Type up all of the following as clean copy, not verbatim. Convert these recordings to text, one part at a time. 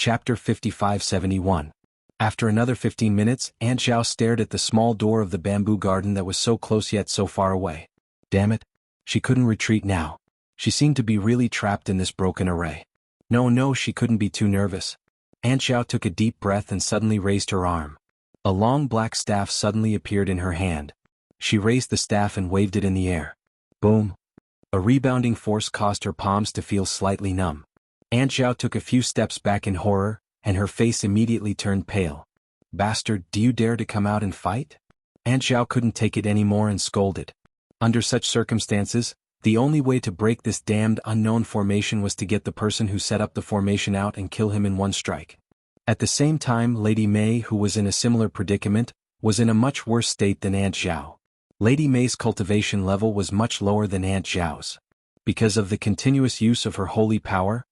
Chapter 5571. After another 15 minutes, Aunt Zhao stared at the small door of the bamboo garden that was so close yet so far away. Damn it. She couldn't retreat now. She seemed to be really trapped in this broken array. No, she couldn't be too nervous. Aunt Zhao took a deep breath and suddenly raised her arm. A long black staff suddenly appeared in her hand. She raised the staff and waved it in the air. Boom. A rebounding force caused her palms to feel slightly numb. Aunt Zhao took a few steps back in horror, and her face immediately turned pale. Bastard, do you dare to come out and fight? Aunt Zhao couldn't take it anymore and scolded. Under such circumstances, the only way to break this damned unknown formation was to get the person who set up the formation out and kill him in one strike. At the same time, Lady Mei, who was in a similar predicament, was in a much worse state than Aunt Zhao. Lady Mei's cultivation level was much lower than Aunt Zhao's. Because of the continuous use of her holy power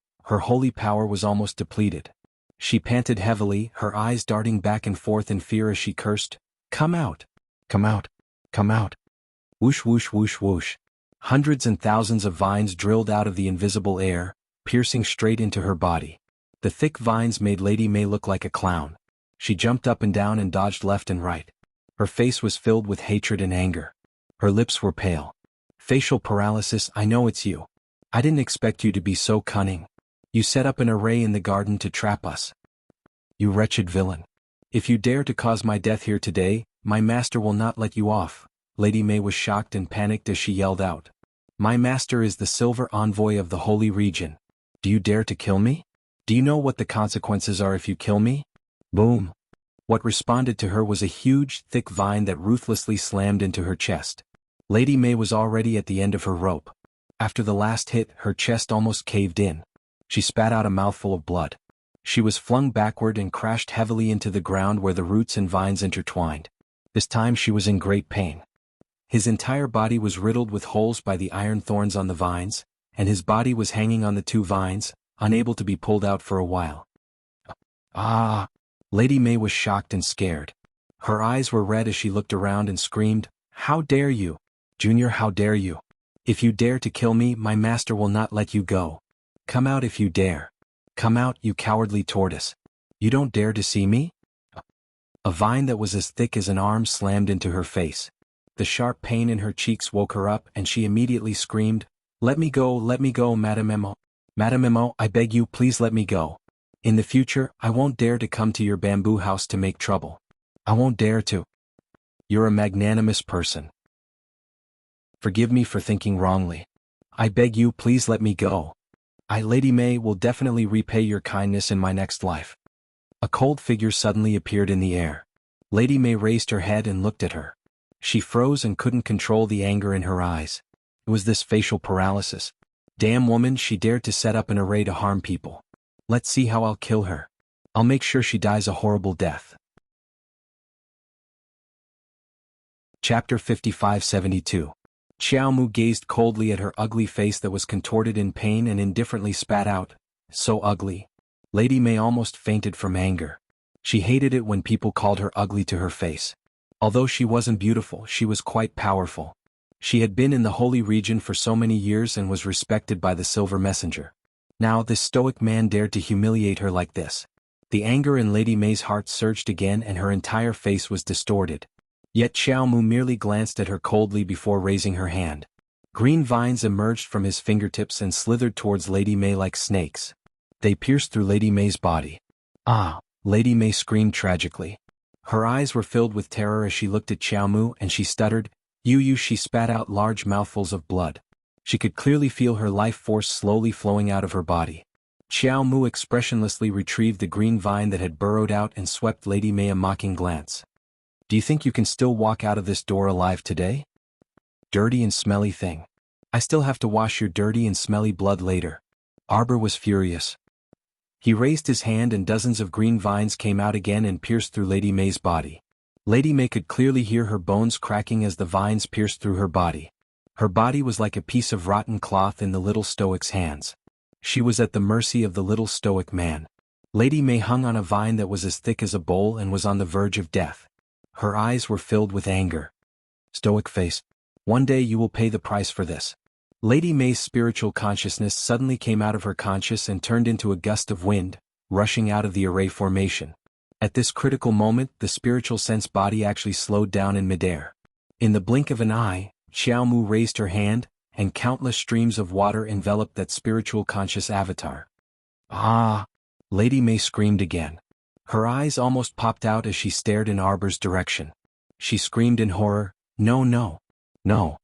was almost depleted. She panted heavily, her eyes darting back and forth in fear as she cursed, "Come out! Come out! Come out!" Whoosh whoosh whoosh whoosh. Hundreds and thousands of vines drilled out of the invisible air, piercing straight into her body. The thick vines made Lady Mei look like a clown. She jumped up and down and dodged left and right. Her face was filled with hatred and anger. Her lips were pale. Facial paralysis, I know it's you. I didn't expect you to be so cunning. You set up an array in the garden to trap us. You wretched villain. If you dare to cause my death here today, my master will not let you off. Lady Mei was shocked and panicked as she yelled out. My master is the silver envoy of the holy region. Do you dare to kill me? Do you know what the consequences are if you kill me? Boom. What responded to her was a huge, thick vine that ruthlessly slammed into her chest. Lady Mei was already at the end of her rope. After the last hit, her chest almost caved in. She spat out a mouthful of blood. She was flung backward and crashed heavily into the ground where the roots and vines intertwined. This time she was in great pain. His entire body was riddled with holes by the iron thorns on the vines, and his body was hanging on the two vines, unable to be pulled out for a while. Ah! Lady Mei was shocked and scared. Her eyes were red as she looked around and screamed, How dare you? Junior, how dare you? If you dare to kill me, my master will not let you go. Come out if you dare. Come out, you cowardly tortoise. You don't dare to see me? A vine that was as thick as an arm slammed into her face. The sharp pain in her cheeks woke her up and she immediately screamed, Let me go, Madame Emo. Madame Emo, I beg you, please let me go. In the future, I won't dare to come to your bamboo house to make trouble. I won't dare to. You're a magnanimous person. Forgive me for thinking wrongly. I beg you, please let me go. Lady Mei, will definitely repay your kindness in my next life. A cold figure suddenly appeared in the air. Lady Mei raised her head and looked at her. She froze and couldn't control the anger in her eyes. It was this facial paralysis. Damn woman, she dared to set up an array to harm people. Let's see how I'll kill her. I'll make sure she dies a horrible death. Chapter 5572. Xiao Mu gazed coldly at her ugly face that was contorted in pain and indifferently spat out, So ugly. Lady Mei almost fainted from anger. She hated it when people called her ugly to her face. Although she wasn't beautiful, she was quite powerful. She had been in the holy region for so many years and was respected by the Silver Messenger. Now this stoic man dared to humiliate her like this. The anger in Lady Mei's heart surged again and her entire face was distorted. Yet Xiao Mu merely glanced at her coldly before raising her hand. Green vines emerged from his fingertips and slithered towards Lady Mei like snakes. They pierced through Lady Mei's body. Ah! Lady Mei screamed tragically. Her eyes were filled with terror as she looked at Xiao Mu and she stuttered, You, she spat out large mouthfuls of blood. She could clearly feel her life force slowly flowing out of her body. Xiao Mu expressionlessly retrieved the green vine that had burrowed out and swept Lady Mei a mocking glance. Do you think you can still walk out of this door alive today? Dirty and smelly thing. I still have to wash your dirty and smelly blood later. Arbor was furious. He raised his hand and dozens of green vines came out again and pierced through Lady Mei's body. Lady Mei could clearly hear her bones cracking as the vines pierced through her body. Her body was like a piece of rotten cloth in the little stoic's hands. She was at the mercy of the little stoic man. Lady Mei hung on a vine that was as thick as a bowl and was on the verge of death. Her eyes were filled with anger. Stoic face. One day you will pay the price for this. Lady Mei's spiritual consciousness suddenly came out of her conscious and turned into a gust of wind, rushing out of the array formation. At this critical moment, the spiritual sense body actually slowed down in midair. In the blink of an eye, Xiaomu raised her hand, and countless streams of water enveloped that spiritual conscious avatar. Ah! Lady May screamed again. Her eyes almost popped out as she stared in Arbor's direction. She screamed in horror, "No, no, no.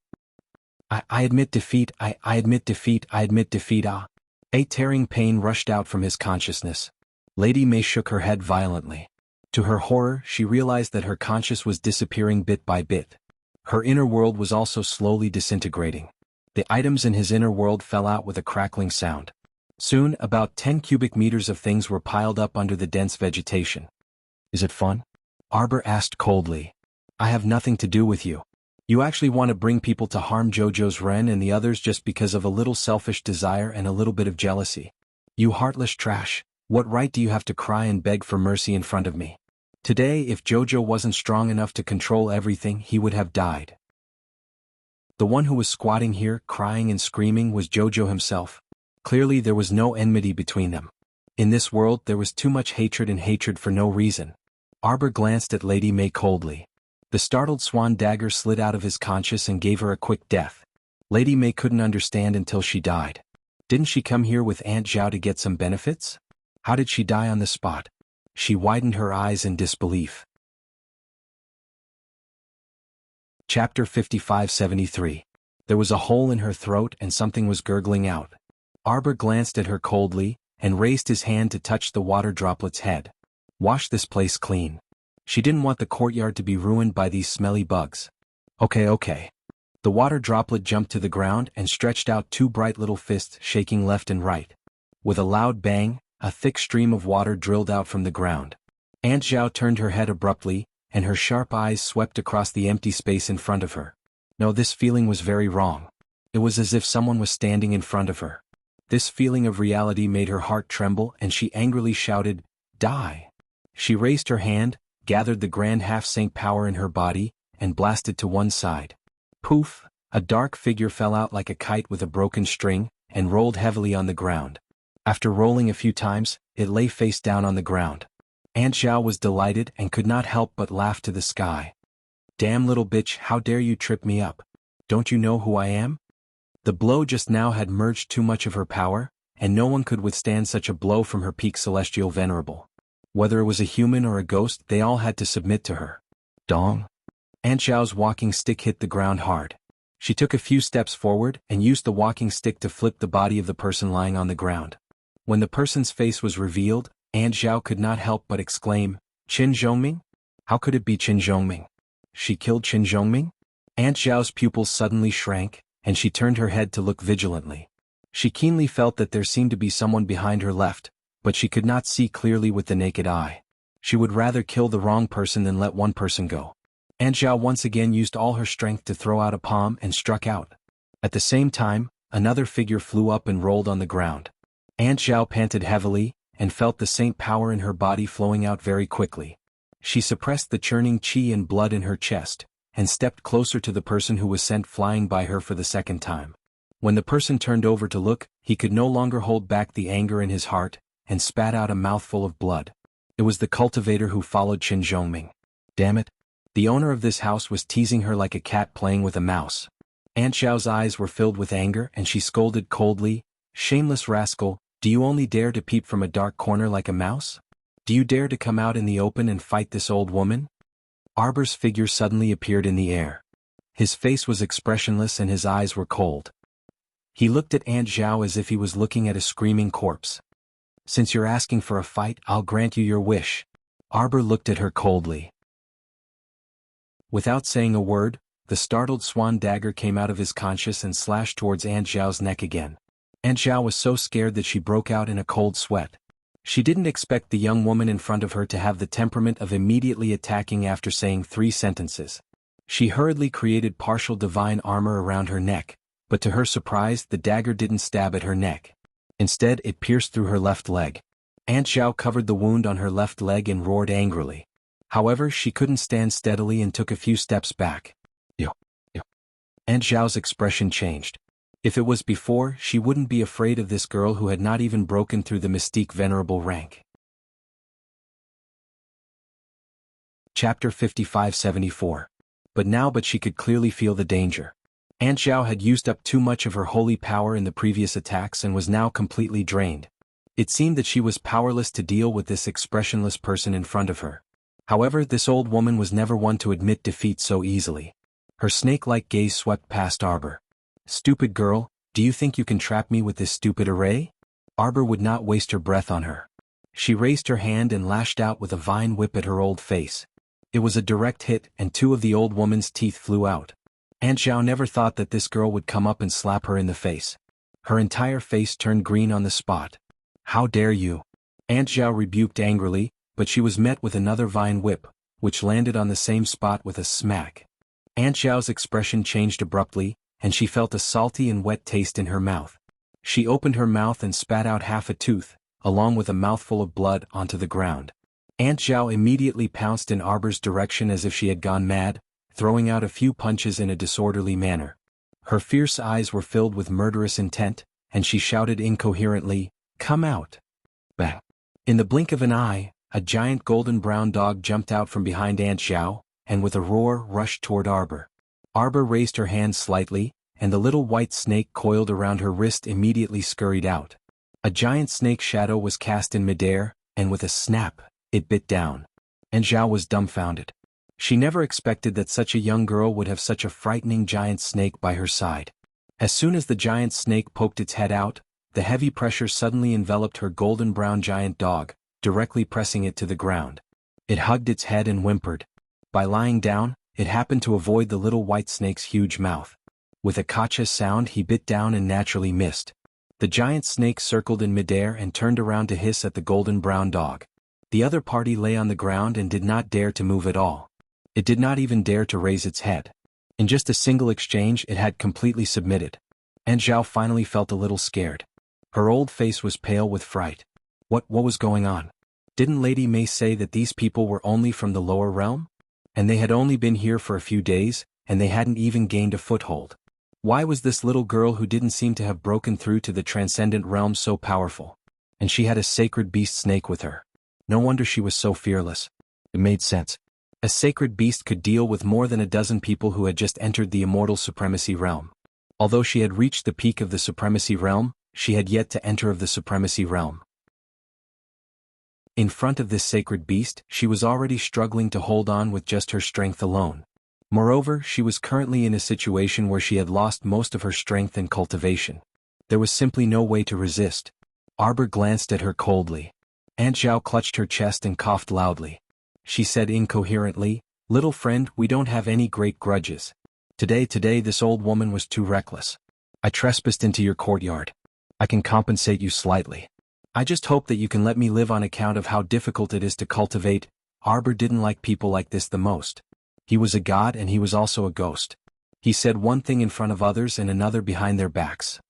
I admit defeat, I admit defeat, I admit defeat, ah." A tearing pain rushed out from his consciousness. Lady May shook her head violently. To her horror, she realized that her conscious was disappearing bit by bit. Her inner world was also slowly disintegrating. The items in his inner world fell out with a crackling sound. Soon, about 10 cubic meters of things were piled up under the dense vegetation. "Is it fun?" Arbor asked coldly. "I have nothing to do with you. You actually want to bring people to harm JoJo's Ren and the others just because of a little selfish desire and a little bit of jealousy. You heartless trash, what right do you have to cry and beg for mercy in front of me? Today, if JoJo wasn't strong enough to control everything, he would have died." The one who was squatting here, crying and screaming, was JoJo himself. Clearly there was no enmity between them. In this world there was too much hatred and hatred for no reason. Arbor glanced at Lady May coldly. The startled swan dagger slid out of his conscious and gave her a quick death. Lady May couldn't understand until she died. Didn't she come here with Aunt Zhao to get some benefits? How did she die on the spot? She widened her eyes in disbelief. Chapter 5573. There was a hole in her throat and something was gurgling out. Arbor glanced at her coldly, and raised his hand to touch the water droplet's head. "Wash this place clean." She didn't want the courtyard to be ruined by these smelly bugs. Okay. The water droplet jumped to the ground and stretched out two bright little fists, shaking left and right. With a loud bang, a thick stream of water drilled out from the ground. Aunt Zhao turned her head abruptly, and her sharp eyes swept across the empty space in front of her. No, this feeling was very wrong. It was as if someone was standing in front of her. This feeling of reality made her heart tremble and she angrily shouted, "Die!" She raised her hand, gathered the grand half-sync power in her body, and blasted to one side. Poof! A dark figure fell out like a kite with a broken string, and rolled heavily on the ground. After rolling a few times, it lay face down on the ground. Aunt Zhao was delighted and could not help but laugh to the sky. "Damn little bitch, how dare you trip me up? Don't you know who I am?" The blow just now had merged too much of her power, and no one could withstand such a blow from her peak celestial venerable. Whether it was a human or a ghost, they all had to submit to her. Dong! Aunt Zhao's walking stick hit the ground hard. She took a few steps forward and used the walking stick to flip the body of the person lying on the ground. When the person's face was revealed, Aunt Zhao could not help but exclaim, "Qin Zhongming? How could it be Qin Zhongming? She killed Qin Zhongming?" Aunt Zhao's pupils suddenly shrank, and she turned her head to look vigilantly. She keenly felt that there seemed to be someone behind her left, but she could not see clearly with the naked eye. She would rather kill the wrong person than let one person go. Aunt Zhao once again used all her strength to throw out a palm and struck out. At the same time, another figure flew up and rolled on the ground. Aunt Zhao panted heavily, and felt the saint power in her body flowing out very quickly. She suppressed the churning qi and blood in her chest, and stepped closer to the person who was sent flying by her for the second time. When the person turned over to look, he could no longer hold back the anger in his heart, and spat out a mouthful of blood. It was the cultivator who followed Qin Zhongming. Damn it! The owner of this house was teasing her like a cat playing with a mouse. Aunt Zhao's eyes were filled with anger and she scolded coldly, "Shameless rascal, do you only dare to peep from a dark corner like a mouse? Do you dare to come out in the open and fight this old woman?" Arbor's figure suddenly appeared in the air. His face was expressionless and his eyes were cold. He looked at Aunt Zhao as if he was looking at a screaming corpse. "Since you're asking for a fight, I'll grant you your wish." Arbor looked at her coldly. Without saying a word, the startled swan dagger came out of his conscious and slashed towards Aunt Zhao's neck again. Aunt Zhao was so scared that she broke out in a cold sweat. She didn't expect the young woman in front of her to have the temperament of immediately attacking after saying 3 sentences. She hurriedly created partial divine armor around her neck, but to her surprise the dagger didn't stab at her neck. Instead it pierced through her left leg. Aunt Zhao covered the wound on her left leg and roared angrily. However, she couldn't stand steadily and took a few steps back. Yo. Aunt Zhao's expression changed. If it was before, she wouldn't be afraid of this girl who had not even broken through the mystique venerable rank. Chapter 5574. But she could clearly feel the danger. Aunt Zhao had used up too much of her holy power in the previous attacks and was now completely drained. It seemed that she was powerless to deal with this expressionless person in front of her. However, this old woman was never one to admit defeat so easily. Her snake-like gaze swept past Arbor. "Stupid girl, do you think you can trap me with this stupid array?" Arbor would not waste her breath on her. She raised her hand and lashed out with a vine whip at her old face. It was a direct hit and two of the old woman's teeth flew out. Aunt Zhao never thought that this girl would come up and slap her in the face. Her entire face turned green on the spot. "How dare you?" Aunt Zhao rebuked angrily, but she was met with another vine whip, which landed on the same spot with a smack. Aunt Zhao's expression changed abruptly, and she felt a salty and wet taste in her mouth. She opened her mouth and spat out half a tooth, along with a mouthful of blood, onto the ground. Aunt Zhao immediately pounced in Arbor's direction as if she had gone mad, throwing out a few punches in a disorderly manner. Her fierce eyes were filled with murderous intent, and she shouted incoherently, "Come out!" Bang! In the blink of an eye, a giant golden-brown dog jumped out from behind Aunt Zhao, and with a roar rushed toward Arbor. Arbor raised her hand slightly, and the little white snake coiled around her wrist immediately scurried out. A giant snake shadow was cast in midair, and with a snap, it bit down. Aunt Zhao was dumbfounded. She never expected that such a young girl would have such a frightening giant snake by her side. As soon as the giant snake poked its head out, the heavy pressure suddenly enveloped her golden-brown giant dog, directly pressing it to the ground. It hugged its head and whimpered. By lying down, it happened to avoid the little white snake's huge mouth. With a cautious sound, he bit down and naturally missed. The giant snake circled in midair and turned around to hiss at the golden-brown dog. The other party lay on the ground and did not dare to move at all. It did not even dare to raise its head. In just a single exchange, it had completely submitted. Aunt Zhao finally felt a little scared. Her old face was pale with fright. What was going on? Didn't Lady May say that these people were only from the lower realm? And they had only been here for a few days, and they hadn't even gained a foothold. Why was this little girl who didn't seem to have broken through to the transcendent realm so powerful? And she had a sacred beast snake with her. No wonder she was so fearless. It made sense. A sacred beast could deal with more than a dozen people who had just entered the immortal supremacy realm. Although she had reached the peak of the supremacy realm, she had yet to enter of the supremacy realm. In front of this sacred beast, she was already struggling to hold on with just her strength alone. Moreover, she was currently in a situation where she had lost most of her strength and cultivation. There was simply no way to resist. Arbor glanced at her coldly. Aunt Zhao clutched her chest and coughed loudly. She said incoherently, "Little friend, we don't have any great grudges. Today this old woman was too reckless. I trespassed into your courtyard. I can compensate you slightly. I just hope that you can let me live on account of how difficult it is to cultivate." Arbor didn't like people like this the most. He was a god and he was also a ghost. He said one thing in front of others and another behind their backs.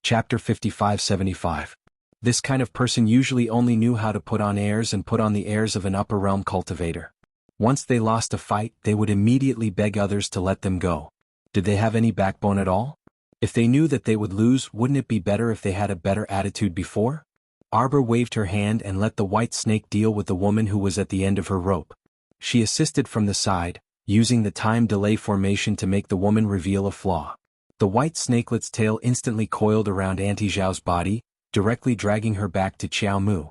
Chapter 5575. This kind of person usually only knew how to put on airs and put on the airs of an upper realm cultivator. Once they lost a fight, they would immediately beg others to let them go. Did they have any backbone at all? If they knew that they would lose, wouldn't it be better if they had a better attitude before? Arbor waved her hand and let the white snake deal with the woman who was at the end of her rope. She assisted from the side, using the time delay formation to make the woman reveal a flaw. The white snakelet's tail instantly coiled around Auntie Zhao's body, directly dragging her back to Qiao Mu.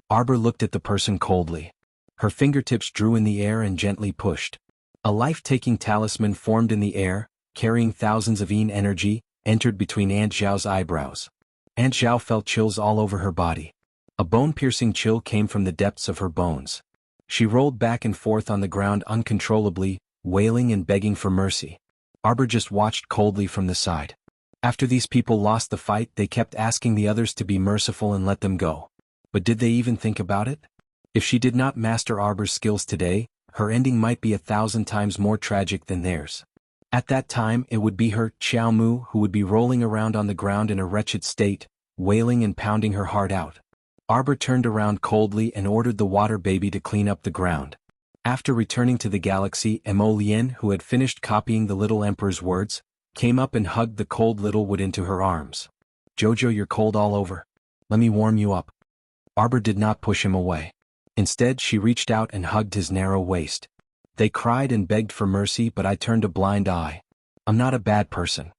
Arbor looked at the person coldly. Her fingertips drew in the air and gently pushed. A life-taking talisman formed in the air, carrying thousands of yin energy, entered between Aunt Zhao's eyebrows. Aunt Zhao felt chills all over her body. A bone-piercing chill came from the depths of her bones. She rolled back and forth on the ground uncontrollably, wailing and begging for mercy. Arbor just watched coldly from the side. After these people lost the fight, they kept asking the others to be merciful and let them go. But did they even think about it? If she did not master Arbor's skills today, her ending might be 1,000 times more tragic than theirs. At that time, it would be her, Qiao Mu, who would be rolling around on the ground in a wretched state, wailing and pounding her heart out. Arbor turned around coldly and ordered the water baby to clean up the ground. After returning to the galaxy, Mo Lien, who had finished copying the little emperor's words, came up and hugged the cold little wood into her arms. "Jojo, you're cold all over. Let me warm you up." Arbor did not push him away. Instead, she reached out and hugged his narrow waist. They cried and begged for mercy, but I turned a blind eye. I'm not a bad person.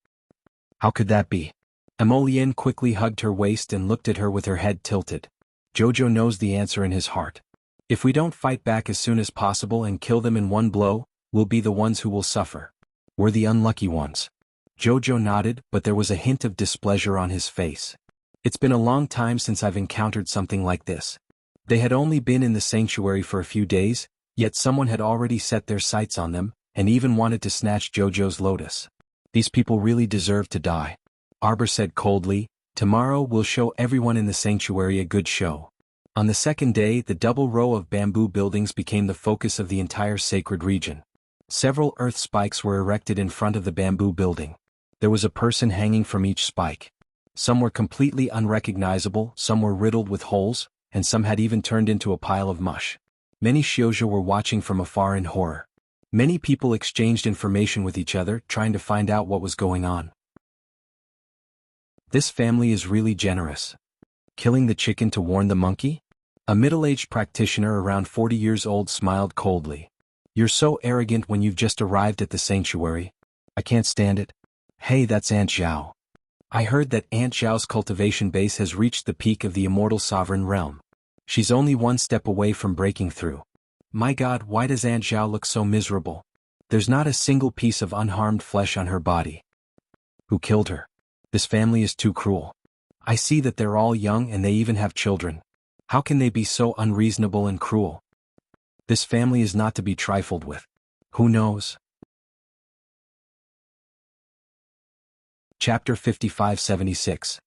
How could that be? Emolienne quickly hugged her waist and looked at her with her head tilted. Jojo knows the answer in his heart. If we don't fight back as soon as possible and kill them in one blow, we'll be the ones who will suffer. We're the unlucky ones. Jojo nodded, but there was a hint of displeasure on his face. It's been a long time since I've encountered something like this. They had only been in the sanctuary for a few days, yet someone had already set their sights on them, and even wanted to snatch Jojo's lotus. These people really deserve to die. Arbor said coldly, tomorrow we'll show everyone in the sanctuary a good show. On the second day, the double row of bamboo buildings became the focus of the entire sacred region. Several earth spikes were erected in front of the bamboo building. There was a person hanging from each spike. Some were completely unrecognizable, some were riddled with holes, and some had even turned into a pile of mush. Many shoujo were watching from afar in horror. Many people exchanged information with each other, trying to find out what was going on. This family is really generous. Killing the chicken to warn the monkey? A middle-aged practitioner around 40 years old smiled coldly. You're so arrogant when you've just arrived at the sanctuary. I can't stand it. Hey, that's Aunt Zhao. I heard that Aunt Zhao's cultivation base has reached the peak of the immortal sovereign realm. She's only one step away from breaking through. My God, why does Aunt Zhao look so miserable? There's not a single piece of unharmed flesh on her body. Who killed her? This family is too cruel. I see that they're all young and they even have children. How can they be so unreasonable and cruel? This family is not to be trifled with. Who knows? Chapter 5576.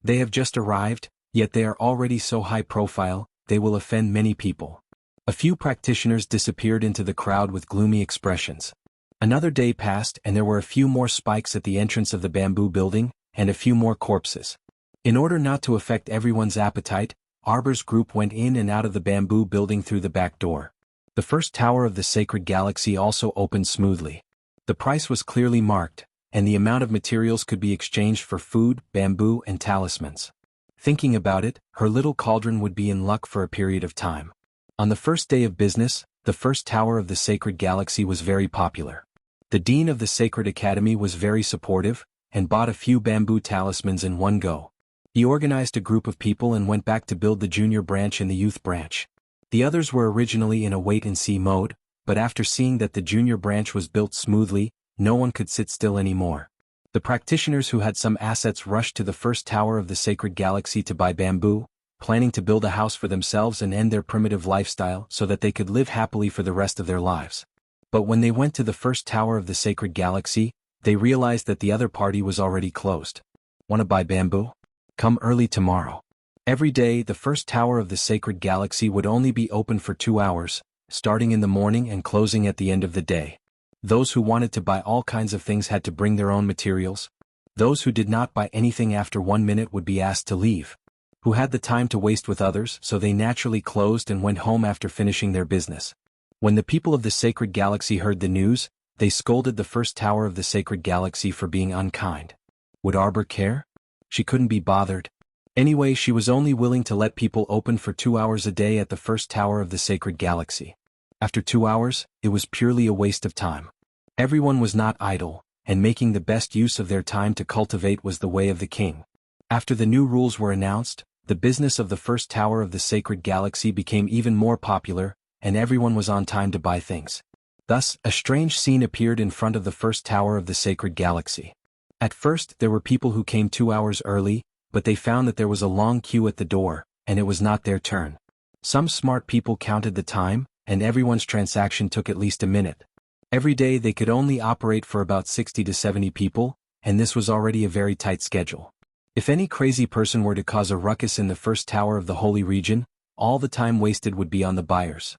They have just arrived, yet they are already so high profile, they will offend many people. A few practitioners disappeared into the crowd with gloomy expressions. Another day passed and there were a few more spikes at the entrance of the bamboo building, and a few more corpses. In order not to affect everyone's appetite, Arbor's group went in and out of the bamboo building through the back door. The first tower of the sacred galaxy also opened smoothly. The price was clearly marked, and the amount of materials could be exchanged for food, bamboo, and talismans. Thinking about it, her little cauldron would be in luck for a period of time. On the first day of business, the first tower of the sacred galaxy was very popular. The dean of the Sacred Academy was very supportive, and bought a few bamboo talismans in one go. He organized a group of people and went back to build the junior branch and the youth branch. The others were originally in a wait-and-see mode, but after seeing that the junior branch was built smoothly, no one could sit still anymore. The practitioners who had some assets rushed to the first tower of the sacred galaxy to buy bamboo, planning to build a house for themselves and end their primitive lifestyle so that they could live happily for the rest of their lives. But when they went to the first tower of the sacred galaxy, they realized that the other party was already closed. Want to buy bamboo? Come early tomorrow. Every day, the first tower of the sacred galaxy would only be open for 2 hours, starting in the morning and closing at the end of the day. Those who wanted to buy all kinds of things had to bring their own materials. Those who did not buy anything after 1 minute would be asked to leave. Who had the time to waste with others, so they naturally closed and went home after finishing their business. When the people of the sacred galaxy heard the news, they scolded the first tower of the sacred galaxy for being unkind. Would Arbor care? She couldn't be bothered. Anyway, she was only willing to let people open for 2 hours a day at the first tower of the sacred galaxy. After 2 hours, it was purely a waste of time. Everyone was not idle, and making the best use of their time to cultivate was the way of the king. After the new rules were announced, the business of the first tower of the sacred galaxy became even more popular, and everyone was on time to buy things. Thus, a strange scene appeared in front of the first tower of the sacred galaxy. At first, there were people who came 2 hours early, but they found that there was a long queue at the door, and it was not their turn. Some smart people counted the time, and everyone's transaction took at least a minute. Every day they could only operate for about 60 to 70 people, and this was already a very tight schedule. If any crazy person were to cause a ruckus in the first tower of the holy region, all the time wasted would be on the buyers.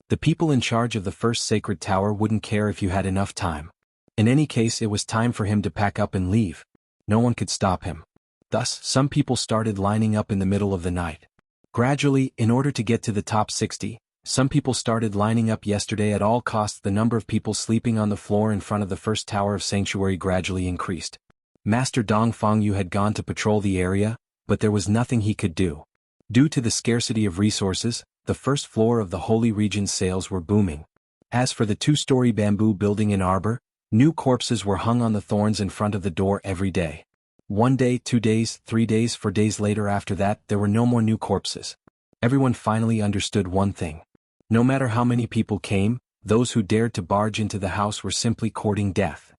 The people in charge of the first sacred tower wouldn't care if you had enough time. In any case, it was time for him to pack up and leave. No one could stop him. Thus, some people started lining up in the middle of the night. Gradually, in order to get to the top 60, some people started lining up yesterday at all costs. The number of people sleeping on the floor in front of the first tower of sanctuary gradually increased. Master Dongfang Yu had gone to patrol the area, but there was nothing he could do. Due to the scarcity of resources, the first floor of the Holy Region's sales were booming. As for the two-story bamboo building in Arbor, new corpses were hung on the thorns in front of the door every day. 1 day, 2 days, 3 days, 4 days later after that, there were no more new corpses. Everyone finally understood one thing. No matter how many people came, those who dared to barge into the house were simply courting death.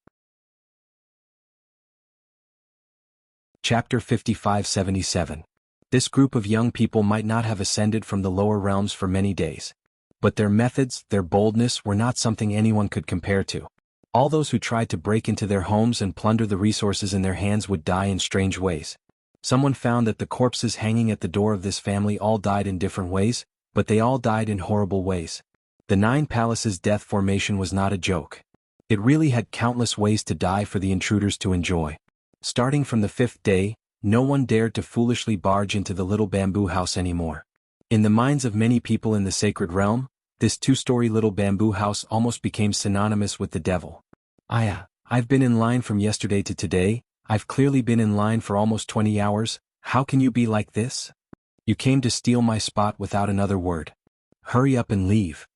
Chapter 5577. This group of young people might not have ascended from the lower realms for many days. But their methods, their boldness were not something anyone could compare to. All those who tried to break into their homes and plunder the resources in their hands would die in strange ways. Someone found that the corpses hanging at the door of this family all died in different ways, but they all died in horrible ways. The Nine Palaces death formation was not a joke. It really had countless ways to die for the intruders to enjoy. Starting from the 5th day, no one dared to foolishly barge into the little bamboo house anymore. In the minds of many people in the sacred realm, this 2-story little bamboo house almost became synonymous with the devil. I've been in line from yesterday to today. I've clearly been in line for almost 20 hours. How can you be like this? You came to steal my spot without another word. Hurry up and leave.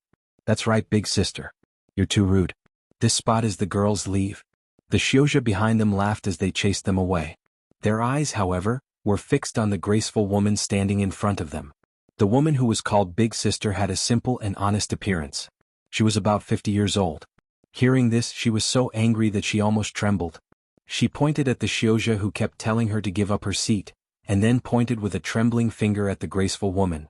That's right, big sister. You're too rude. This spot is the girls' leave. The Shioja behind them laughed as they chased them away. Their eyes, however, were fixed on the graceful woman standing in front of them. The woman who was called Big Sister had a simple and honest appearance. She was about 50 years old. Hearing this, she was so angry that she almost trembled. She pointed at the Shioja who kept telling her to give up her seat, and then pointed with a trembling finger at the graceful woman.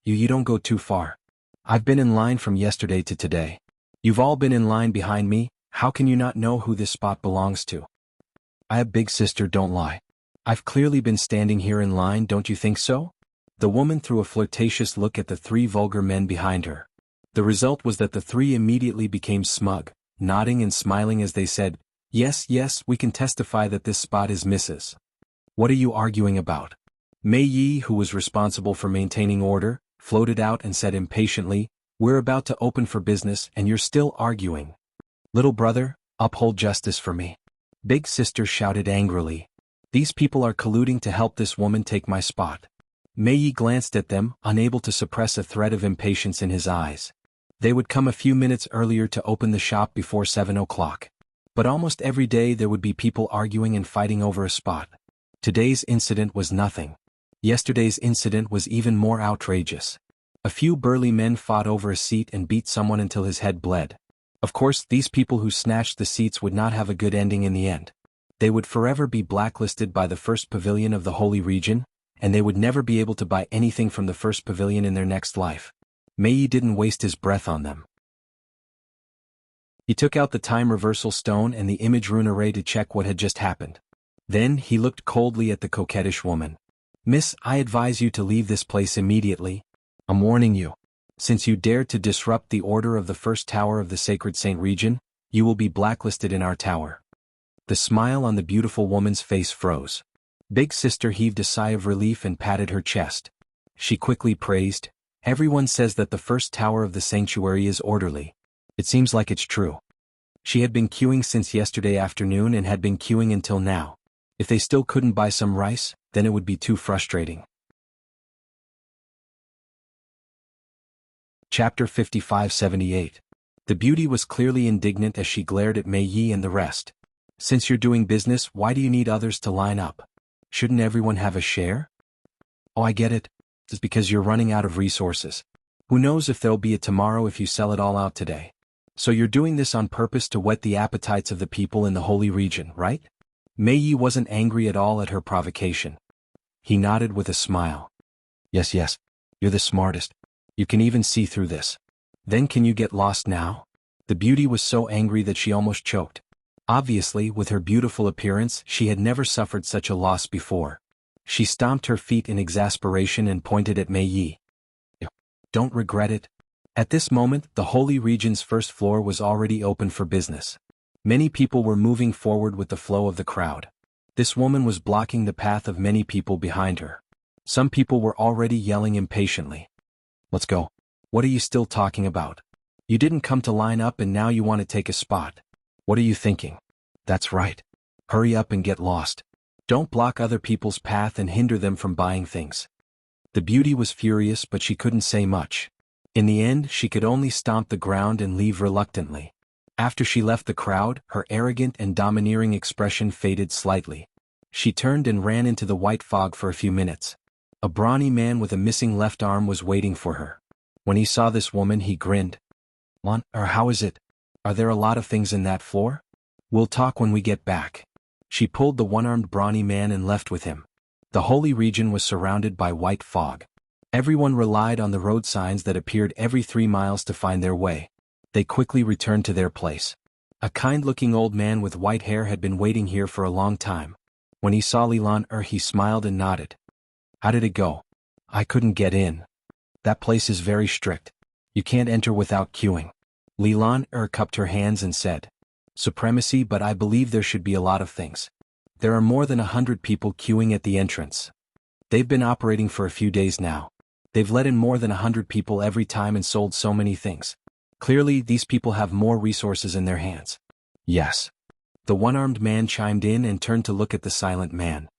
You don't go too far. I've been in line from yesterday to today. You've all been in line behind me. How can you not know who this spot belongs to? Big sister, don't lie. I've clearly been standing here in line, don't you think so? The woman threw a flirtatious look at the 3 vulgar men behind her. The result was that the 3 immediately became smug, nodding and smiling as they said, Yes, we can testify that this spot is Mrs. What are you arguing about? Mei Yi, who was responsible for maintaining order, floated out and said impatiently, We're about to open for business and you're still arguing. Little brother, uphold justice for me. Big sister shouted angrily. These people are colluding to help this woman take my spot. Mei Yi glanced at them, unable to suppress a thread of impatience in his eyes. They would come a few minutes earlier to open the shop before 7 o'clock. But almost every day there would be people arguing and fighting over a spot. Today's incident was nothing. Yesterday's incident was even more outrageous. A few burly men fought over a seat and beat someone until his head bled. Of course, these people who snatched the seats would not have a good ending in the end. They would forever be blacklisted by the first pavilion of the Holy Region, and they would never be able to buy anything from the first pavilion in their next life. Mei Yi didn't waste his breath on them. He took out the time reversal stone and the image rune array to check what had just happened. Then he looked coldly at the coquettish woman. Miss, I advise you to leave this place immediately. I'm warning you. Since you dared to disrupt the order of the first tower of the Sacred Saint Region, you will be blacklisted in our tower. The smile on the beautiful woman's face froze. Big sister heaved a sigh of relief and patted her chest. She quickly praised, Everyone says that the first tower of the sanctuary is orderly. It seems like it's true. She had been queuing since yesterday afternoon and had been queuing until now. If they still couldn't buy some rice, then it would be too frustrating. Chapter 5578. The beauty was clearly indignant as she glared at Mei Yi and the rest. Since you're doing business, why do you need others to line up? Shouldn't everyone have a share? Oh, I get it. It's because you're running out of resources. Who knows if there'll be a tomorrow if you sell it all out today. So you're doing this on purpose to whet the appetites of the people in the Holy Region, right? Mei Yi wasn't angry at all at her provocation. He nodded with a smile. Yes, you're the smartest. You can even see through this. Then can you get lost now? The beauty was so angry that she almost choked. Obviously, with her beautiful appearance, she had never suffered such a loss before. She stomped her feet in exasperation and pointed at Mei Yi. Don't regret it. At this moment, the Holy Region's first floor was already open for business. Many people were moving forward with the flow of the crowd. This woman was blocking the path of many people behind her. Some people were already yelling impatiently. Let's go. What are you still talking about? You didn't come to line up and now you want to take a spot. What are you thinking? That's right. Hurry up and get lost. Don't block other people's path and hinder them from buying things. The beauty was furious, but she couldn't say much. In the end, she could only stomp the ground and leave reluctantly. After she left the crowd, her arrogant and domineering expression faded slightly. She turned and ran into the white fog for a few minutes. A brawny man with a missing left arm was waiting for her. When he saw this woman, he grinned. How is it? Are there a lot of things in that floor? We'll talk when we get back. She pulled the one-armed brawny man and left with him. The holy region was surrounded by white fog. Everyone relied on the road signs that appeared every 3 miles to find their way. They quickly returned to their place. A kind-looking old man with white hair had been waiting here for a long time. When he saw Lilan, he smiled and nodded. How did it go? I couldn't get in. That place is very strict. You can't enter without queuing. Lilan cupped her hands and said, Supremacy, but I believe there should be a lot of things. There are more than 100 people queuing at the entrance. They've been operating for a few days now. They've let in more than 100 people every time and sold so many things. Clearly, these people have more resources in their hands. Yes. The one-armed man chimed in and turned to look at the silent man.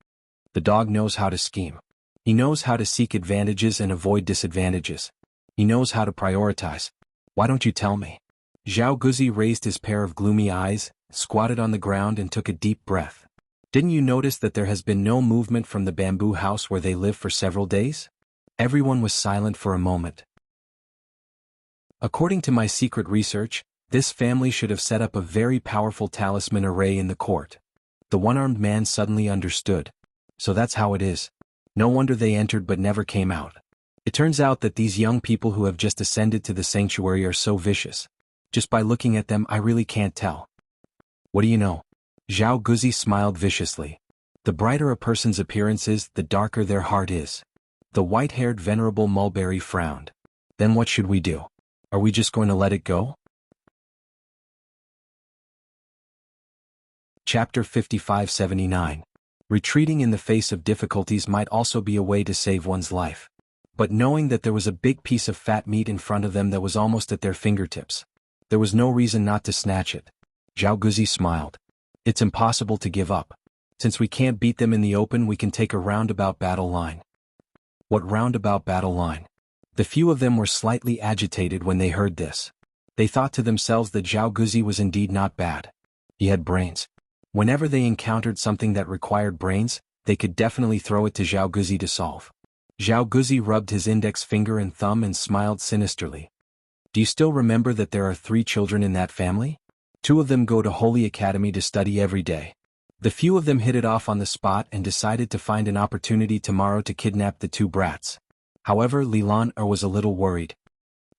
The dog knows how to scheme. He knows how to seek advantages and avoid disadvantages. He knows how to prioritize. Why don't you tell me? Zhao Guzi raised his pair of gloomy eyes, squatted on the ground and took a deep breath. Didn't you notice that there has been no movement from the bamboo house where they live for several days? Everyone was silent for a moment. According to my secret research, this family should have set up a very powerful talisman array in the court. The one-armed man suddenly understood. So that's how it is. No wonder they entered but never came out. It turns out that these young people who have just ascended to the sanctuary are so vicious. Just by looking at them, I really can't tell. What do you know? Zhao Guzi smiled viciously. The brighter a person's appearance is, the darker their heart is. The white-haired venerable mulberry frowned. Then what should we do? Are we just going to let it go? Chapter 5579. Retreating in the face of difficulties might also be a way to save one's life. But knowing that there was a big piece of fat meat in front of them that was almost at their fingertips, there was no reason not to snatch it. Zhao Guzi smiled. It's impossible to give up. Since we can't beat them in the open, we can take a roundabout battle line. What roundabout battle line? The few of them were slightly agitated when they heard this. They thought to themselves that Zhao Guzi was indeed not bad. He had brains. Whenever they encountered something that required brains, they could definitely throw it to Zhao Guzi to solve. Zhao Guzi rubbed his index finger and thumb and smiled sinisterly. Do you still remember that there are 3 children in that family? 2 of them go to Holy Academy to study every day. The few of them hit it off on the spot and decided to find an opportunity tomorrow to kidnap the 2 brats. However, Lilan was a little worried.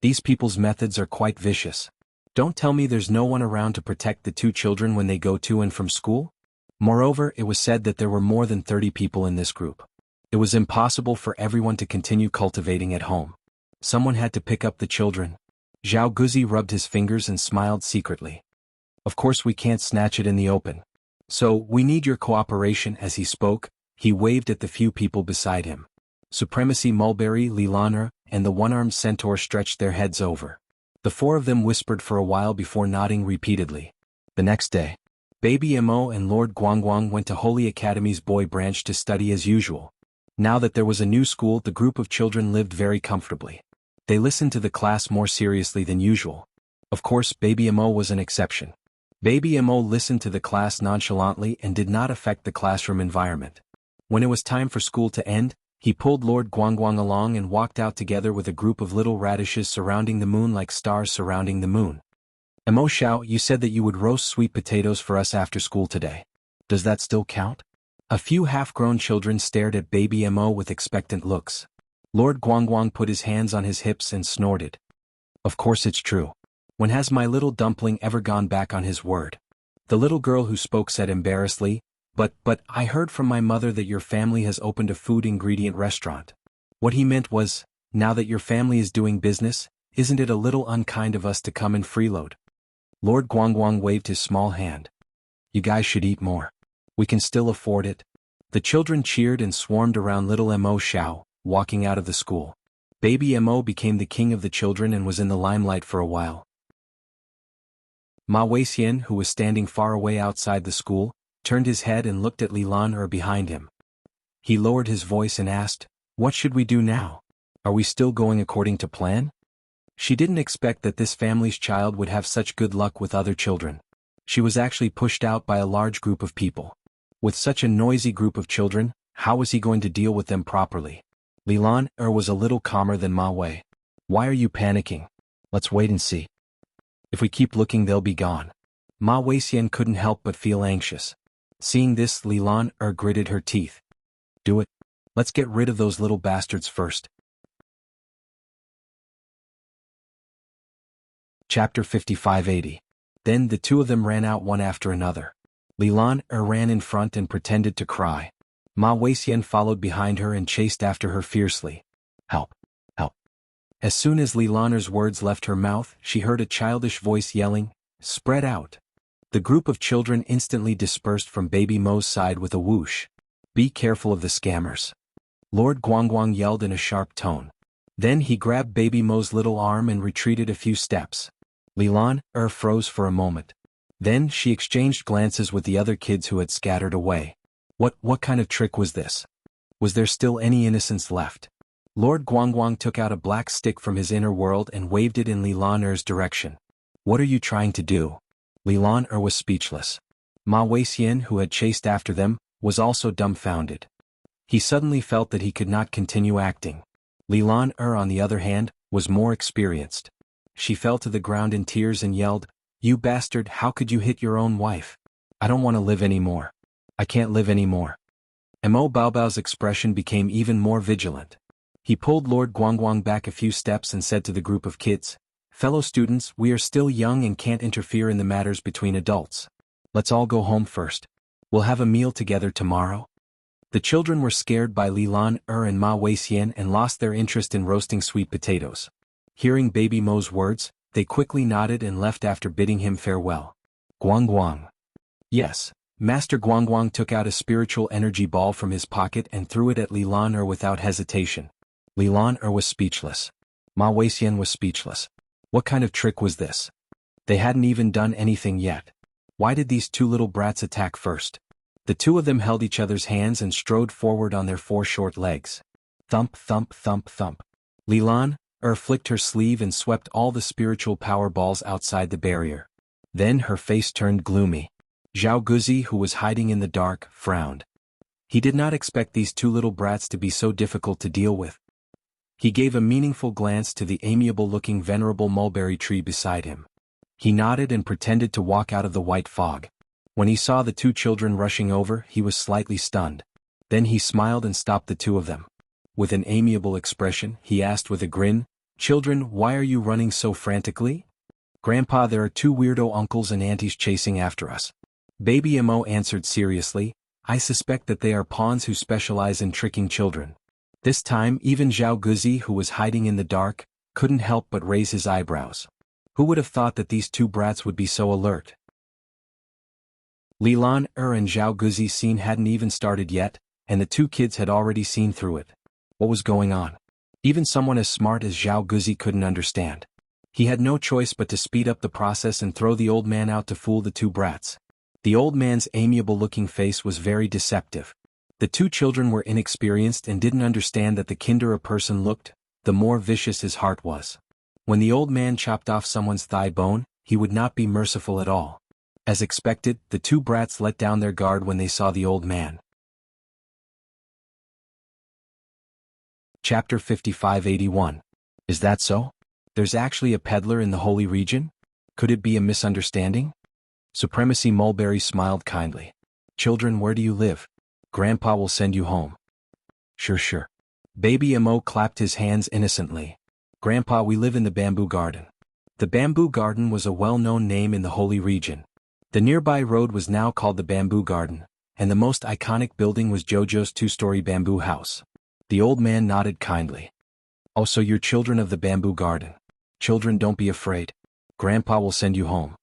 These people's methods are quite vicious. Don't tell me there's no one around to protect the 2 children when they go to and from school? Moreover, it was said that there were more than 30 people in this group. It was impossible for everyone to continue cultivating at home. Someone had to pick up the children. Zhao Guzi rubbed his fingers and smiled secretly. Of course we can't snatch it in the open. So, we need your cooperation. As he spoke, he waved at the few people beside him. Supremacy Mulberry, Lilaner, and the one-armed centaur stretched their heads over. The 4 of them whispered for a while before nodding repeatedly. The next day, Baby Mo and Lord Guangguang went to Holy Academy's boy branch to study as usual. Now that there was a new school, the group of children lived very comfortably. They listened to the class more seriously than usual. Of course, Baby Mo was an exception. Baby Mo listened to the class nonchalantly and did not affect the classroom environment. When it was time for school to end, he pulled Lord Guangguang along and walked out together with a group of little radishes surrounding the moon like stars surrounding the moon. Mo Xiao, you said that you would roast sweet potatoes for us after school today. Does that still count? A few half-grown children stared at Baby Mo with expectant looks. Lord Guangguang put his hands on his hips and snorted. Of course it's true. When has my little dumpling ever gone back on his word? The little girl who spoke said embarrassedly, But I heard from my mother that your family has opened a food ingredient restaurant. What he meant was, now that your family is doing business, isn't it a little unkind of us to come and freeload? Lord Guangguang waved his small hand. You guys should eat more. We can still afford it. The children cheered and swarmed around little Mo Xiao, walking out of the school. Baby Mo became the king of the children and was in the limelight for a while. Ma Weixian, who was standing far away outside the school, turned his head and looked at Lilan behind him. He lowered his voice and asked, What should we do now? Are we still going according to plan? She didn't expect that this family's child would have such good luck with other children. She was actually pushed out by a large group of people. With such a noisy group of children, how was he going to deal with them properly? Lilan was a little calmer than Ma Wei. Why are you panicking? Let's wait and see. If we keep looking, they'll be gone. Ma Weixian couldn't help but feel anxious. Seeing this, Lilan gritted her teeth. Do it. Let's get rid of those little bastards first. Chapter 5580. Then the two of them ran out one after another. Lilan ran in front and pretended to cry. Ma Weixian followed behind her and chased after her fiercely. Help! Help! As soon as Lilan's words left her mouth, she heard a childish voice yelling, "Spread out!" The group of children instantly dispersed from Baby Mo's side with a whoosh. Be careful of the scammers. Lord Guangguang yelled in a sharp tone. Then he grabbed Baby Mo's little arm and retreated a few steps. Lilan froze for a moment. Then she exchanged glances with the other kids who had scattered away. What kind of trick was this? Was there still any innocence left? Lord Guangguang took out a black stick from his inner world and waved it in Lilan's direction. What are you trying to do? Lilan was speechless. Ma Weixian, who had chased after them, was also dumbfounded. He suddenly felt that he could not continue acting. Lilan on the other hand, was more experienced. She fell to the ground in tears and yelled, "You bastard, how could you hit your own wife? I don't want to live anymore. I can't live anymore." Mo Baobao's expression became even more vigilant. He pulled Lord Guangguang back a few steps and said to the group of kids, "Fellow students, we are still young and can't interfere in the matters between adults. Let's all go home first. We'll have a meal together tomorrow." The children were scared by Lilan and Ma Weixian and lost their interest in roasting sweet potatoes. Hearing Baby Mo's words, they quickly nodded and left after bidding him farewell. Guangguang. Yes. Master Guangguang took out a spiritual energy ball from his pocket and threw it at Lilan without hesitation. Lilan was speechless. Ma Weixian was speechless. What kind of trick was this? They hadn't even done anything yet. Why did these two little brats attack first? The two of them held each other's hands and strode forward on their four short legs. Thump, thump, thump, thump. Lilan flicked her sleeve and swept all the spiritual power balls outside the barrier. Then her face turned gloomy. Zhao Guzi, who was hiding in the dark, frowned. He did not expect these two little brats to be so difficult to deal with. He gave a meaningful glance to the amiable-looking venerable mulberry tree beside him. He nodded and pretended to walk out of the white fog. When he saw the two children rushing over, he was slightly stunned. Then he smiled and stopped the two of them. With an amiable expression, he asked with a grin, "Children, why are you running so frantically?" "Grandpa, there are two weirdo uncles and aunties chasing after us." Baby Mo answered seriously, "I suspect that they are pawns who specialize in tricking children." This time, even Zhao Guzi, who was hiding in the dark, couldn't help but raise his eyebrows. Who would have thought that these two brats would be so alert? Lilan and Zhao Guzi's scene hadn't even started yet, and the two kids had already seen through it. What was going on? Even someone as smart as Zhao Guzi couldn't understand. He had no choice but to speed up the process and throw the old man out to fool the two brats. The old man's amiable-looking face was very deceptive. The two children were inexperienced and didn't understand that the kinder a person looked, the more vicious his heart was. When the old man chopped off someone's thigh bone, he would not be merciful at all. As expected, the two brats let down their guard when they saw the old man. Chapter 5581. Is that so? There's actually a peddler in the holy region? Could it be a misunderstanding? Supremacy Mulberry smiled kindly. "Children, where do you live? Grandpa will send you home." Sure. Baby Mo clapped his hands innocently. "Grandpa, we live in the Bamboo Garden." The Bamboo Garden was a well-known name in the holy region. The nearby road was now called the Bamboo Garden, and the most iconic building was Jojo's two-story bamboo house. The old man nodded kindly. "Oh, so you're children of the Bamboo Garden. Children, don't be afraid. Grandpa will send you home."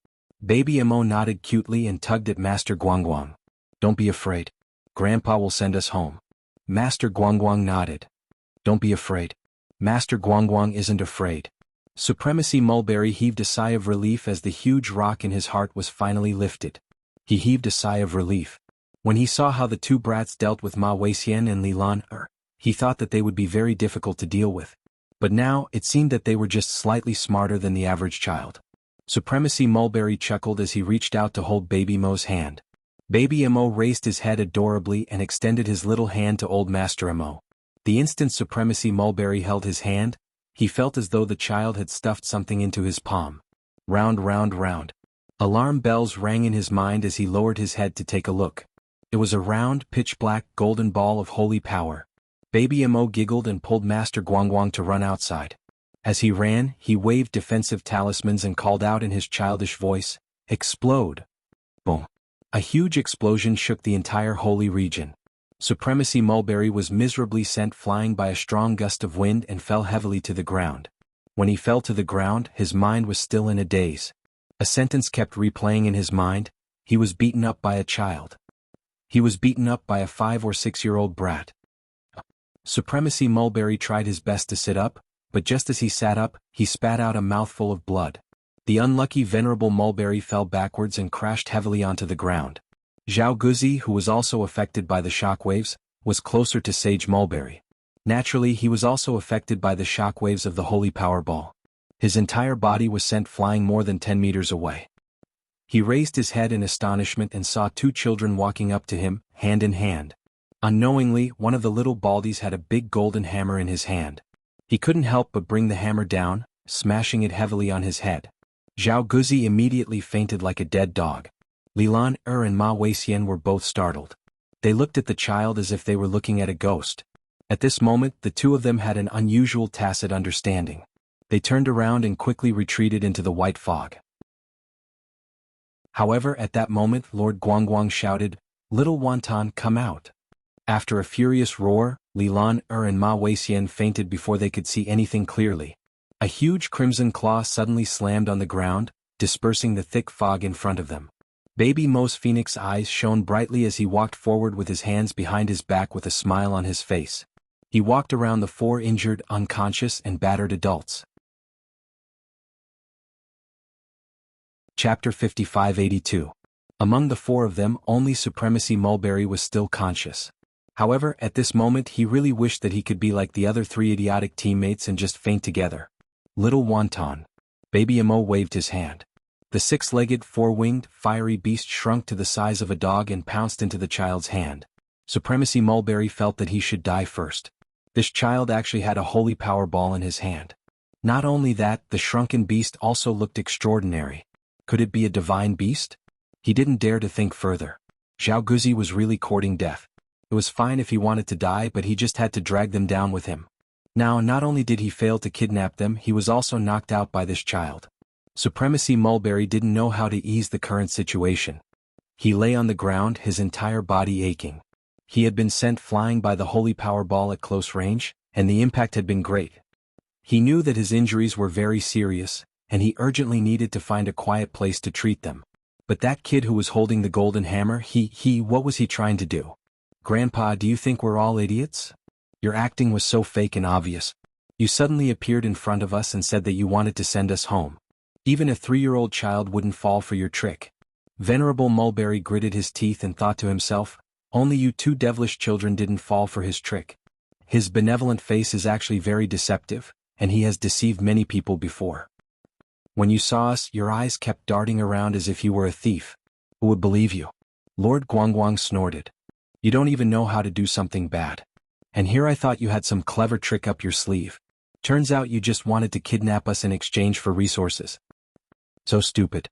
Baby Mo nodded cutely and tugged at Master Guangguang. "Don't be afraid. Grandpa will send us home." Master Guangguang nodded. "Don't be afraid. Master Guangguang isn't afraid." Supremacy Mulberry heaved a sigh of relief as the huge rock in his heart was finally lifted. He heaved a sigh of relief. When he saw how the two brats dealt with Ma Weixian and Lilan, He thought that they would be very difficult to deal with. But now, it seemed that they were just slightly smarter than the average child. Supremacy Mulberry chuckled as he reached out to hold Baby Mo's hand. Baby Mo raised his head adorably and extended his little hand to Old Master Mo. The instant Supremacy Mulberry held his hand, he felt as though the child had stuffed something into his palm. Round, round, round. Alarm bells rang in his mind as he lowered his head to take a look. It was a round, pitch-black, golden ball of holy power. Baby Mo giggled and pulled Master Guangguang to run outside. As he ran, he waved defensive talismans and called out in his childish voice, "Explode!" Boom! A huge explosion shook the entire holy region. Supremacy Mulberry was miserably sent flying by a strong gust of wind and fell heavily to the ground. When he fell to the ground, his mind was still in a daze. A sentence kept replaying in his mind: he was beaten up by a child. He was beaten up by a 5 or 6-year-old brat. Supremacy Mulberry tried his best to sit up, but just as he sat up, he spat out a mouthful of blood. The unlucky Venerable Mulberry fell backwards and crashed heavily onto the ground. Zhao Guzi, who was also affected by the shockwaves, was closer to Sage Mulberry. Naturally, he was also affected by the shockwaves of the Holy Power Ball. His entire body was sent flying more than 10 meters away. He raised his head in astonishment and saw 2 children walking up to him, hand in hand. Unknowingly, one of the little baldies had a big golden hammer in his hand. He couldn't help but bring the hammer down, smashing it heavily on his head. Zhao Guzi immediately fainted like a dead dog. Lilan and Ma Weixian were both startled. They looked at the child as if they were looking at a ghost. At this moment, the 2 of them had an unusual tacit understanding. They turned around and quickly retreated into the white fog. However, at that moment, Lord Guangguang shouted, "Little Wonton, come out!" After a furious roar, Lilan and Ma Weixian fainted before they could see anything clearly. A huge crimson claw suddenly slammed on the ground, dispersing the thick fog in front of them. Baby Mo's phoenix eyes shone brightly as he walked forward with his hands behind his back with a smile on his face. He walked around the 4 injured, unconscious, and battered adults. Chapter 5582. Among the 4 of them, only Supremacy Mulberry was still conscious. However, at this moment he really wished that he could be like the other 3 idiotic teammates and just faint together. Little Wonton. Baby Mo waved his hand. The 6-legged, 4-winged, fiery beast shrunk to the size of a dog and pounced into the child's hand. Supremacy Mulberry felt that he should die first. This child actually had a holy power ball in his hand. Not only that, the shrunken beast also looked extraordinary. Could it be a divine beast? He didn't dare to think further. Zhao Guzi was really courting death. It was fine if he wanted to die, but he just had to drag them down with him. Now, not only did he fail to kidnap them, he was also knocked out by this child. Supremacy Mulberry didn't know how to ease the current situation. He lay on the ground, his entire body aching. He had been sent flying by the Holy Power Ball at close range, and the impact had been great. He knew that his injuries were very serious, and he urgently needed to find a quiet place to treat them. But that kid who was holding the golden hammer, what was he trying to do? Grandpa, do you think we're all idiots? Your acting was so fake and obvious. You suddenly appeared in front of us and said that you wanted to send us home. Even a 3-year-old child wouldn't fall for your trick. Venerable Mulberry gritted his teeth and thought to himself, only you 2 devilish children didn't fall for his trick. His benevolent face is actually very deceptive, and he has deceived many people before. When you saw us, your eyes kept darting around as if you were a thief. Who would believe you? Lord Guangguang snorted. You don't even know how to do something bad. And here I thought you had some clever trick up your sleeve. Turns out you just wanted to kidnap us in exchange for resources. So stupid.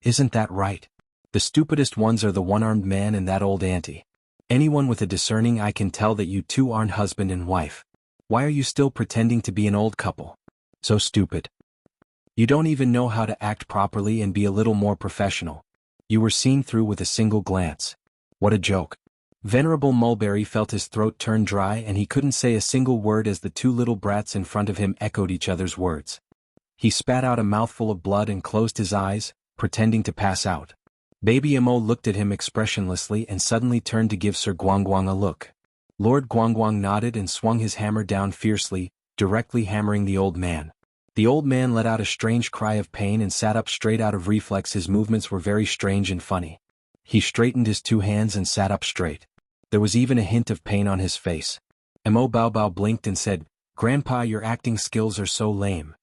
Isn't that right? The stupidest ones are the one-armed man and that old auntie. Anyone with a discerning eye can tell that you 2 aren't husband and wife. Why are you still pretending to be an old couple? So stupid. You don't even know how to act properly and be a little more professional. You were seen through with a single glance. What a joke. Venerable Mulberry felt his throat turn dry and he couldn't say a single word as the 2 little brats in front of him echoed each other's words. He spat out a mouthful of blood and closed his eyes, pretending to pass out. Baby Mo looked at him expressionlessly and suddenly turned to give Sir Guangguang a look. Lord Guangguang nodded and swung his hammer down fiercely, directly hammering the old man. The old man let out a strange cry of pain and sat up straight out of reflex. His movements were very strange and funny. He straightened his 2 hands and sat up straight. There was even a hint of pain on his face. Mo Bao Bao blinked and said, "Grandpa, your acting skills are so lame."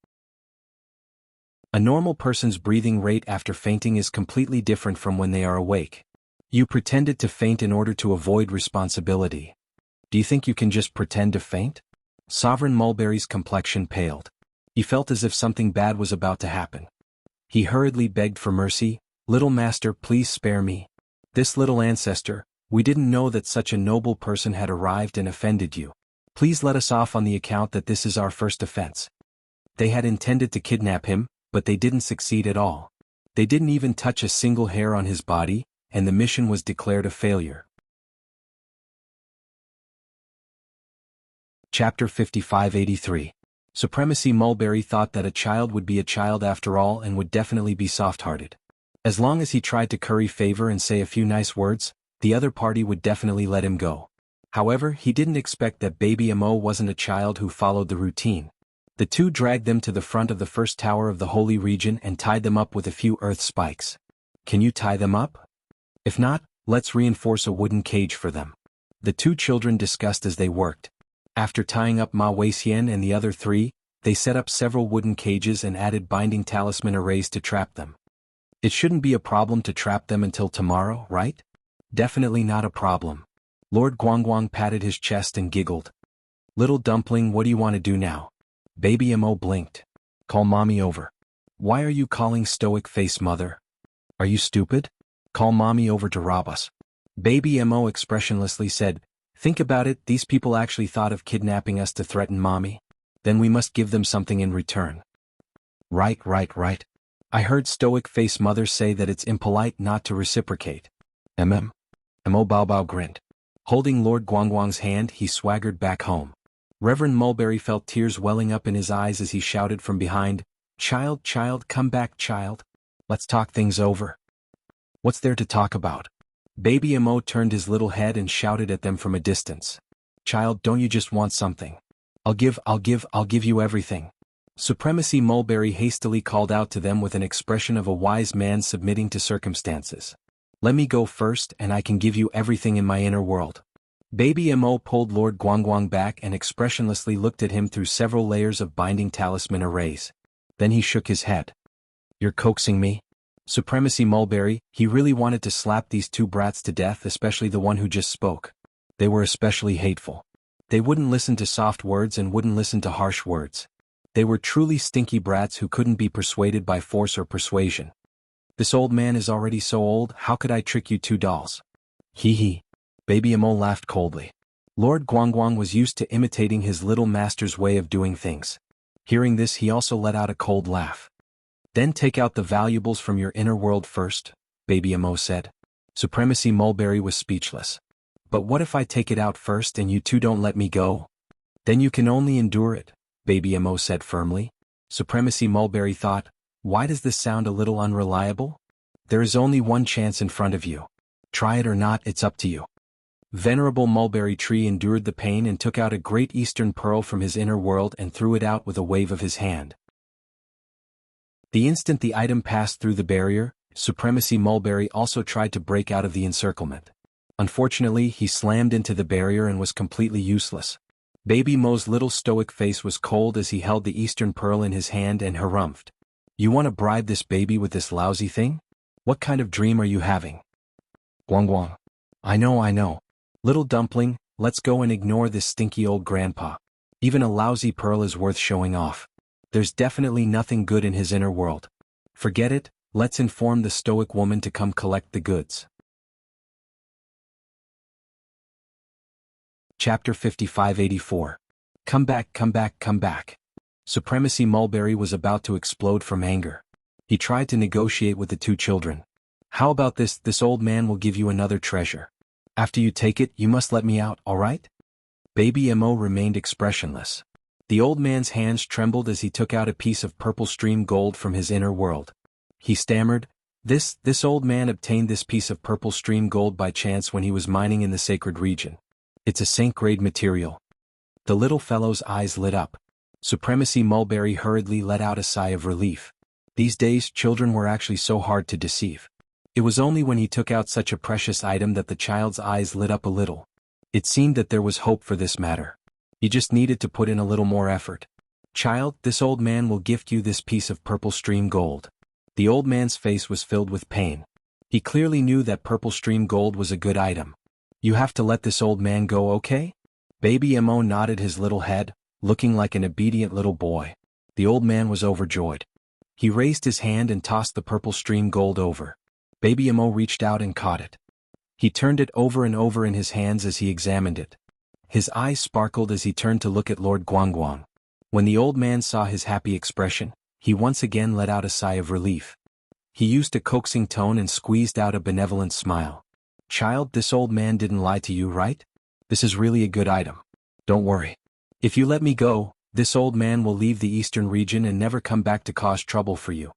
A normal person's breathing rate after fainting is completely different from when they are awake. You pretended to faint in order to avoid responsibility. Do you think you can just pretend to faint? Sovereign Mulberry's complexion paled. He felt as if something bad was about to happen. He hurriedly begged for mercy. "Little master, please spare me. This little ancestor, we didn't know that such a noble person had arrived and offended you. Please let us off on the account that this is our first offense." They had intended to kidnap him, but they didn't succeed at all. They didn't even touch a single hair on his body, and the mission was declared a failure. Chapter 5583. Supremacy Mulberry thought that a child would be a child after all and would definitely be soft-hearted. As long as he tried to curry favor and say a few nice words, the other party would definitely let him go. However, he didn't expect that Baby Mo wasn't a child who followed the routine. The two dragged them to the front of the first tower of the holy region and tied them up with a few earth spikes. "Can you tie them up? If not, let's reinforce a wooden cage for them." The two children discussed as they worked. After tying up Ma Weixian and the other three, they set up several wooden cages and added binding talisman arrays to trap them. "It shouldn't be a problem to trap them until tomorrow, right?" "Definitely not a problem." Lord Guangguang patted his chest and giggled. "Little dumpling, what do you want to do now?" Baby Mo blinked. "Call mommy over." "Why are you calling stoic face mother? Are you stupid? Call mommy over to rob us." Baby Mo expressionlessly said, "Think about it, these people actually thought of kidnapping us to threaten mommy. Then we must give them something in return." Right. I heard stoic face mother say that it's impolite not to reciprocate." Mo Bao Bao grinned. Holding Lord Guangguang's hand, he swaggered back home. Reverend Mulberry felt tears welling up in his eyes as he shouted from behind, Child, come back, child. Let's talk things over." "What's there to talk about?" Baby Mo turned his little head and shouted at them from a distance. "Child, don't you just want something? I'll give you everything." Supremacy Mulberry hastily called out to them with an expression of a wise man submitting to circumstances. "Let me go first and I can give you everything in my inner world." Baby Mo pulled Lord Guangguang back and expressionlessly looked at him through several layers of binding talisman arrays. Then he shook his head. "You're coaxing me?" Supremacy Mulberry, he really wanted to slap these two brats to death, especially the one who just spoke. They were especially hateful. They wouldn't listen to soft words and wouldn't listen to harsh words. They were truly stinky brats who couldn't be persuaded by force or persuasion. "This old man is already so old, how could I trick you two dolls?" Hee. Baby Mo laughed coldly. Lord Guangguang was used to imitating his little master's way of doing things. Hearing this, he also let out a cold laugh. "Then take out the valuables from your inner world first," Baby Mo said. Supremacy Mulberry was speechless. "But what if I take it out first and you two don't let me go?" "Then you can only endure it," Baby Mo said firmly. Supremacy Mulberry thought, "Why does this sound a little unreliable? There is only one chance in front of you. Try it or not, it's up to you." Venerable Mulberry Tree endured the pain and took out a great eastern pearl from his inner world and threw it out with a wave of his hand. The instant the item passed through the barrier, Supremacy Mulberry also tried to break out of the encirclement. Unfortunately, he slammed into the barrier and was completely useless. Baby Mo's little stoic face was cold as he held the eastern pearl in his hand and harumphed. "You want to bribe this baby with this lousy thing? What kind of dream are you having?" Guangguang. I know. Little dumpling, let's go and ignore this stinky old grandpa. Even a lousy pearl is worth showing off. There's definitely nothing good in his inner world. Forget it, let's inform the stoic woman to come collect the goods. Chapter 5584. Come back. Supremacy Mulberry was about to explode from anger. He tried to negotiate with the two children. "How about this old man will give you another treasure. After you take it, you must let me out, alright?" Baby Mo remained expressionless. The old man's hands trembled as he took out a piece of purple stream gold from his inner world. He stammered, This old man obtained this piece of purple stream gold by chance when he was mining in the sacred region. It's a saint-grade material." The little fellow's eyes lit up. Supremacy Mulberry hurriedly let out a sigh of relief. These days, children were actually so hard to deceive. It was only when he took out such a precious item that the child's eyes lit up a little. It seemed that there was hope for this matter. You just needed to put in a little more effort. Child, this old man will gift you this piece of purple stream gold. The old man's face was filled with pain. He clearly knew that purple stream gold was a good item. You have to let this old man go, okay? Baby Mo nodded his little head, looking like an obedient little boy. The old man was overjoyed. He raised his hand and tossed the purple stream gold over. Baby Mo reached out and caught it. He turned it over and over in his hands as he examined it. His eyes sparkled as he turned to look at Lord Guangguang. When the old man saw his happy expression, he once again let out a sigh of relief. He used a coaxing tone and squeezed out a benevolent smile. Child, this old man didn't lie to you, right? This is really a good item. Don't worry. If you let me go, this old man will leave the eastern region and never come back to cause trouble for you.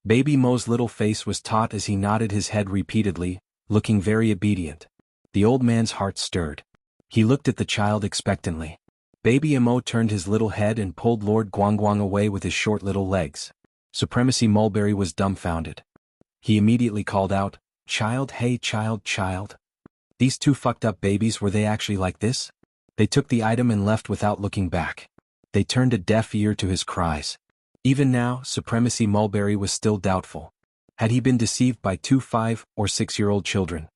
Baby Mo's little face was taut as he nodded his head repeatedly, looking very obedient. The old man's heart stirred. He looked at the child expectantly. Baby Mo turned his little head and pulled Lord Guangguang away with his short little legs. Supremacy Mulberry was dumbfounded. He immediately called out, Child, hey child. These two fucked up babies, were they actually like this? They took the item and left without looking back. They turned a deaf ear to his cries. Even now, Supremacy Mulberry was still doubtful. Had he been deceived by two 5- or 6-year-old children?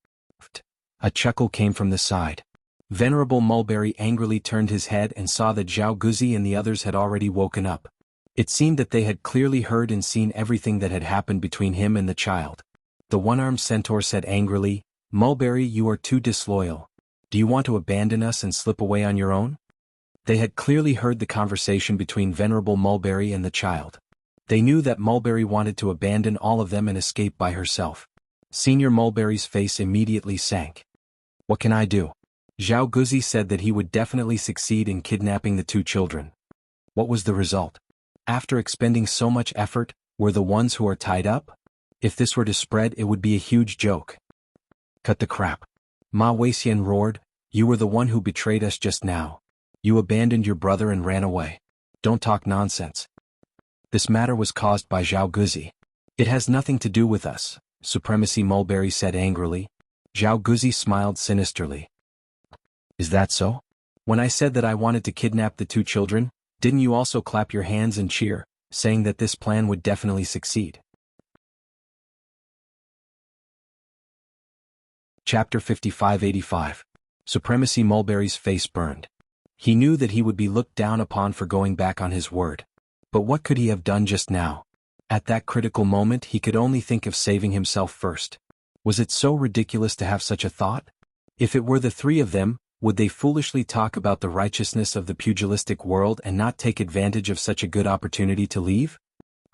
A chuckle came from the side. Venerable Mulberry angrily turned his head and saw that Zhao Guzi and the others had already woken up. It seemed that they had clearly heard and seen everything that had happened between him and the child. The one-armed centaur said angrily, Mulberry, you are too disloyal. Do you want to abandon us and slip away on your own? They had clearly heard the conversation between Venerable Mulberry and the child. They knew that Mulberry wanted to abandon all of them and escape by herself. Senior Mulberry's face immediately sank. What can I do? Zhao Guzi said that he would definitely succeed in kidnapping the two children. What was the result? After expending so much effort, were the ones who are tied up? If this were to spread, it would be a huge joke. Cut the crap. Ma Weixian roared, you were the one who betrayed us just now. You abandoned your brother and ran away. Don't talk nonsense. This matter was caused by Zhao Guzi. It has nothing to do with us, Supremacy Mulberry said angrily. Zhao Guzi smiled sinisterly. Is that so? When I said that I wanted to kidnap the two children, didn't you also clap your hands and cheer, saying that this plan would definitely succeed? Chapter 5585. Supremacy Mulberry's face burned. He knew that he would be looked down upon for going back on his word. But what could he have done just now? At that critical moment he could only think of saving himself first. Was it so ridiculous to have such a thought? If it were the three of them, would they foolishly talk about the righteousness of the pugilistic world and not take advantage of such a good opportunity to leave?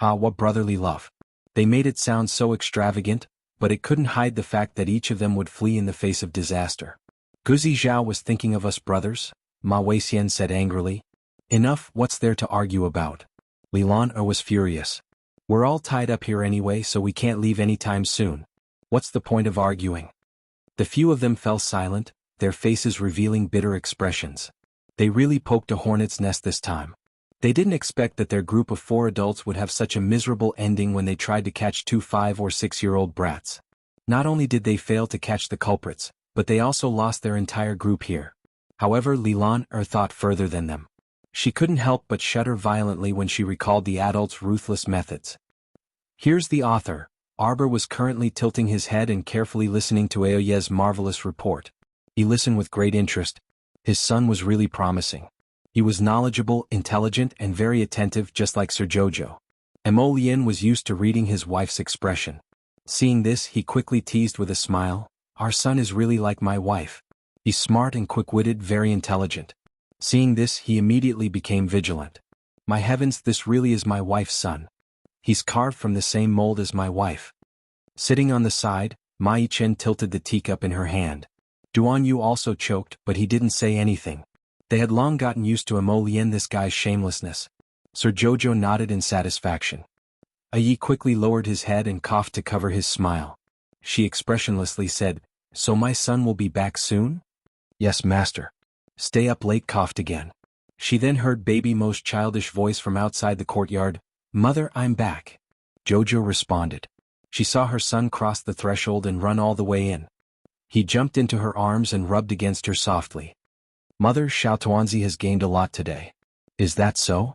Ah, what brotherly love. They made it sound so extravagant, but it couldn't hide the fact that each of them would flee in the face of disaster. Guzi Zhao was thinking of us brothers, Ma Weixian said angrily. Enough, what's there to argue about? Li Lan was furious. We're all tied up here anyway, so we can't leave anytime soon. What's the point of arguing? The few of them fell silent, their faces revealing bitter expressions. They really poked a hornet's nest this time. They didn't expect that their group of 4 adults would have such a miserable ending when they tried to catch 2 5- or 6-year-old brats. Not only did they fail to catch the culprits, but they also lost their entire group here. However, Li Lan thought further than them. She couldn't help but shudder violently when she recalled the adults' ruthless methods. Here's the author. Arbor was currently tilting his head and carefully listening to Aoye's marvelous report. He listened with great interest. His son was really promising. He was knowledgeable, intelligent, and very attentive, just like Sir Jojo. Mo Lian was used to reading his wife's expression. Seeing this, he quickly teased with a smile, our son is really like my wife. He's smart and quick-witted, very intelligent. Seeing this, he immediately became vigilant. My heavens, this really is my wife's son. He's carved from the same mold as my wife. Sitting on the side, Ma Yichen tilted the teacup in her hand. Duan Yu also choked, but he didn't say anything. They had long gotten used to Mo Lian, this guy's shamelessness. Sir Jojo nodded in satisfaction. Yi quickly lowered his head and coughed to cover his smile. She expressionlessly said, so my son will be back soon? Yes, master. Stay up late, coughed again. She then heard Baby Mo's childish voice from outside the courtyard, Mother, I'm back. Jojo responded. She saw her son cross the threshold and run all the way in. He jumped into her arms and rubbed against her softly. Mother, Xiao Tuanzi has gained a lot today. Is that so?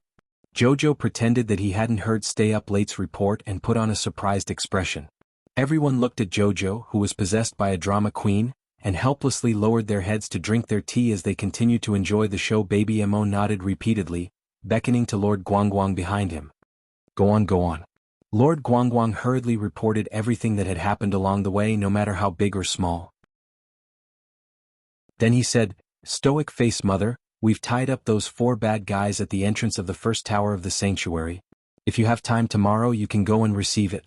Jojo pretended that he hadn't heard Stay Up Late's report and put on a surprised expression. Everyone looked at Jojo, who was possessed by a drama queen, and helplessly lowered their heads to drink their tea as they continued to enjoy the show. Baby Mo nodded repeatedly, beckoning to Lord Guangguang behind him. Go on, go on. Lord Guangguang hurriedly reported everything that had happened along the way, no matter how big or small. Then he said, Stoic face mother, we've tied up those 4 bad guys at the entrance of the first tower of the sanctuary. If you have time tomorrow, you can go and receive it.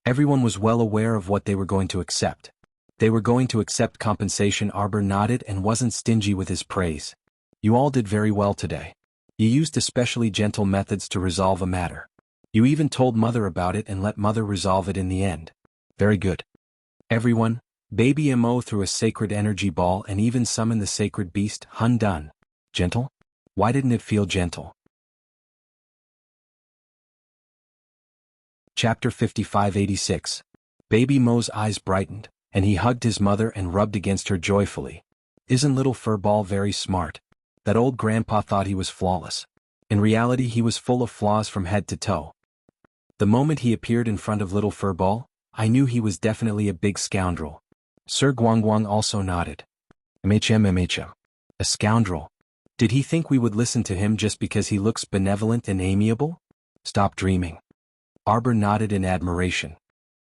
Everyone was well aware of what they were going to accept. They were going to accept compensation. Arbor nodded and wasn't stingy with his praise. You all did very well today. You used especially gentle methods to resolve a matter. You even told Mother about it and let Mother resolve it in the end. Very good. Everyone, Baby Mo threw a sacred energy ball and even summoned the sacred beast, Hun Dun. Gentle? Why didn't it feel gentle? Chapter 5586. Baby Mo's eyes brightened, and he hugged his mother and rubbed against her joyfully. Isn't little Furball very smart? That old grandpa thought he was flawless. In reality, he was full of flaws from head to toe. The moment he appeared in front of little Furball, I knew he was definitely a big scoundrel. Sir Guangguang also nodded. MHM. A scoundrel. Did he think we would listen to him just because he looks benevolent and amiable? Stop dreaming. Arbor nodded in admiration.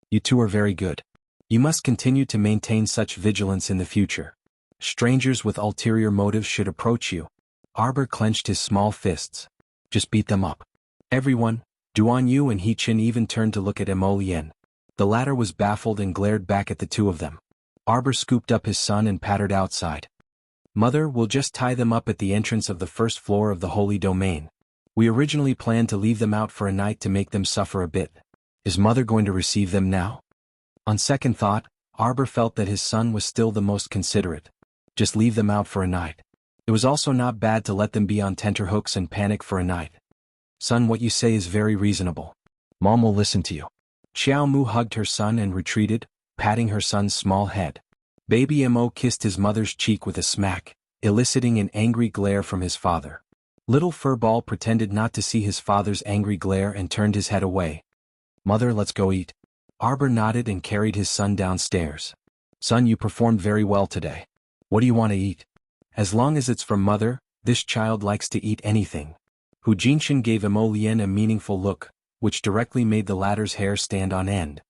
You two are very good. You must continue to maintain such vigilance in the future. Strangers with ulterior motives should approach you. Arbor clenched his small fists. Just beat them up. Everyone, Duan Yu and He Chin even turned to look at Mo Lien. The latter was baffled and glared back at the two of them. Arbor scooped up his son and pattered outside. Mother, we'll just tie them up at the entrance of the first floor of the holy domain. We originally planned to leave them out for a night to make them suffer a bit. Is Mother going to receive them now? On second thought, Arbor felt that his son was still the most considerate. Just leave them out for a night. It was also not bad to let them be on tenterhooks and panic for a night. Son, what you say is very reasonable. Mom will listen to you. Xiao Mu hugged her son and retreated, patting her son's small head. Baby Mo kissed his mother's cheek with a smack, eliciting an angry glare from his father. Little Furball pretended not to see his father's angry glare and turned his head away. Mother, let's go eat. Arbor nodded and carried his son downstairs. Son, you performed very well today. What do you want to eat? As long as it's from Mother, this child likes to eat anything. Hu Jinshin gave Mo Lien a meaningful look, which directly made the latter's hair stand on end.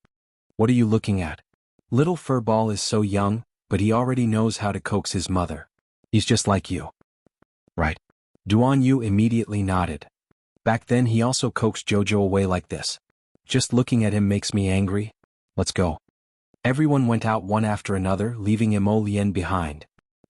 What are you looking at? Little Furball is so young, but he already knows how to coax his mother. He's just like you. Right. Duan Yu immediately nodded. Back then he also coaxed Jojo away like this. Just looking at him makes me angry. Let's go. Everyone went out one after another, leaving Mo Lien behind.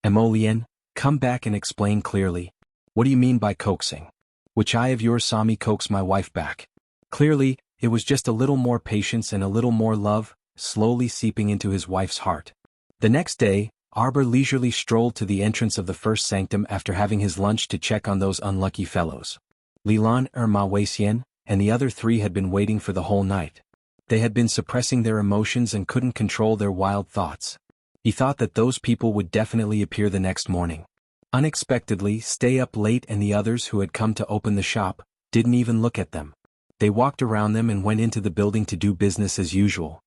Mo Lien, come back and explain clearly. What do you mean by coaxing? Which eye of yours saw me coax my wife back? Clearly, it was just a little more patience and a little more love, slowly seeping into his wife's heart. The next day, Arbor leisurely strolled to the entrance of the first sanctum after having his lunch to check on those unlucky fellows. Lilan, Ma Weixian, and the other 3 had been waiting for the whole night. They had been suppressing their emotions and couldn't control their wild thoughts. He thought that those people would definitely appear the next morning. Unexpectedly, Stay Up Late and the others who had come to open the shop didn't even look at them. They walked around them and went into the building to do business as usual.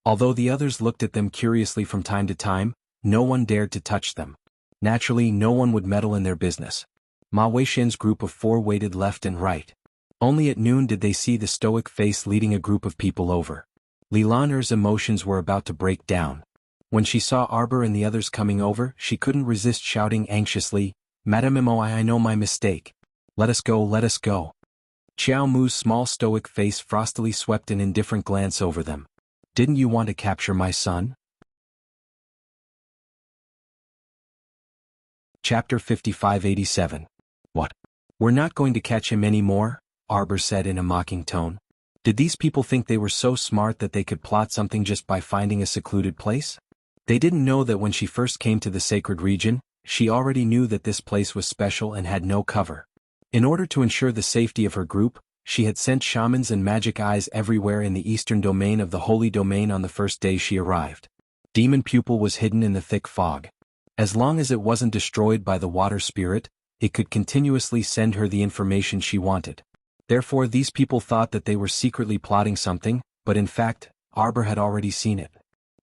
Although the others looked at them curiously from time to time, no one dared to touch them. Naturally, no one would meddle in their business. Ma Weixian's group of 4 waited left and right. Only at noon did they see the stoic face leading a group of people over. Li Lan'er's emotions were about to break down. When she saw Arbor and the others coming over, she couldn't resist shouting anxiously, Madame Mo, I know my mistake. Let us go, let us go. Xiao Mu's small stoic face frostily swept an indifferent glance over them. Didn't you want to capture my son? Chapter 5587. What? We're not going to catch him anymore? Arbor said in a mocking tone. Did these people think they were so smart that they could plot something just by finding a secluded place? They didn't know that when she first came to the sacred region, she already knew that this place was special and had no cover. In order to ensure the safety of her group, she had sent shamans and magic eyes everywhere in the eastern domain of the holy domain on the first day she arrived. Demon Pupil was hidden in the thick fog. As long as it wasn't destroyed by the water spirit, it could continuously send her the information she wanted. Therefore these people thought that they were secretly plotting something, but in fact, Arbor had already seen it.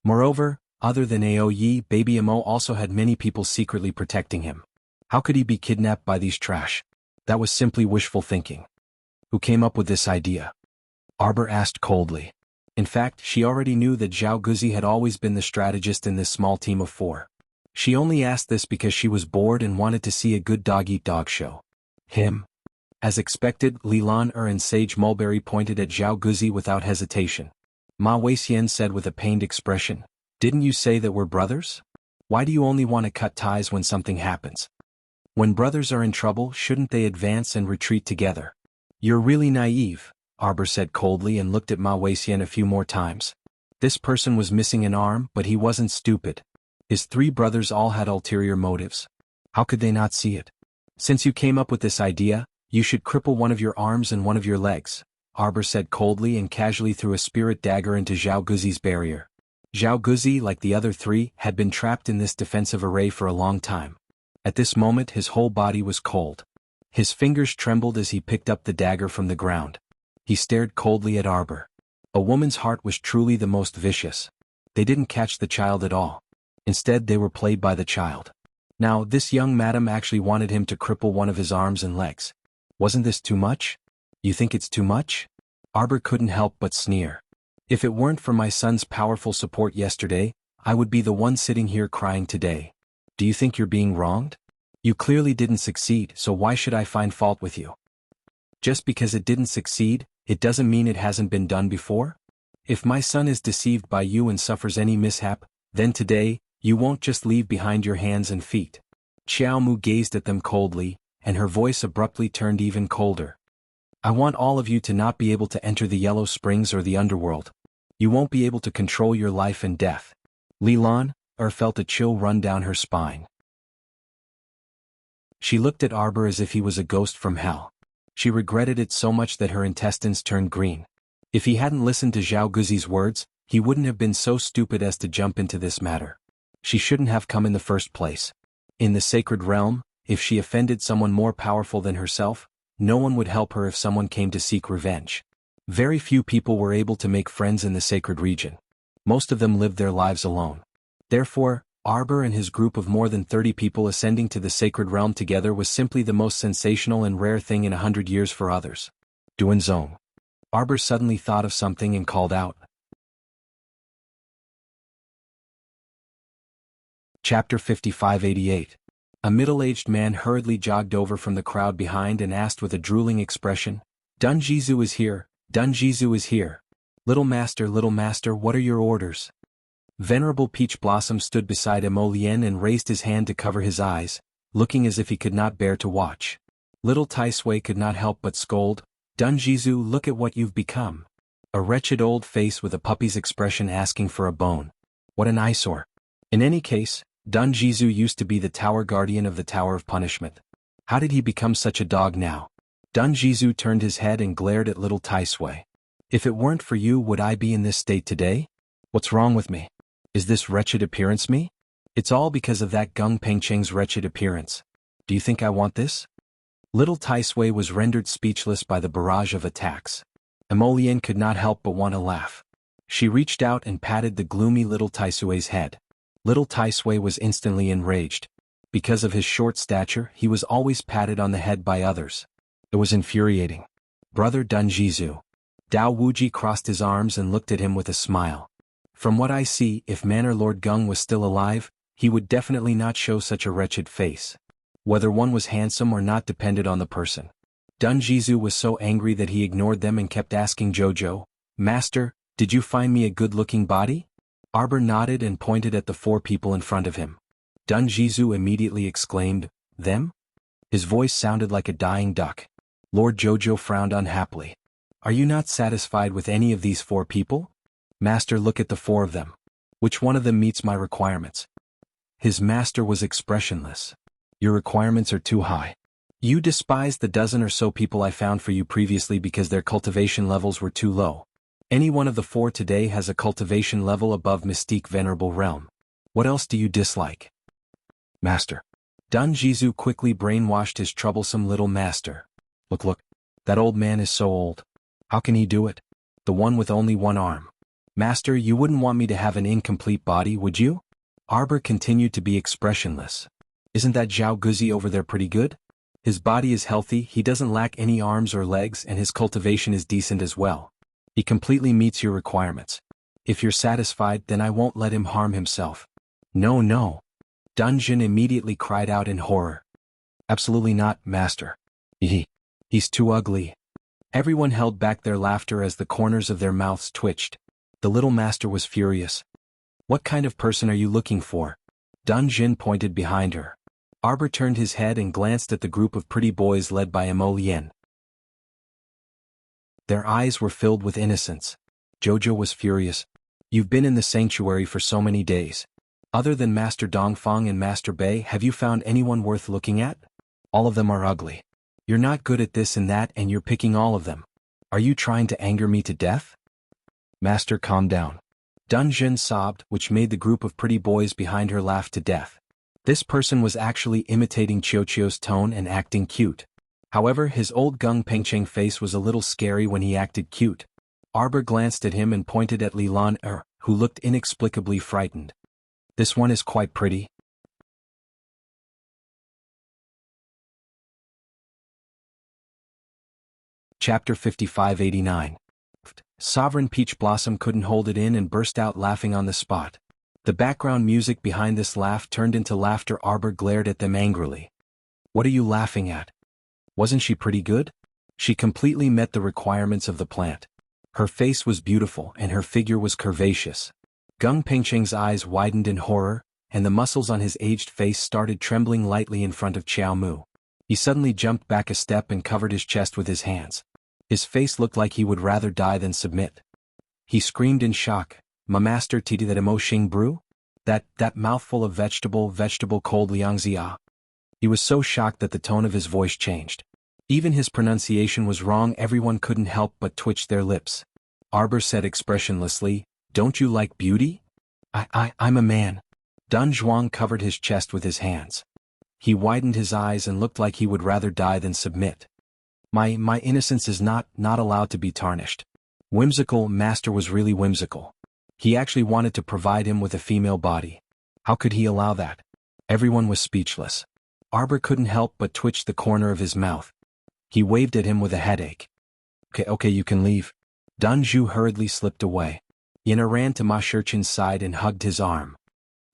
Moreover, other than Aoyi, Baby Amo also had many people secretly protecting him. How could he be kidnapped by these trash? That was simply wishful thinking. Who came up with this idea? Arbor asked coldly. In fact, she already knew that Zhao Guzi had always been the strategist in this small team of 4. She only asked this because she was bored and wanted to see a good dog-eat-dog show. Him? As expected, Li Lan and Sage Mulberry pointed at Zhao Guzi without hesitation. Ma Weixian said with a pained expression, "Didn't you say that we're brothers? Why do you only want to cut ties when something happens? When brothers are in trouble, shouldn't they advance and retreat together?" "You're really naive," Arbor said coldly and looked at Ma Weixian a few more times. This person was missing an arm, but he wasn't stupid. His 3 brothers all had ulterior motives. How could they not see it? "Since you came up with this idea, you should cripple one of your arms and one of your legs," Arbor said coldly and casually threw a spirit dagger into Zhao Guzi's barrier. Zhao Guzi, like the other 3, had been trapped in this defensive array for a long time. At this moment his whole body was cold. His fingers trembled as he picked up the dagger from the ground. He stared coldly at Arbor. A woman's heart was truly the most vicious. They didn't catch the child at all. Instead they were played by the child. Now this young madam actually wanted him to cripple one of his arms and legs. Wasn't this too much? You think it's too much? Arbor couldn't help but sneer. If it weren't for my son's powerful support yesterday, I would be the one sitting here crying today. Do you think you're being wronged? You clearly didn't succeed, so why should I find fault with you? Just because it didn't succeed, it doesn't mean it hasn't been done before? If my son is deceived by you and suffers any mishap, then today, you won't just leave behind your hands and feet. Xiao Mu gazed at them coldly, and her voice abruptly turned even colder. I want all of you to not be able to enter the Yellow Springs or the underworld. You won't be able to control your life and death. Li Lan felt a chill run down her spine. She looked at Arbor as if he was a ghost from hell. She regretted it so much that her intestines turned green. If he hadn't listened to Zhao Guzi's words, he wouldn't have been so stupid as to jump into this matter. She shouldn't have come in the first place. In the sacred realm, if she offended someone more powerful than herself, no one would help her if someone came to seek revenge. Very few people were able to make friends in the sacred region. Most of them lived their lives alone. Therefore, Arbor and his group of more than 30 people ascending to the sacred realm together was simply the most sensational and rare thing in 100 years for others. Duanzong. Arbor suddenly thought of something and called out. Chapter 5588. A middle-aged man hurriedly jogged over from the crowd behind and asked with a drooling expression, Dun Jizu is here, Dun Jizu is here. Little master, what are your orders? Venerable Peach Blossom stood beside Emo Lien and raised his hand to cover his eyes, looking as if he could not bear to watch. Little Tai Sui could not help but scold, Dun Jizu, look at what you've become. A wretched old face with a puppy's expression asking for a bone. What an eyesore. In any case, Dun Jizu used to be the tower guardian of the Tower of Punishment. How did he become such a dog now? Dun Jizu turned his head and glared at little Tai Sui. If it weren't for you, would I be in this state today? What's wrong with me? Is this wretched appearance me? It's all because of that Gung Pengcheng's wretched appearance. Do you think I want this? Little Tai Sui was rendered speechless by the barrage of attacks. Emolian could not help but want to laugh. She reached out and patted the gloomy little Tai Sui's head. Little Tai Sui was instantly enraged. Because of his short stature, he was always patted on the head by others. It was infuriating. Brother Dun Jizu. Dao Wuji crossed his arms and looked at him with a smile. From what I see, if Manor Lord Gung was still alive, he would definitely not show such a wretched face. Whether one was handsome or not depended on the person. Dun Jizu was so angry that he ignored them and kept asking Jojo, Master, did you find me a good-looking body? Arbor nodded and pointed at the 4 people in front of him. Dun Jizu immediately exclaimed, Them? His voice sounded like a dying duck. Lord Jojo frowned unhappily. Are you not satisfied with any of these 4 people? Master, look at the 4 of them. Which one of them meets my requirements? His master was expressionless. Your requirements are too high. You despise the dozen or so people I found for you previously because their cultivation levels were too low. Any one of the 4 today has a cultivation level above Mystique Venerable Realm. What else do you dislike? Master. Dun Jizu quickly brainwashed his troublesome little master. Look, that old man is so old. How can he do it? The one with only one arm. Master, you wouldn't want me to have an incomplete body, would you? Arbor continued to be expressionless. Isn't that Zhao Guzi over there pretty good? His body is healthy, he doesn't lack any arms or legs, and his cultivation is decent as well. He completely meets your requirements. If you're satisfied, then I won't let him harm himself. No. Dungeon immediately cried out in horror. Absolutely not, Master. He's too ugly. Everyone held back their laughter as the corners of their mouths twitched. The little master was furious. What kind of person are you looking for? Dungeon pointed behind her. Arbor turned his head and glanced at the group of pretty boys led by Emolien. Their eyes were filled with innocence. Jojo was furious. You've been in the sanctuary for so many days. Other than Master Dongfang and Master Bei, have you found anyone worth looking at? All of them are ugly. You're not good at this and that, and you're picking all of them. Are you trying to anger me to death? Master, calm down. Dungeon sobbed, which made the group of pretty boys behind her laugh to death. This person was actually imitating Qiuqiu's tone and acting cute. However, his old Gung Pengcheng face was a little scary when he acted cute. Arbor glanced at him and pointed at Li Lan who looked inexplicably frightened. This one is quite pretty. Chapter 5589. Sovereign Peach Blossom couldn't hold it in and burst out laughing on the spot. The background music behind this laugh turned into laughter. Arbor glared at them angrily. What are you laughing at? Wasn't she pretty good? She completely met the requirements of the plant. Her face was beautiful and her figure was curvaceous. Gung Pengcheng's eyes widened in horror, and the muscles on his aged face started trembling lightly in front of Qiao Mu. He suddenly jumped back a step and covered his chest with his hands. His face looked like he would rather die than submit. He screamed in shock, "Ma master titi that emo xing brew? That mouthful of vegetable cold liangzia." He was so shocked that the tone of his voice changed. Even his pronunciation was wrong. Everyone couldn't help but twitch their lips. Arbor said expressionlessly, "Don't you like beauty?" I'm a man." Dun Zhuang covered his chest with his hands. He widened his eyes and looked like he would rather die than submit. My innocence is not allowed to be tarnished. Whimsical Master was really whimsical. He actually wanted to provide him with a female body. How could he allow that? Everyone was speechless. Arbor couldn't help but twitch the corner of his mouth. He waved at him with a headache. Okay, you can leave. Dun Zhu hurriedly slipped away. Yana ran to Ma Shichin's side and hugged his arm.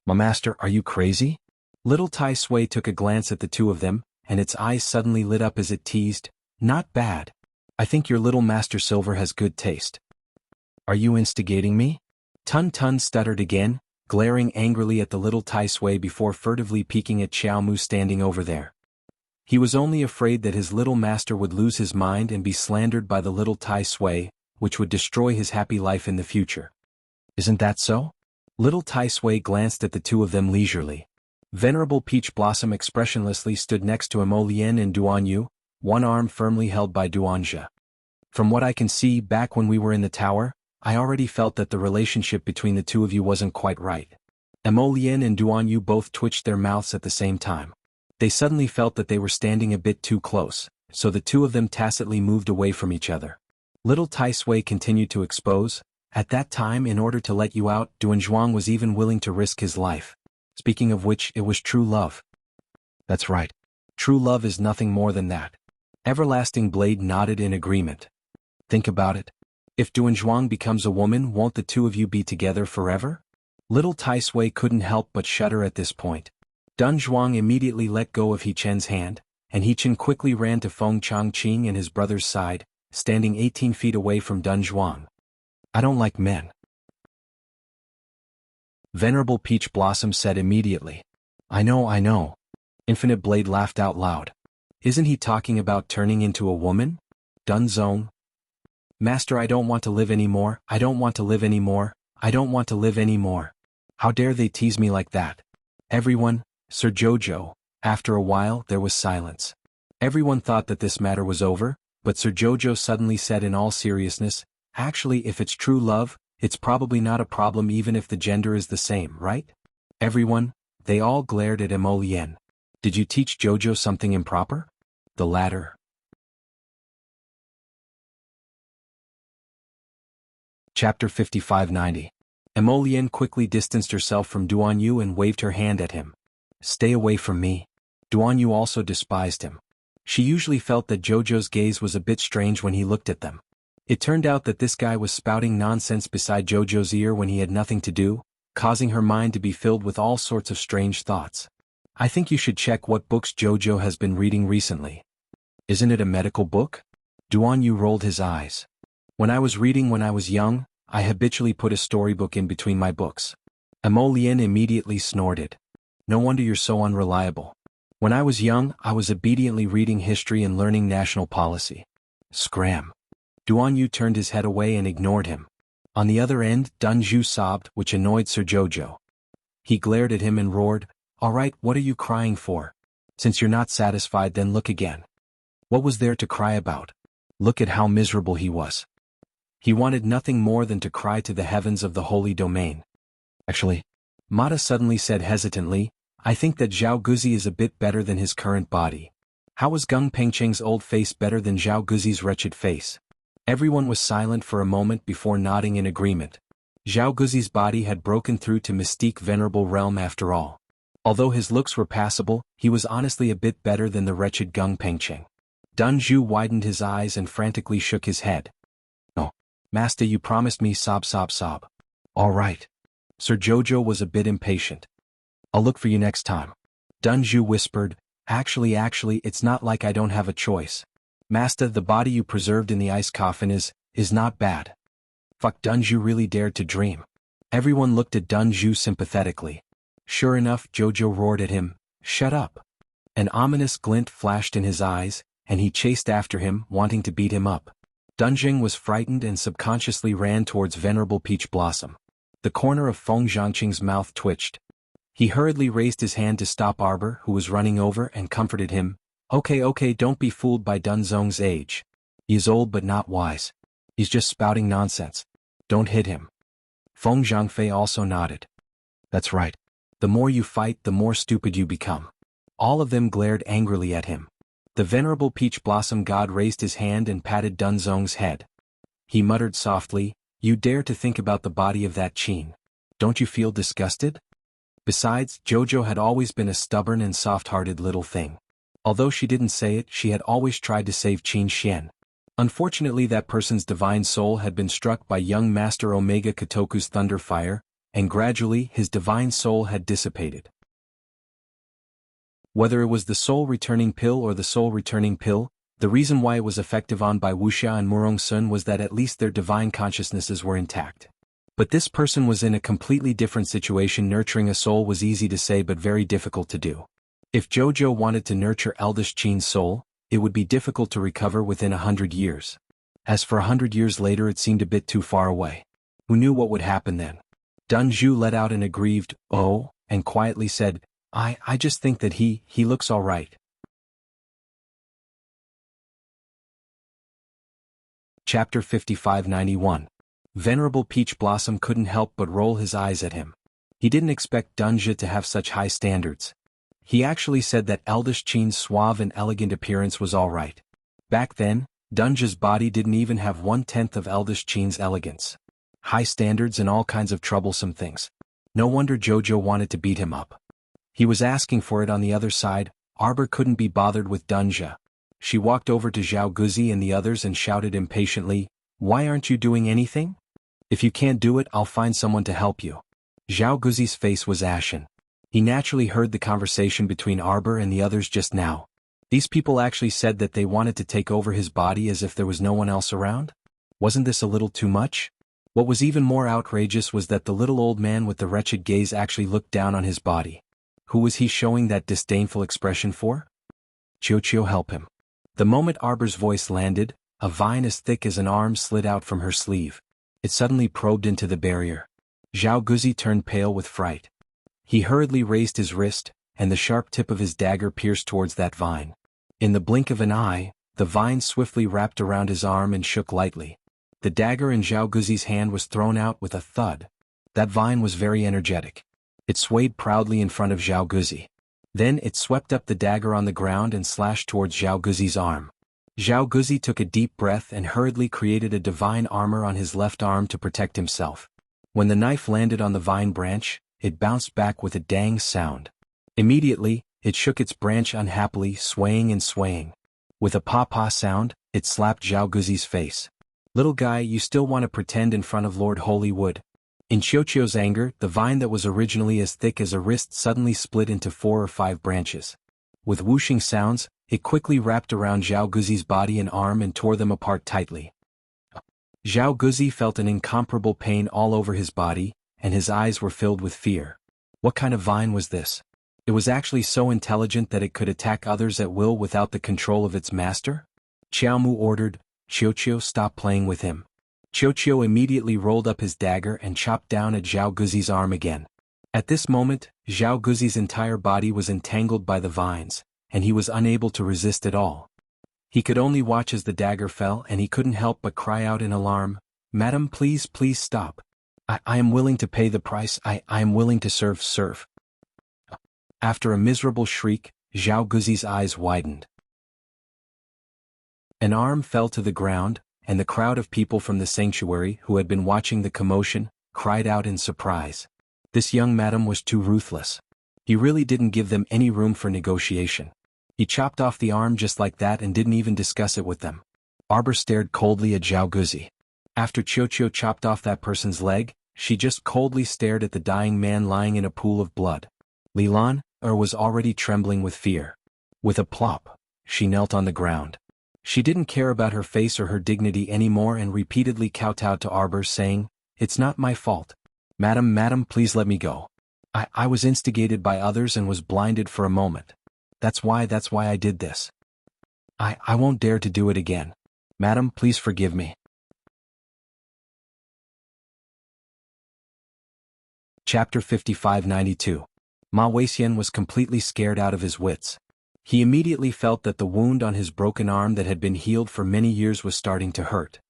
"Ma master, are you crazy?" Little Tai Sui took a glance at the two of them, and its eyes suddenly lit up as it teased, "Not bad. I think your little Master Silver has good taste." "Are you instigating me?" Tun Tun stuttered again, glaring angrily at the little Tai Sui before furtively peeking at Qiao Mu standing over there. He was only afraid that his little master would lose his mind and be slandered by the little Tai Sui, which would destroy his happy life in the future. "Isn't that so?" Little Tai Sui glanced at the two of them leisurely. Venerable Peach Blossom expressionlessly stood next to Emolien and Duanyu, one arm firmly held by Duanja. "From what I can see, back when we were in the tower, I already felt that the relationship between the two of you wasn't quite right." Emolien and Duanyu both twitched their mouths at the same time. They suddenly felt that they were standing a bit too close, so the two of them tacitly moved away from each other. Little Tai Sui continued to expose, "At that time, in order to let you out, Duanzhuang was even willing to risk his life. Speaking of which, it was true love." "That's right. True love is nothing more than that." Everlasting Blade nodded in agreement. "Think about it. If Duanzhuang becomes a woman, won't the two of you be together forever?" Little Tai Sui couldn't help but shudder at this point. Dun Zhuang immediately let go of He Chen's hand, and He Chen quickly ran to Feng Changqing and his brother's side, standing 18 feet away from Dun Zhuang. "I don't like men." Venerable Peach Blossom said immediately. I know. Infinite Blade laughed out loud. "Isn't he talking about turning into a woman?" Dun Zong. "Master, I don't want to live anymore, I don't want to live anymore, I don't want to live anymore. How dare they tease me like that?" Everyone, Sir Jojo. After a while, there was silence. Everyone thought that this matter was over, but Sir Jojo suddenly said in all seriousness, "Actually, if it's true love, it's probably not a problem even if the gender is the same, right?" Everyone, They all glared at Emolien. Did you teach Jojo something improper? The latter. Chapter 5590. Emolien quickly distanced herself from Duanyu and waved her hand at him. Stay away from me. Duanyu also despised him. She usually felt that Jojo's gaze was a bit strange when he looked at them. It turned out that this guy was spouting nonsense beside Jojo's ear when he had nothing to do, causing her mind to be filled with all sorts of strange thoughts. I think you should check what books Jojo has been reading recently. Isn't it a medical book? Duanyu rolled his eyes. When I was reading when I was young, I habitually put a storybook in between my books. Emolien immediately snorted. No wonder you're so unreliable. When I was young, I was obediently reading history and learning national policy. Scram. Duanyu turned his head away and ignored him. On the other end, Dunju sobbed, which annoyed Sir Jojo. He glared at him and roared, All right, what are you crying for? Since you're not satisfied, then look again. What was there to cry about? Look at how miserable he was. He wanted nothing more than to cry to the heavens of the holy domain. Actually, Mata suddenly said hesitantly, I think that Zhao Guzi is a bit better than his current body. How was Gung Pengcheng's old face better than Zhao Guzi's wretched face? Everyone was silent for a moment before nodding in agreement. Zhao Guzi's body had broken through to mystique venerable realm after all. Although his looks were passable, he was honestly a bit better than the wretched Gung Pengcheng. Dunju widened his eyes and frantically shook his head. Oh, Master, you promised me sob. All right. Sir Jojo was a bit impatient. I'll look for you next time. Dunju whispered, Actually, it's not like I don't have a choice. Master, the body you preserved in the ice coffin is not bad. Fuck, Dunju really dared to dream. Everyone looked at Dunju sympathetically. Sure enough, Jojo roared at him, Shut up. An ominous glint flashed in his eyes, and he chased after him, wanting to beat him up. Dunjing was frightened and subconsciously ran towards Venerable Peach Blossom. The corner of Feng Zhangqing's mouth twitched. He hurriedly raised his hand to stop Arbor, who was running over, and comforted him. Okay, don't be fooled by Dunzong's age. He is old but not wise. He's just spouting nonsense. Don't hit him. Feng Zhangfei also nodded. That's right. The more you fight, the more stupid you become. All of them glared angrily at him. The Venerable Peach Blossom God raised his hand and patted Dunzong's head. He muttered softly, You dare to think about the body of that Qin. Don't you feel disgusted? Besides, Jojo had always been a stubborn and soft-hearted little thing. Although she didn't say it, she had always tried to save Qin Xian. Unfortunately, that person's divine soul had been struck by young Master Omega Kotoku's thunder fire, and gradually his divine soul had dissipated. Whether it was the soul-returning pill or the soul-returning pill, the reason why it was effective on Bai Wuxia and Murong Sun was that at least their divine consciousnesses were intact. But this person was in a completely different situation. Nurturing a soul was easy to say but very difficult to do. If Jojo wanted to nurture eldest Qin's soul, it would be difficult to recover within 100 years. As for 100 years later, it seemed a bit too far away. Who knew what would happen then? Dunju let out an aggrieved, oh, and quietly said, I just think that he looks all right. Chapter 5591. Venerable Peach Blossom couldn't help but roll his eyes at him. He didn't expect Dunja to have such high standards. He actually said that eldest Qin's suave and elegant appearance was all right. Back then, Dunja's body didn't even have 1/10 of eldest Qin's elegance. High standards and all kinds of troublesome things. No wonder Jojo wanted to beat him up. He was asking for it. On the other side, Arbor couldn't be bothered with Dunja. She walked over to Zhao Guzi and the others and shouted impatiently, Why aren't you doing anything? If you can't do it, I'll find someone to help you. Zhao Guzi's face was ashen. He naturally heard the conversation between Arbor and the others just now. These people actually said that they wanted to take over his body as if there was no one else around? Wasn't this a little too much? What was even more outrageous was that the little old man with the wretched gaze actually looked down on his body. Who was he showing that disdainful expression for? Chio, help him. The moment Arbor's voice landed, a vine as thick as an arm slid out from her sleeve. It suddenly probed into the barrier. Zhao Guzi turned pale with fright. He hurriedly raised his wrist, and the sharp tip of his dagger pierced towards that vine. In the blink of an eye, the vine swiftly wrapped around his arm and shook lightly. The dagger in Zhao Guzi's hand was thrown out with a thud. That vine was very energetic. It swayed proudly in front of Zhao Guzi. Then it swept up the dagger on the ground and slashed towards Zhao Guzi's arm. Zhao Guzi took a deep breath and hurriedly created a divine armor on his left arm to protect himself. When the knife landed on the vine branch, it bounced back with a dang sound. Immediately, it shook its branch unhappily, swaying and swaying. With a pa-pa sound, it slapped Zhao Guzi's face. "Little guy, you still want to pretend in front of Lord Holywood?" In Qiuqiu's anger, the vine that was originally as thick as a wrist suddenly split into 4 or 5 branches. With whooshing sounds, it quickly wrapped around Zhao Guzi's body and arm and tore them apart tightly. Zhao Guzi felt an incomparable pain all over his body, and his eyes were filled with fear. What kind of vine was this? It was actually so intelligent that it could attack others at will without the control of its master? Qiao Mu ordered, "Qiuqiu, stop playing with him." Qiuqiu immediately rolled up his dagger and chopped down at Zhao Guzi's arm again. At this moment, Zhao Guzi's entire body was entangled by the vines, and he was unable to resist at all. He could only watch as the dagger fell, and he couldn't help but cry out in alarm, "Madam, please, please stop. I am willing to pay the price, I am willing to serve." After a miserable shriek, Zhao Guzi's eyes widened. An arm fell to the ground, and the crowd of people from the sanctuary who had been watching the commotion cried out in surprise. This young madam was too ruthless. He really didn't give them any room for negotiation. He chopped off the arm just like that and didn't even discuss it with them. Arbor stared coldly at Zhao Guzi. After Qiuqiu chopped off that person's leg, she just coldly stared at the dying man lying in a pool of blood. Lilan was already trembling with fear. With a plop, she knelt on the ground. She didn't care about her face or her dignity anymore and repeatedly kowtowed to Arbor, saying, "It's not my fault. Madam, please let me go. I was instigated by others and was blinded for a moment. That's why I did this. I won't dare to do it again. Madam, please forgive me." Chapter 5592. Ma Weixian was completely scared out of his wits. He immediately felt that the wound on his broken arm that had been healed for many years was starting to hurt.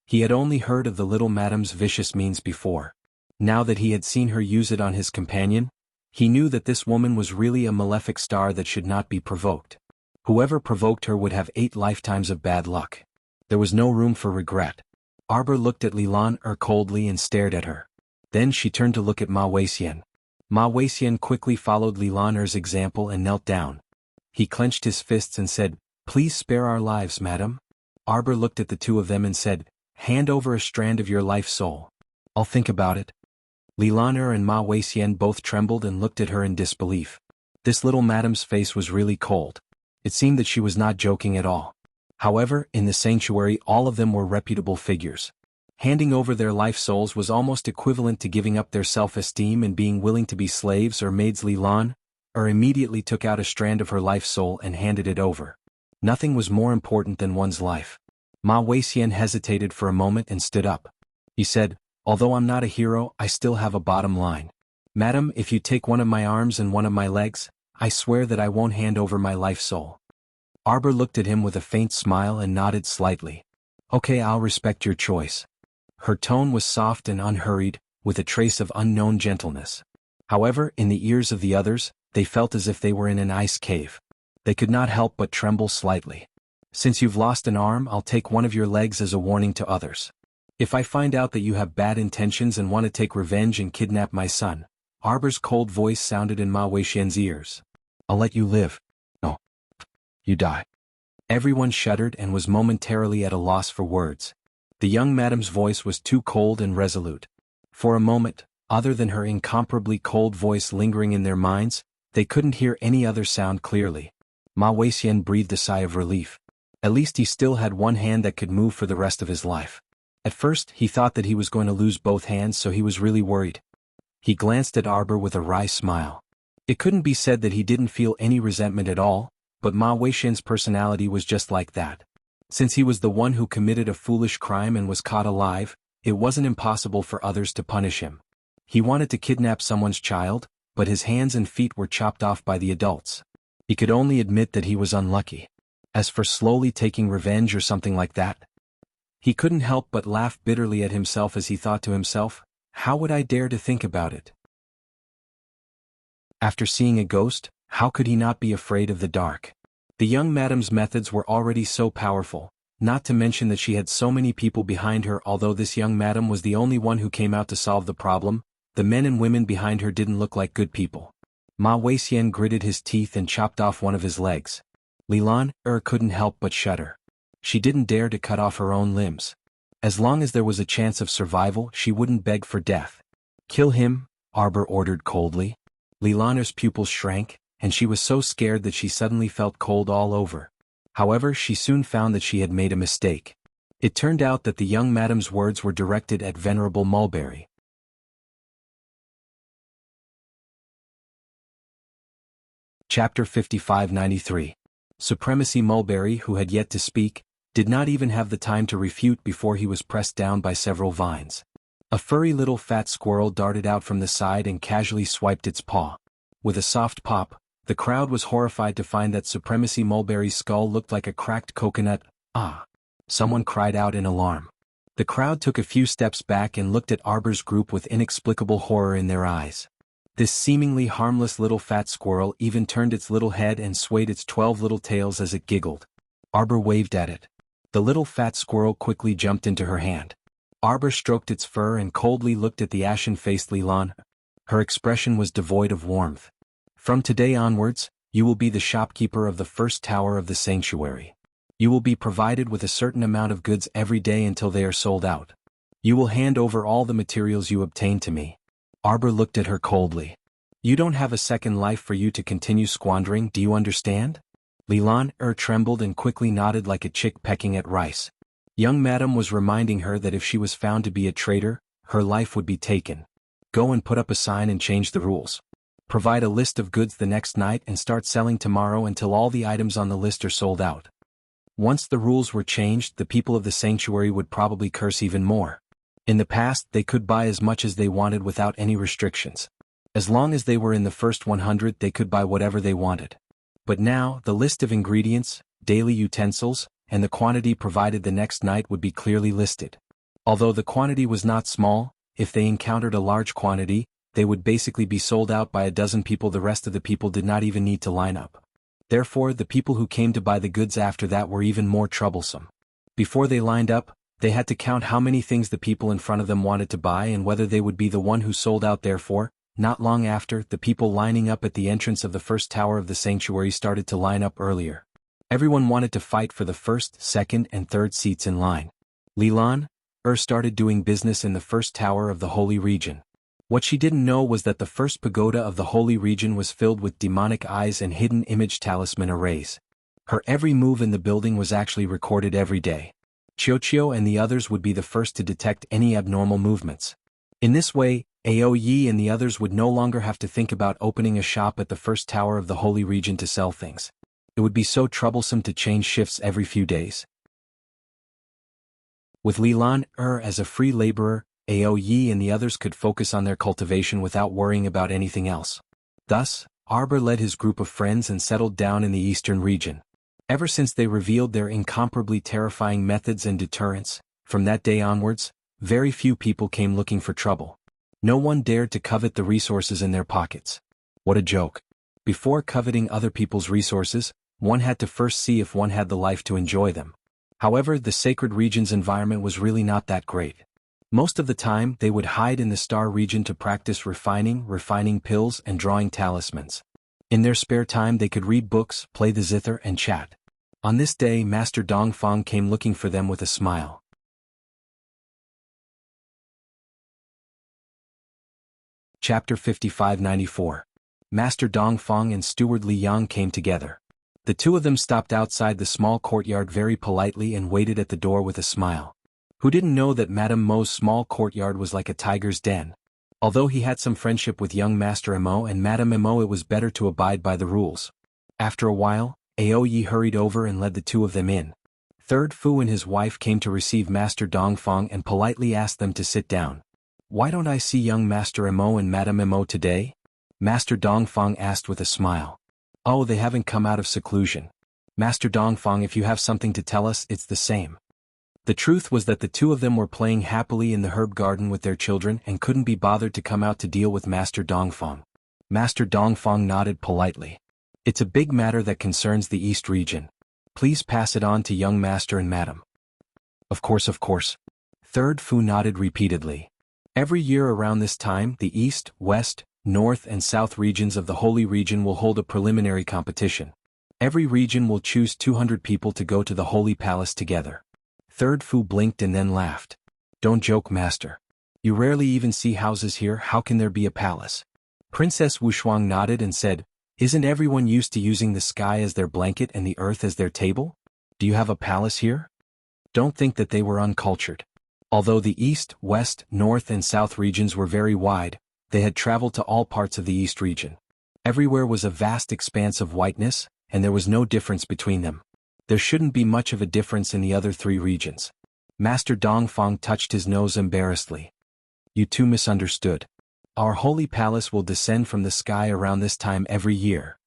He had only heard of the little madam's vicious means before. Now that he had seen her use it on his companion, he knew that this woman was really a malefic star that should not be provoked. Whoever provoked her would have 8 lifetimes of bad luck. There was no room for regret. Arbor looked at Lilan coldly and stared at her. Then she turned to look at Ma Weixian. Ma Weixian quickly followed Lilan's example and knelt down. He clenched his fists and said, "Please spare our lives, madam." Arbor looked at the two of them and said, "Hand over a strand of your life soul. I'll think about it." Lilan and Ma Weixian both trembled and looked at her in disbelief. This little madam's face was really cold. It seemed that she was not joking at all. However, in the sanctuary all of them were reputable figures. Handing over their life souls was almost equivalent to giving up their self-esteem and being willing to be slaves or maids. Lilan immediately took out a strand of her life soul and handed it over. Nothing was more important than one's life. Ma Weixian hesitated for a moment and stood up. He said, "Although I'm not a hero, I still have a bottom line. Madam, if you take one of my arms and one of my legs, I swear that I won't hand over my life soul." Arbor looked at him with a faint smile and nodded slightly. "Okay, I'll respect your choice." Her tone was soft and unhurried, with a trace of unknown gentleness. However, in the ears of the others, they felt as if they were in an ice cave. They could not help but tremble slightly. "Since you've lost an arm, I'll take one of your legs as a warning to others. If I find out that you have bad intentions and want to take revenge and kidnap my son," Arbor's cold voice sounded in Ma Weixian's ears, "I'll let you live. No, you die." Everyone shuddered and was momentarily at a loss for words. The young madam's voice was too cold and resolute. For a moment, other than her incomparably cold voice lingering in their minds, they couldn't hear any other sound clearly. Ma Weixian breathed a sigh of relief. At least he still had one hand that could move for the rest of his life. At first, he thought that he was going to lose both hands, so he was really worried. He glanced at Arbor with a wry smile. It couldn't be said that he didn't feel any resentment at all, but Ma Weixian's personality was just like that. Since he was the one who committed a foolish crime and was caught alive, it wasn't impossible for others to punish him. He wanted to kidnap someone's child, but his hands and feet were chopped off by the adults. He could only admit that he was unlucky. As for slowly taking revenge or something like that, he couldn't help but laugh bitterly at himself as he thought to himself, "How would I dare to think about it?" After seeing a ghost, how could he not be afraid of the dark? The young madam's methods were already so powerful, not to mention that she had so many people behind her. Although this young madam was the only one who came out to solve the problem, the men and women behind her didn't look like good people. Ma Weixian gritted his teeth and chopped off one of his legs. Lilan couldn't help but shudder. She didn't dare to cut off her own limbs. As long as there was a chance of survival, she wouldn't beg for death. Kill him, Arbor ordered coldly. Lilan's pupils shrank, and she was so scared that she suddenly felt cold all over. However, she soon found that she had made a mistake. It turned out that the young madam's words were directed at Venerable Mulberry. Chapter 5593. Supremacy. Mulberry, who had yet to speak, did not even have the time to refute before he was pressed down by several vines. A furry little fat squirrel darted out from the side and casually swiped its paw. With a soft pop, the crowd was horrified to find that Supremacy Mulberry's skull looked like a cracked coconut. Ah! Someone cried out in alarm. The crowd took a few steps back and looked at Arbor's group with inexplicable horror in their eyes. This seemingly harmless little fat squirrel even turned its little head and swayed its 12 little tails as it giggled. Arbor waved at it. The little fat squirrel quickly jumped into her hand. Arbor stroked its fur and coldly looked at the ashen-faced Lilan. Her expression was devoid of warmth. From today onwards, you will be the shopkeeper of the first tower of the sanctuary. You will be provided with a certain amount of goods every day until they are sold out. You will hand over all the materials you obtain to me. Arbor looked at her coldly. You don't have a second life for you to continue squandering, do you understand? Lilan trembled and quickly nodded like a chick pecking at rice. Young madam was reminding her that if she was found to be a traitor, her life would be taken. Go and put up a sign and change the rules. Provide a list of goods the next night and start selling tomorrow until all the items on the list are sold out. Once the rules were changed, the people of the sanctuary would probably curse even more. In the past, they could buy as much as they wanted without any restrictions. As long as they were in the first 100, they could buy whatever they wanted. But now, the list of ingredients, daily utensils, and the quantity provided the next night would be clearly listed. Although the quantity was not small, if they encountered a large quantity, they would basically be sold out by a dozen people. The rest of the people did not even need to line up. Therefore, the people who came to buy the goods after that were even more troublesome. Before they lined up, they had to count how many things the people in front of them wanted to buy and whether they would be the one who sold out. Therefore, not long after, the people lining up at the entrance of the first tower of the sanctuary started to line up earlier. Everyone wanted to fight for the first, second, and third seats in line. Lilan started doing business in the first tower of the holy region. What she didn't know was that the first pagoda of the holy region was filled with demonic eyes and hidden image talisman arrays. Her every move in the building was actually recorded every day. Qiuqiu and the others would be the first to detect any abnormal movements. In this way, Aoyi and the others would no longer have to think about opening a shop at the first tower of the holy region to sell things. It would be so troublesome to change shifts every few days. With Lilan as a free laborer, Aoyi and the others could focus on their cultivation without worrying about anything else. Thus, Arbor led his group of friends and settled down in the eastern region. Ever since they revealed their incomparably terrifying methods and deterrence, from that day onwards, very few people came looking for trouble. No one dared to covet the resources in their pockets. What a joke. Before coveting other people's resources, one had to first see if one had the life to enjoy them. However, the sacred region's environment was really not that great. Most of the time, they would hide in the star region to practice refining pills and drawing talismans. In their spare time they could read books, play the zither and chat. On this day Master Dongfang came looking for them with a smile. Chapter 5594. Master Dongfang and Steward Li Yang came together. The two of them stopped outside the small courtyard very politely and waited at the door with a smile. Who didn't know that Madame Mo's small courtyard was like a tiger's den? Although he had some friendship with young Master Mo and Madame Mo, it was better to abide by the rules. After a while, Aoyi hurried over and led the two of them in. Third Fu and his wife came to receive Master Dongfang and politely asked them to sit down. Why don't I see young Master Mo and Madame Mo today? Master Dongfang asked with a smile. Oh, they haven't come out of seclusion. Master Dongfang, if you have something to tell us, it's the same. The truth was that the two of them were playing happily in the herb garden with their children and couldn't be bothered to come out to deal with Master Dongfang. Master Dongfang nodded politely. It's a big matter that concerns the East region. Please pass it on to young master and madam. Of course, of course. Third Fu nodded repeatedly. Every year around this time, the East, West, North and South regions of the Holy Region will hold a preliminary competition. Every region will choose 200 people to go to the Holy Palace together. Third Fu blinked and then laughed. Don't joke, master. You rarely even see houses here, how can there be a palace? Princess Wushuang nodded and said, Isn't everyone used to using the sky as their blanket and the earth as their table? Do you have a palace here? Don't think that they were uncultured. Although the East, West, North and South regions were very wide, they had traveled to all parts of the East region. Everywhere was a vast expanse of whiteness, and there was no difference between them. There shouldn't be much of a difference in the other three regions. Master Dongfang touched his nose embarrassedly. You two misunderstood. Our holy palace will descend from the sky around this time every year.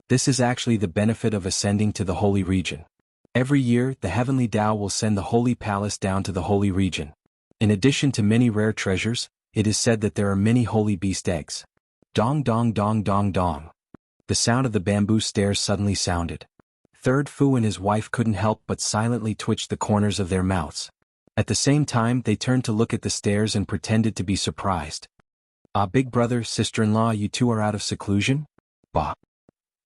This is actually the benefit of ascending to the holy region. Every year, the heavenly Tao will send the holy palace down to the holy region. In addition to many rare treasures, it is said that there are many holy beast eggs. Dong dong dong dong dong. The sound of the bamboo stairs suddenly sounded. Third Fu and his wife couldn't help but silently twitch the corners of their mouths. At the same time, they turned to look at the stairs and pretended to be surprised. Ah, big brother, sister-in-law, you two are out of seclusion? Bah.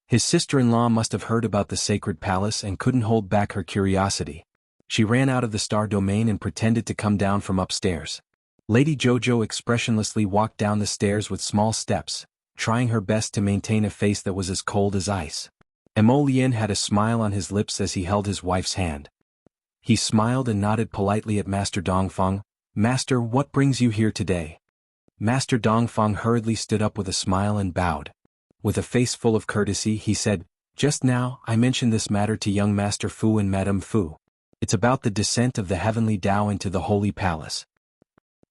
His sister-in-law must have heard about the sacred palace and couldn't hold back her curiosity. She ran out of the star domain and pretended to come down from upstairs. Lady Jojo expressionlessly walked down the stairs with small steps, trying her best to maintain a face that was as cold as ice. Emolian had a smile on his lips as he held his wife's hand. He smiled and nodded politely at Master Dongfang. Master, what brings you here today? Master Dongfang hurriedly stood up with a smile and bowed. With a face full of courtesy, he said, Just now, I mentioned this matter to young Master Fu and Madame Fu. It's about the descent of the heavenly Tao into the holy palace.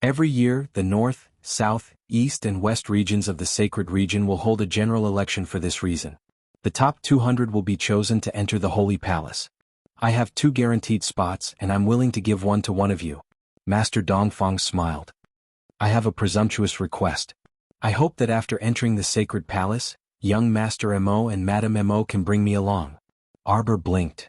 Every year, the North, South, East and West regions of the sacred region will hold a general election for this reason. The top 200 will be chosen to enter the holy palace. I have 2 guaranteed spots and I'm willing to give one to one of you. Master Dongfang smiled. I have a presumptuous request. I hope that after entering the sacred palace, young Master Mo and Madame Mo can bring me along. Arbor blinked.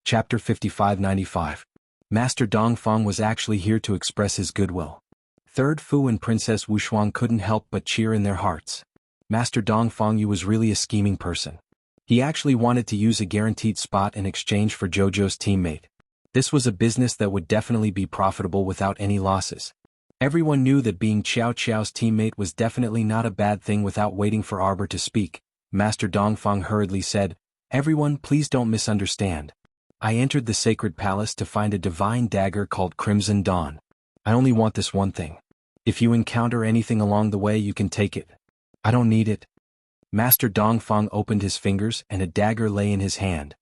Chapter 5595. Master Dongfang was actually here to express his goodwill. Third Fu and Princess Wushuang couldn't help but cheer in their hearts. Master Dongfang, you was really a scheming person. He actually wanted to use a guaranteed spot in exchange for Jojo's teammate. This was a business that would definitely be profitable without any losses. Everyone knew that being Qiao Qiao's teammate was definitely not a bad thing. Without waiting for Arbor to speak, Master Dongfang hurriedly said, Everyone, please don't misunderstand. I entered the sacred palace to find a divine dagger called Crimson Dawn. I only want this one thing. If you encounter anything along the way, you can take it. I don't need it. Master Dongfang opened his fingers and a dagger lay in his hand.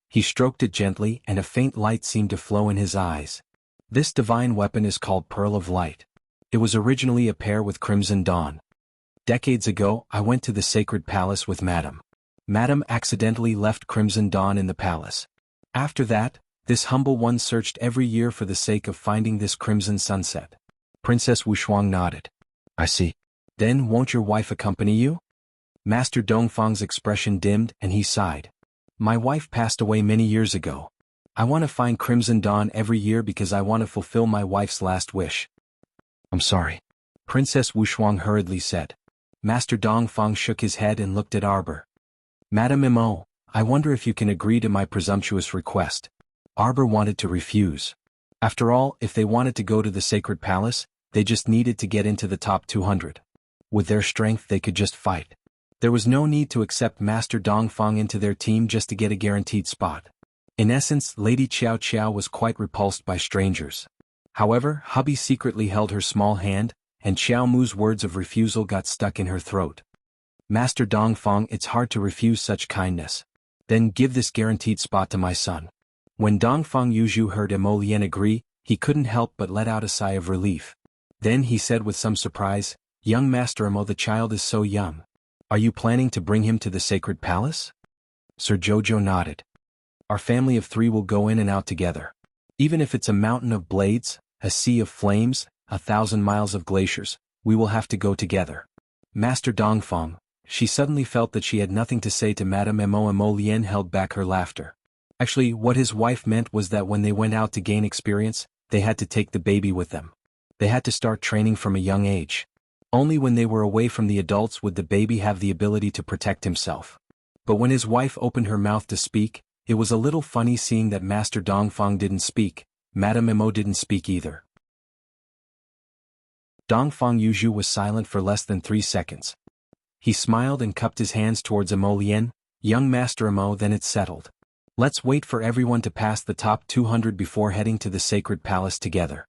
He stroked it gently and a faint light seemed to flow in his eyes. This divine weapon is called Pearl of Light. It was originally a pair with Crimson Dawn. Decades ago, I went to the sacred palace with Madame. Madame accidentally left Crimson Dawn in the palace. After that, this humble one searched every year for the sake of finding this crimson sunset. Princess Wushuang nodded. I see. Then won't your wife accompany you? Master Dongfang's expression dimmed and he sighed. My wife passed away many years ago. I want to find Crimson Dawn every year because I want to fulfill my wife's last wish. I'm sorry. Princess Wushuang hurriedly said. Master Dongfang shook his head and looked at Arbor. Madame Mo, I wonder if you can agree to my presumptuous request. Arbor wanted to refuse. After all, if they wanted to go to the sacred palace, they just needed to get into the top 200. With their strength they could just fight. There was no need to accept Master Dongfang into their team just to get a guaranteed spot. In essence, Lady Qiao Qiao was quite repulsed by strangers. However, hubby secretly held her small hand, and Xiao Mu's words of refusal got stuck in her throat. Master Dongfang, it's hard to refuse such kindness. Then give this guaranteed spot to my son. When Dongfang Yuzhu heard Emolian agree, he couldn't help but let out a sigh of relief. Then he said with some surprise, Young Master Emo, the child is so young. Are you planning to bring him to the sacred palace? Sir Jojo nodded. Our family of 3 will go in and out together. Even if it's a mountain of blades, a sea of flames, 1,000 miles of glaciers, we will have to go together. Master Dongfang, she suddenly felt that she had nothing to say to Madame Emo Lien held back her laughter. Actually, what his wife meant was that when they went out to gain experience, they had to take the baby with them. They had to start training from a young age. Only when they were away from the adults would the baby have the ability to protect himself. But when his wife opened her mouth to speak, it was a little funny seeing that Master Dongfang didn't speak, Madame Emo didn't speak either. Dongfang Yuzhu was silent for less than 3 seconds. He smiled and cupped his hands towards Emo Lien, young Master Emo, then it's settled. Let's wait for everyone to pass the top 200 before heading to the sacred palace together.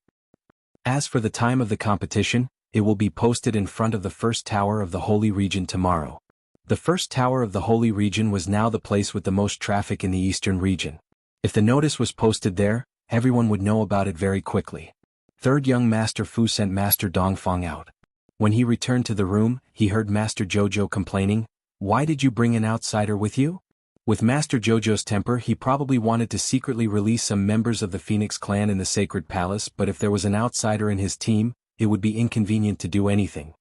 As for the time of the competition, it will be posted in front of the first tower of the Holy Region tomorrow. The first tower of the Holy Region was now the place with the most traffic in the eastern region. If the notice was posted there, everyone would know about it very quickly. Third young Master Fu sent Master Dongfang out. When he returned to the room, he heard Master Jojo complaining, "Why did you bring an outsider with you?" With Master Jojo's temper, he probably wanted to secretly release some members of the Phoenix clan in the sacred palace, but if there was an outsider in his team, it would be inconvenient to do anything.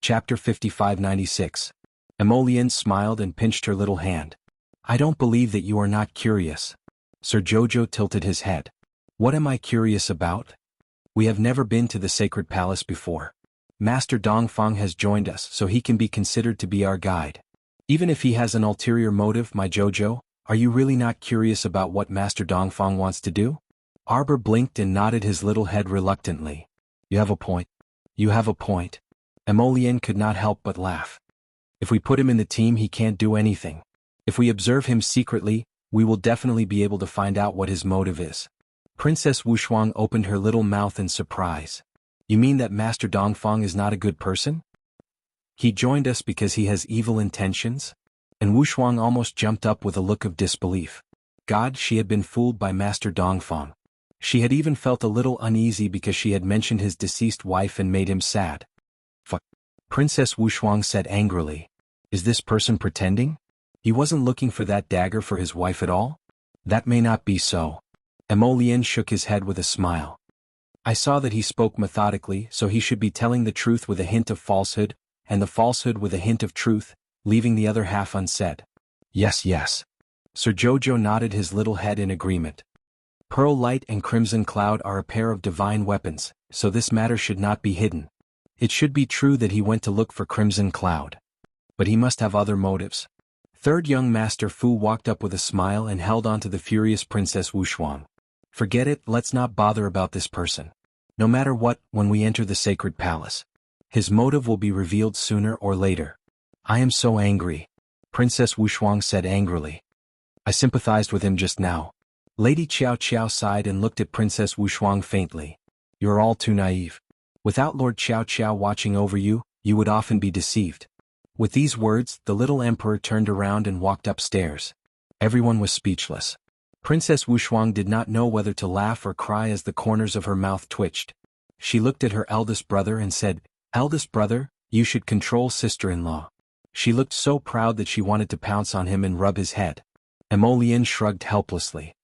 Chapter 5596. Emo Lien smiled and pinched her little hand. I don't believe that you are not curious. Sir Jojo tilted his head. What am I curious about? We have never been to the sacred palace before. Master Dongfang has joined us so he can be considered to be our guide. Even if he has an ulterior motive, my Jojo, are you really not curious about what Master Dongfang wants to do? Arbor blinked and nodded his little head reluctantly. You have a point. You have a point. Emo Lien could not help but laugh. If we put him in the team, he can't do anything. If we observe him secretly, we will definitely be able to find out what his motive is. Princess Wushuang opened her little mouth in surprise. You mean that Master Dongfang is not a good person? He joined us because he has evil intentions? And Wushuang almost jumped up with a look of disbelief. God, she had been fooled by Master Dongfang. She had even felt a little uneasy because she had mentioned his deceased wife and made him sad. Fuck. Princess Wushuang said angrily. Is this person pretending? He wasn't looking for that dagger for his wife at all? That may not be so. Emo Lien shook his head with a smile. I saw that he spoke methodically, so he should be telling the truth with a hint of falsehood, and the falsehood with a hint of truth, leaving the other half unsaid. Yes, yes. Sir Jojo nodded his little head in agreement. Pearl Light and Crimson Cloud are a pair of divine weapons, so this matter should not be hidden. It should be true that he went to look for Crimson Cloud. But he must have other motives. Third young Master Fu walked up with a smile and held on to the furious Princess Wushuang. Forget it, let's not bother about this person. No matter what, when we enter the sacred palace, his motive will be revealed sooner or later. I am so angry, Princess Wushuang said angrily. I sympathized with him just now. Lady Qiao Qiao sighed and looked at Princess Wushuang faintly. You're all too naive. Without Lord Qiao Qiao watching over you, you would often be deceived. With these words, the little emperor turned around and walked upstairs. Everyone was speechless. Princess Wushuang did not know whether to laugh or cry as the corners of her mouth twitched. She looked at her eldest brother and said, Eldest brother, you should control sister-in-law. She looked so proud that she wanted to pounce on him and rub his head. Emo Lien shrugged helplessly.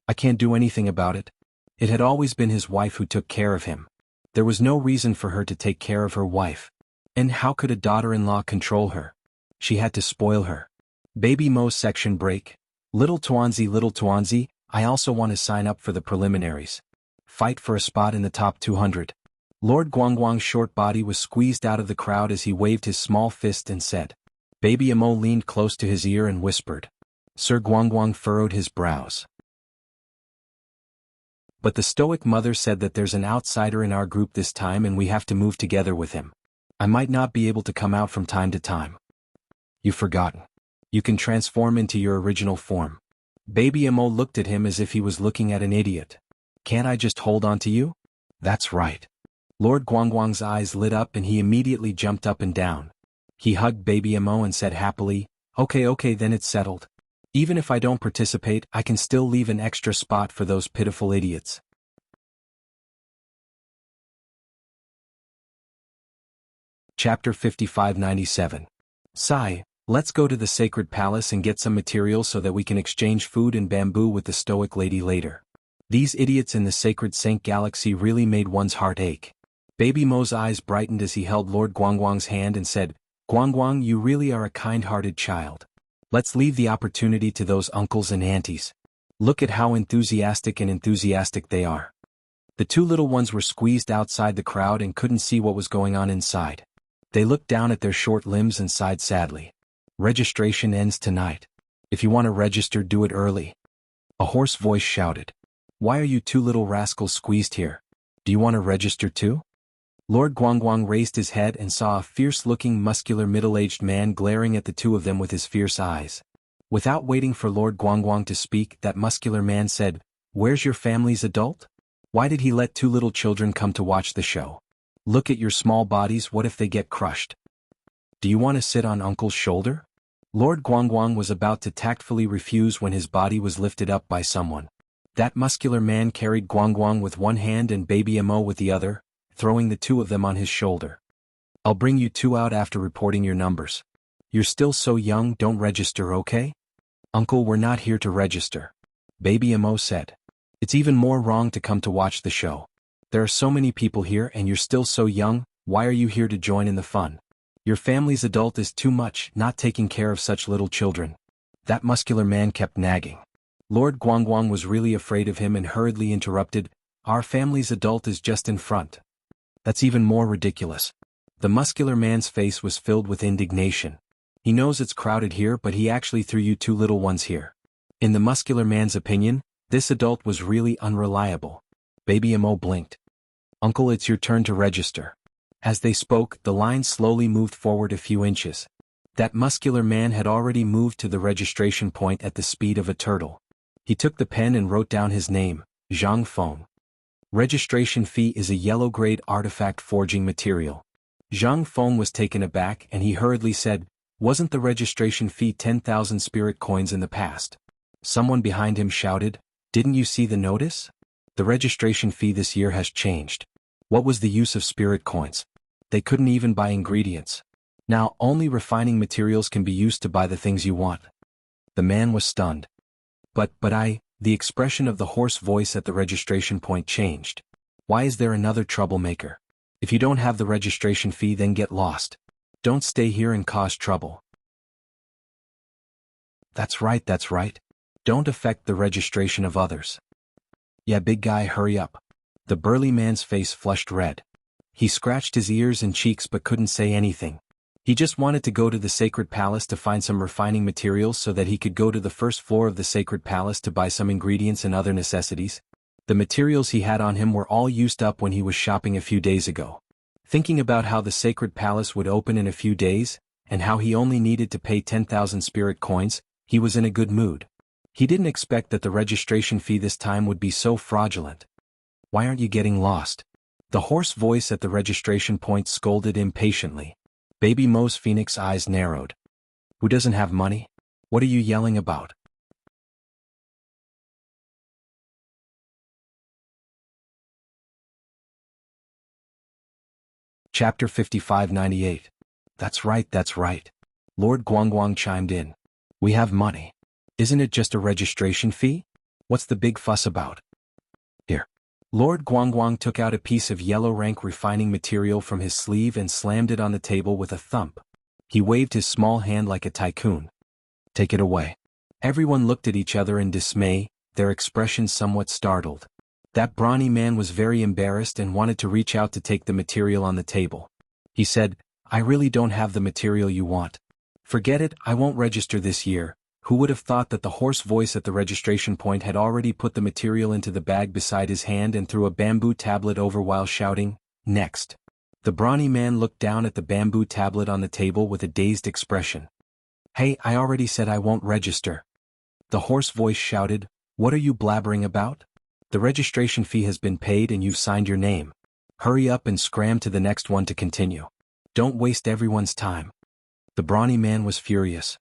I can't do anything about it. It had always been his wife who took care of him. There was no reason for her to take care of her wife. And how could a daughter-in-law control her? She had to spoil her. Baby Mo's section break. Little Tuanzi, I also want to sign up for the preliminaries. Fight for a spot in the top 200. Lord Guangguang's short body was squeezed out of the crowd as he waved his small fist and said. Baby Emo leaned close to his ear and whispered. Sir Guangguang furrowed his brows. But the stoic mother said that there's an outsider in our group this time and we have to move together with him. I might not be able to come out from time to time. You've forgotten. You can transform into your original form. Baby Emo looked at him as if he was looking at an idiot. Can't I just hold on to you? That's right. Lord Guangguang's eyes lit up and he immediately jumped up and down. He hugged Baby Emo and said happily, Okay, then it's settled. Even if I don't participate, I can still leave an extra spot for those pitiful idiots. Chapter 5597. Sigh, Let's go to the sacred palace and get some materials so that we can exchange food and bamboo with the stoic lady later. These idiots in the sacred Saint Galaxy really made one's heart ache. Baby Mo's eyes brightened as he held Lord Guangguang's hand and said, "Guangguang, you really are a kind-hearted child. Let's leave the opportunity to those uncles and aunties. Look at how enthusiastic they are." The two little ones were squeezed outside the crowd and couldn't see what was going on inside. They looked down at their short limbs and sighed sadly. "Registration ends tonight. If you want to register, do it early." A hoarse voice shouted. "Why are you two little rascals squeezed here? Do you want to register too?" Lord Guangguang raised his head and saw a fierce-looking muscular middle-aged man glaring at the two of them with his fierce eyes. Without waiting for Lord Guangguang to speak, that muscular man said, "Where's your family's adult? Why did he let two little children come to watch the show? Look at your small bodies, what if they get crushed? Do you want to sit on Uncle's shoulder?" Lord Guangguang was about to tactfully refuse when his body was lifted up by someone. That muscular man carried Guangguang with one hand and Baby Mo with the other, throwing the two of them on his shoulder. "I'll bring you two out after reporting your numbers. You're still so young, don't register, okay?" "Uncle, we're not here to register," Baby Mo said. "It's even more wrong to come to watch the show. There are so many people here and you're still so young, why are you here to join in the fun? Your family's adult is too much, not taking care of such little children." That muscular man kept nagging. Lord Guangguang was really afraid of him and hurriedly interrupted, "Our family's adult is just in front." "That's even more ridiculous." The muscular man's face was filled with indignation. "He knows it's crowded here, but he actually threw you two little ones here." In the muscular man's opinion, this adult was really unreliable. Baby Mo blinked. "Uncle, it's your turn to register." As they spoke, the line slowly moved forward a few inches. That muscular man had already moved to the registration point at the speed of a turtle. He took the pen and wrote down his name, Zhang Feng. Registration fee is a yellow-grade artifact forging material. Zhang Feng was taken aback and he hurriedly said, "Wasn't the registration fee 10,000 spirit coins in the past?" Someone behind him shouted, "Didn't you see the notice? The registration fee this year has changed. What was the use of spirit coins? They couldn't even buy ingredients. Now only refining materials can be used to buy the things you want." The man was stunned. But the expression of the hoarse voice at the registration point changed. "Why is there another troublemaker? If you don't have the registration fee, then get lost. Don't stay here and cause trouble." That's right. Don't affect the registration of others." "Yeah, big guy, hurry up." The burly man's face flushed red. He scratched his ears and cheeks but couldn't say anything. He just wanted to go to the sacred palace to find some refining materials so that he could go to the first floor of the sacred palace to buy some ingredients and other necessities. The materials he had on him were all used up when he was shopping a few days ago. Thinking about how the sacred palace would open in a few days, and how he only needed to pay 10,000 spirit coins, he was in a good mood. He didn't expect that the registration fee this time would be so fraudulent. "Why aren't you getting lost?" The hoarse voice at the registration point scolded impatiently. Baby Mo's phoenix eyes narrowed. "Who doesn't have money? What are you yelling about?" Chapter 5598. That's right. Lord Guangguang chimed in. "We have money. Isn't it just a registration fee? What's the big fuss about?" "Here." Lord Guangguang took out a piece of yellow rank refining material from his sleeve and slammed it on the table with a thump. He waved his small hand like a tycoon. "Take it away." Everyone looked at each other in dismay, their expressions somewhat startled. That brawny man was very embarrassed and wanted to reach out to take the material on the table. He said, "I really don't have the material you want. Forget it, I won't register this year." Who would have thought that the hoarse voice at the registration point had already put the material into the bag beside his hand and threw a bamboo tablet over while shouting, "Next." The brawny man looked down at the bamboo tablet on the table with a dazed expression. "Hey, I already said I won't register." The hoarse voice shouted, "What are you blabbering about? The registration fee has been paid and you've signed your name. Hurry up and scram to the next one to continue. Don't waste everyone's time." The brawny man was furious.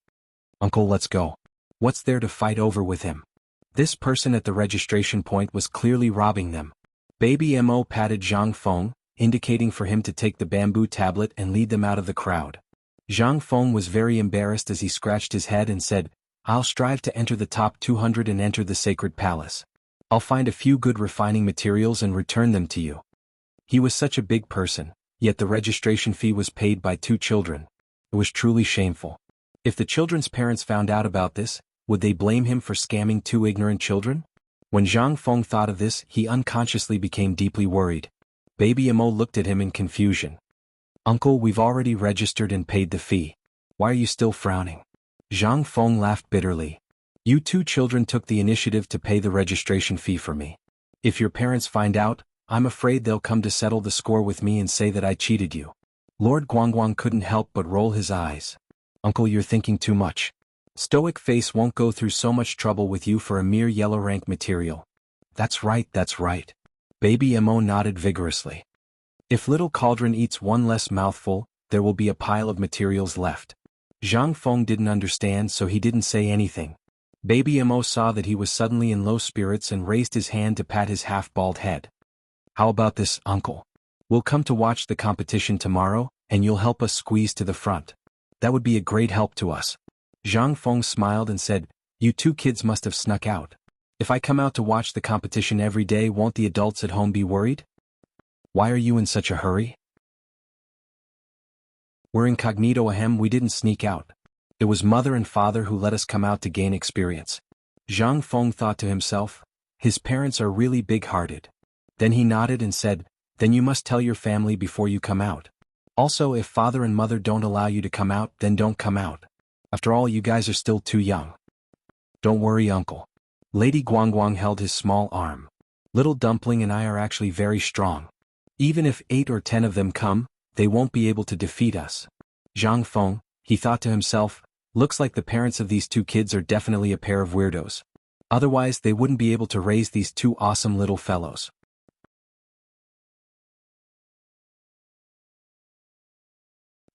"Uncle, let's go. What's there to fight over with him?" This person at the registration point was clearly robbing them. Baby Mo patted Zhang Feng, indicating for him to take the bamboo tablet and lead them out of the crowd. Zhang Feng was very embarrassed as he scratched his head and said, I'll strive to enter the top 200 and enter the sacred palace. I'll find a few good refining materials and return them to you. He was such a big person, yet the registration fee was paid by 2 children. It was truly shameful. If the children's parents found out about this, would they blame him for scamming 2 ignorant children? When Zhang Feng thought of this, he unconsciously became deeply worried. Baby Mo looked at him in confusion. Uncle, we've already registered and paid the fee. Why are you still frowning? Zhang Feng laughed bitterly. You 2 children took the initiative to pay the registration fee for me. If your parents find out, I'm afraid they'll come to settle the score with me and say that I cheated you. Lord Guangguang couldn't help but roll his eyes. Uncle, you're thinking too much. Stoic Face won't go through so much trouble with you for a mere yellow rank material. That's right, that's right. Baby Mo nodded vigorously. If Little Cauldron eats 1 less mouthful, there will be a pile of materials left. Zhang Feng didn't understand, so he didn't say anything. Baby Mo saw that he was suddenly in low spirits and raised his hand to pat his half-bald head. How about this, Uncle? We'll come to watch the competition tomorrow, and you'll help us squeeze to the front. That would be a great help to us. Zhang Feng smiled and said, You 2 kids must have snuck out. If I come out to watch the competition every day, won't the adults at home be worried? Why are you in such a hurry? We're incognito, ahem, we didn't sneak out. It was Mother and Father who let us come out to gain experience. Zhang Feng thought to himself, his parents are really big-hearted. Then he nodded and said, Then you must tell your family before you come out. Also, if Father and Mother don't allow you to come out, then don't come out. After all, you guys are still too young. Don't worry, Uncle. Lady Guangguang held his small arm. Little Dumpling and I are actually very strong. Even if 8 or 10 of them come, they won't be able to defeat us. Zhang Feng, he thought to himself, looks like the parents of these 2 kids are definitely a pair of weirdos. Otherwise, they wouldn't be able to raise these 2 awesome little fellows.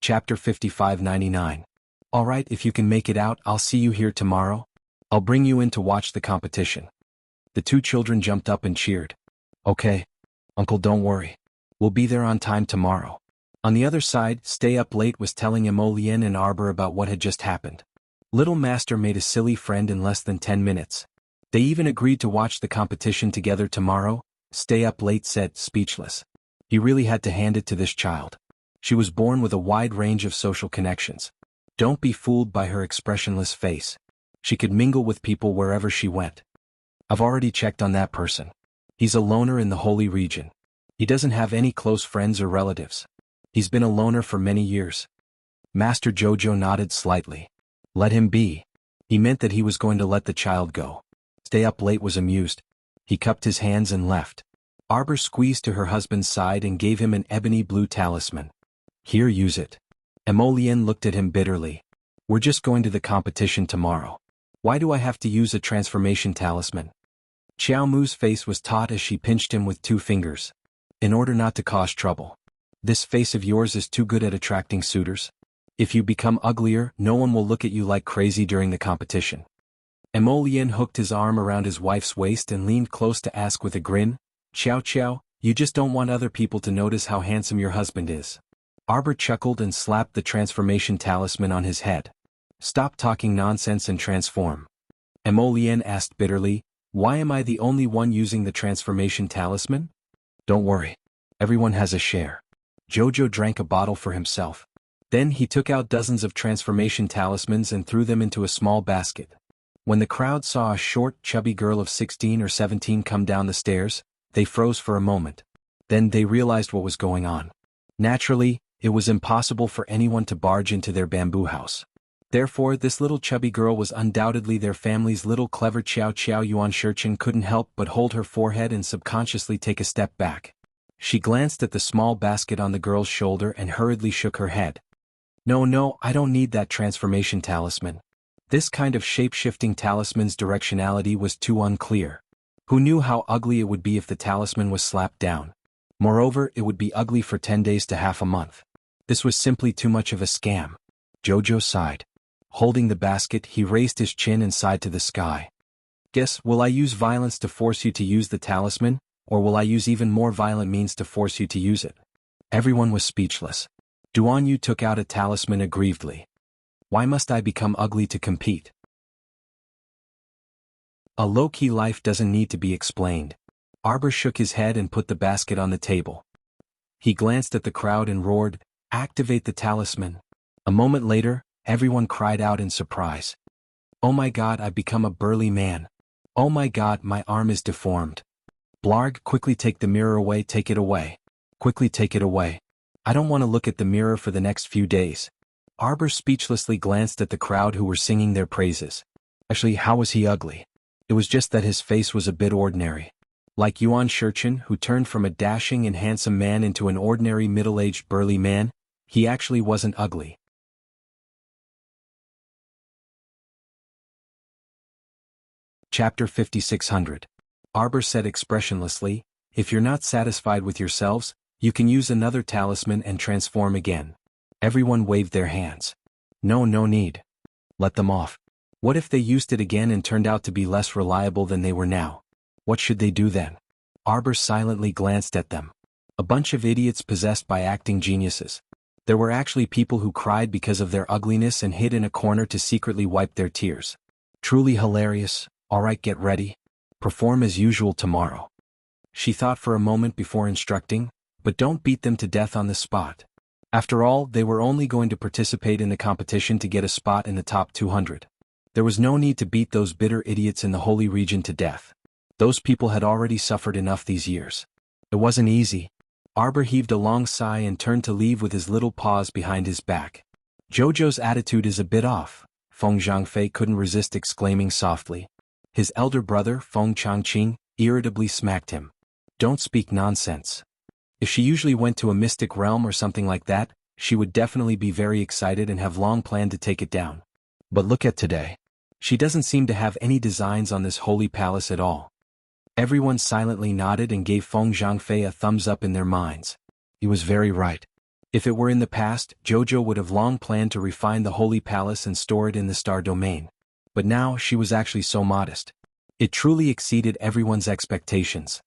Chapter 5599. Alright, if you can make it out, I'll see you here tomorrow. I'll bring you in to watch the competition. The 2 children jumped up and cheered. Okay. Uncle, don't worry. We'll be there on time tomorrow. On the other side, Stay Up Late was telling Emolien and Arbor about what had just happened. Little Master made a silly friend in less than 10 minutes. They even agreed to watch the competition together tomorrow, Stay Up Late said, speechless. He really had to hand it to this child. She was born with a wide range of social connections. Don't be fooled by her expressionless face. She could mingle with people wherever she went. I've already checked on that person. He's a loner in the holy region. He doesn't have any close friends or relatives. He's been a loner for many years. Master Jojo nodded slightly. Let him be. He meant that he was going to let the child go. Stay Up Late was amused. He cupped his hands and left. Arbor squeezed to her husband's side and gave him an ebony blue talisman. Here, use it. Emolien looked at him bitterly. We're just going to the competition tomorrow. Why do I have to use a transformation talisman? Xiao Mu's face was taut as she pinched him with 2 fingers. In order not to cause trouble. This face of yours is too good at attracting suitors. If you become uglier, no one will look at you like crazy during the competition. Emolien hooked his arm around his wife's waist and leaned close to ask with a grin, Xiao Xiao, you just don't want other people to notice how handsome your husband is. Arbor chuckled and slapped the transformation talisman on his head. Stop talking nonsense and transform. Emolien asked bitterly, why am I the only one using the transformation talisman? Don't worry. Everyone has a share. Jojo drank a bottle for himself. Then he took out dozens of transformation talismans and threw them into a small basket. When the crowd saw a short, chubby girl of 16 or 17 come down the stairs, they froze for a moment. Then they realized what was going on. Naturally, it was impossible for anyone to barge into their bamboo house. Therefore, this little chubby girl was undoubtedly their family's little clever Xiao Xiao. Yuan Shurchen couldn't help but hold her forehead and subconsciously take a step back. She glanced at the small basket on the girl's shoulder and hurriedly shook her head. No, I don't need that transformation talisman. This kind of shape-shifting talisman's directionality was too unclear. Who knew how ugly it would be if the talisman was slapped down? Moreover, it would be ugly for 10 days to half a month. This was simply too much of a scam. Jojo sighed. Holding the basket, he raised his chin and sighed to the sky. Guess, will I use violence to force you to use the talisman, or will I use even more violent means to force you to use it? Everyone was speechless. Duan Yu took out a talisman aggrievedly. Why must I become ugly to compete? A low-key life doesn't need to be explained. Arbor shook his head and put the basket on the table. He glanced at the crowd and roared, "Activate the talisman." A moment later, everyone cried out in surprise. "Oh my God, I've become a burly man. Oh my God, my arm is deformed. Blarg, quickly take the mirror away, take it away. Quickly take it away. I don't want to look at the mirror for the next few days." Arbor speechlessly glanced at the crowd who were singing their praises. Actually, how was he ugly? It was just that his face was a bit ordinary. Like Yuan Shurchen, who turned from a dashing and handsome man into an ordinary middle-aged burly man, he actually wasn't ugly. Chapter 5600. Arbor said expressionlessly, "If you're not satisfied with yourselves, you can use another talisman and transform again." Everyone waved their hands. No need. Let them off. What if they used it again and turned out to be less reliable than they were now? What should they do then? Arbor silently glanced at them. A bunch of idiots possessed by acting geniuses. There were actually people who cried because of their ugliness and hid in a corner to secretly wipe their tears. Truly hilarious. Alright, get ready. Perform as usual tomorrow. She thought for a moment before instructing, but don't beat them to death on the spot. After all, they were only going to participate in the competition to get a spot in the top 200. There was no need to beat those bitter idiots in the holy region to death. Those people had already suffered enough these years. It wasn't easy. Arbor heaved a long sigh and turned to leave with his little paws behind his back. Jojo's attitude is a bit off, Feng Zhangfei couldn't resist exclaiming softly. His elder brother, Feng Changqing, irritably smacked him. Don't speak nonsense. If she usually went to a mystic realm or something like that, she would definitely be very excited and have long planned to take it down. But look at today. She doesn't seem to have any designs on this holy palace at all. Everyone silently nodded and gave Feng Zhangfei a thumbs up in their minds. He was very right. If it were in the past, Jojo would have long planned to refine the holy palace and store it in the star domain. But now she was actually so modest. It truly exceeded everyone's expectations.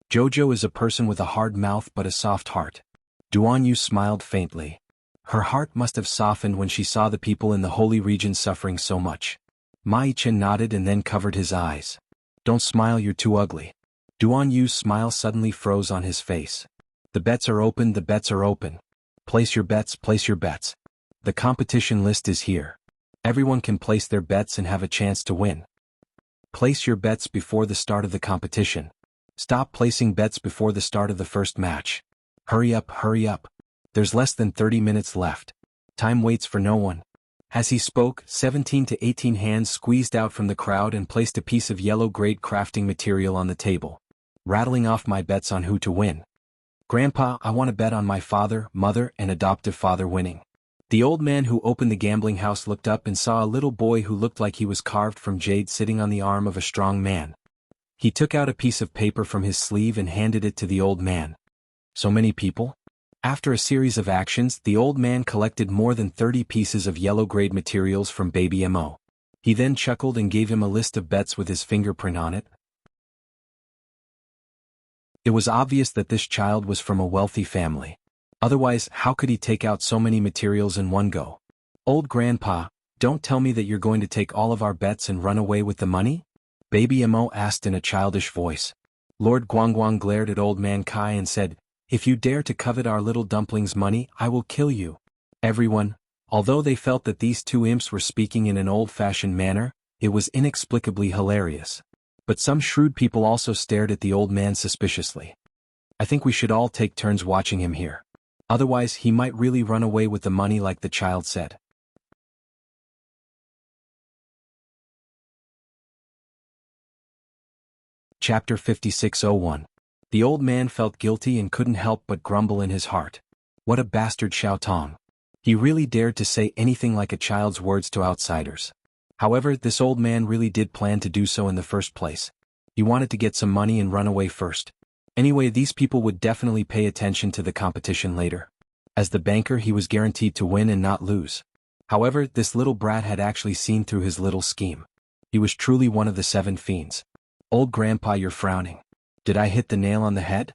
Jojo is a person with a hard mouth but a soft heart. Duan Yu smiled faintly. Her heart must have softened when she saw the people in the holy region suffering so much. Mai Chen nodded and then covered his eyes. Don't smile, you're too ugly. Duan Yu's smile suddenly froze on his face. The bets are open, the bets are open. Place your bets, place your bets. The competition list is here. Everyone can place their bets and have a chance to win. Place your bets before the start of the competition. Stop placing bets before the start of the first match. Hurry up, hurry up. There's less than 30 minutes left. Time waits for no one. As he spoke, 17 to 18 hands squeezed out from the crowd and placed a piece of yellow-grade crafting material on the table. Rattling off my bets on who to win. Grandpa, I want to bet on my father, mother, and adoptive father winning. The old man who opened the gambling house looked up and saw a little boy who looked like he was carved from jade sitting on the arm of a strong man. He took out a piece of paper from his sleeve and handed it to the old man. So many people? After a series of actions, the old man collected more than 30 pieces of yellow-grade materials from Baby Mo. He then chuckled and gave him a list of bets with his fingerprint on it. It was obvious that this child was from a wealthy family. Otherwise, how could he take out so many materials in one go? Old grandpa, don't tell me that you're going to take all of our bets and run away with the money? Baby Mo asked in a childish voice. Lord Guangguang glared at old man Kai and said, If you dare to covet our little dumpling's money, I will kill you. Everyone, although they felt that these two imps were speaking in an old-fashioned manner, it was inexplicably hilarious. But some shrewd people also stared at the old man suspiciously. I think we should all take turns watching him here. Otherwise, he might really run away with the money like the child said. Chapter 5601. The old man felt guilty and couldn't help but grumble in his heart. What a bastard Xiao Tong. He really dared to say anything like a child's words to outsiders. However, this old man really did plan to do so in the first place. He wanted to get some money and run away first. Anyway, these people would definitely pay attention to the competition later. As the banker, he was guaranteed to win and not lose. However, this little brat had actually seen through his little scheme. He was truly one of the 7 fiends. Old grandpa, you're frowning. Did I hit the nail on the head?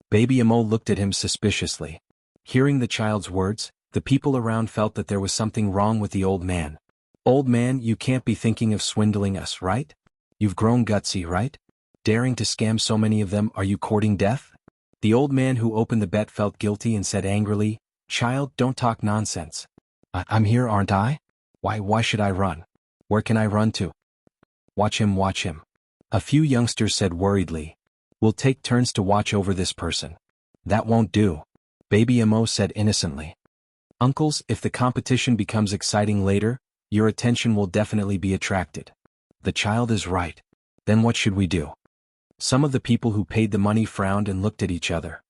Baby Mo looked at him suspiciously. Hearing the child's words, The people around felt that there was something wrong with the old man. Old man, you can't be thinking of swindling us, right? You've grown gutsy, right? Daring to scam so many of them, are you courting death? The old man who opened the bet felt guilty and said angrily, "Child, don't talk nonsense. I'm here, aren't I? Why should I run? Where can I run to?" Watch him, watch him. A few youngsters said worriedly. "We'll take turns to watch over this person." "That won't do," Baby Mo said innocently. "Uncles, if the competition becomes exciting later, your attention will definitely be attracted." The child is right. Then what should we do? Some of the people who paid the money frowned and looked at each other.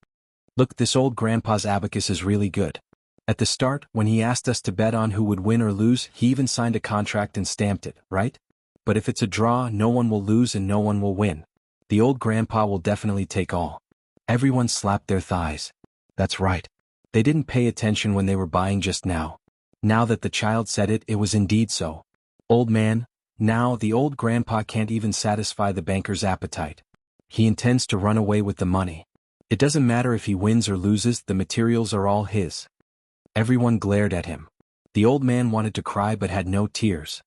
"Look, this old grandpa's abacus is really good. At the start, when he asked us to bet on who would win or lose, he even signed a contract and stamped it, right? But if it's a draw, no one will lose and no one will win. The old grandpa will definitely take all." Everyone slapped their thighs. That's right. They didn't pay attention when they were buying just now. Now that the child said it, it was indeed so. Old man, now the old grandpa can't even satisfy the banker's appetite. He intends to run away with the money. It doesn't matter if he wins or loses, the materials are all his. Everyone glared at him. The old man wanted to cry but had no tears.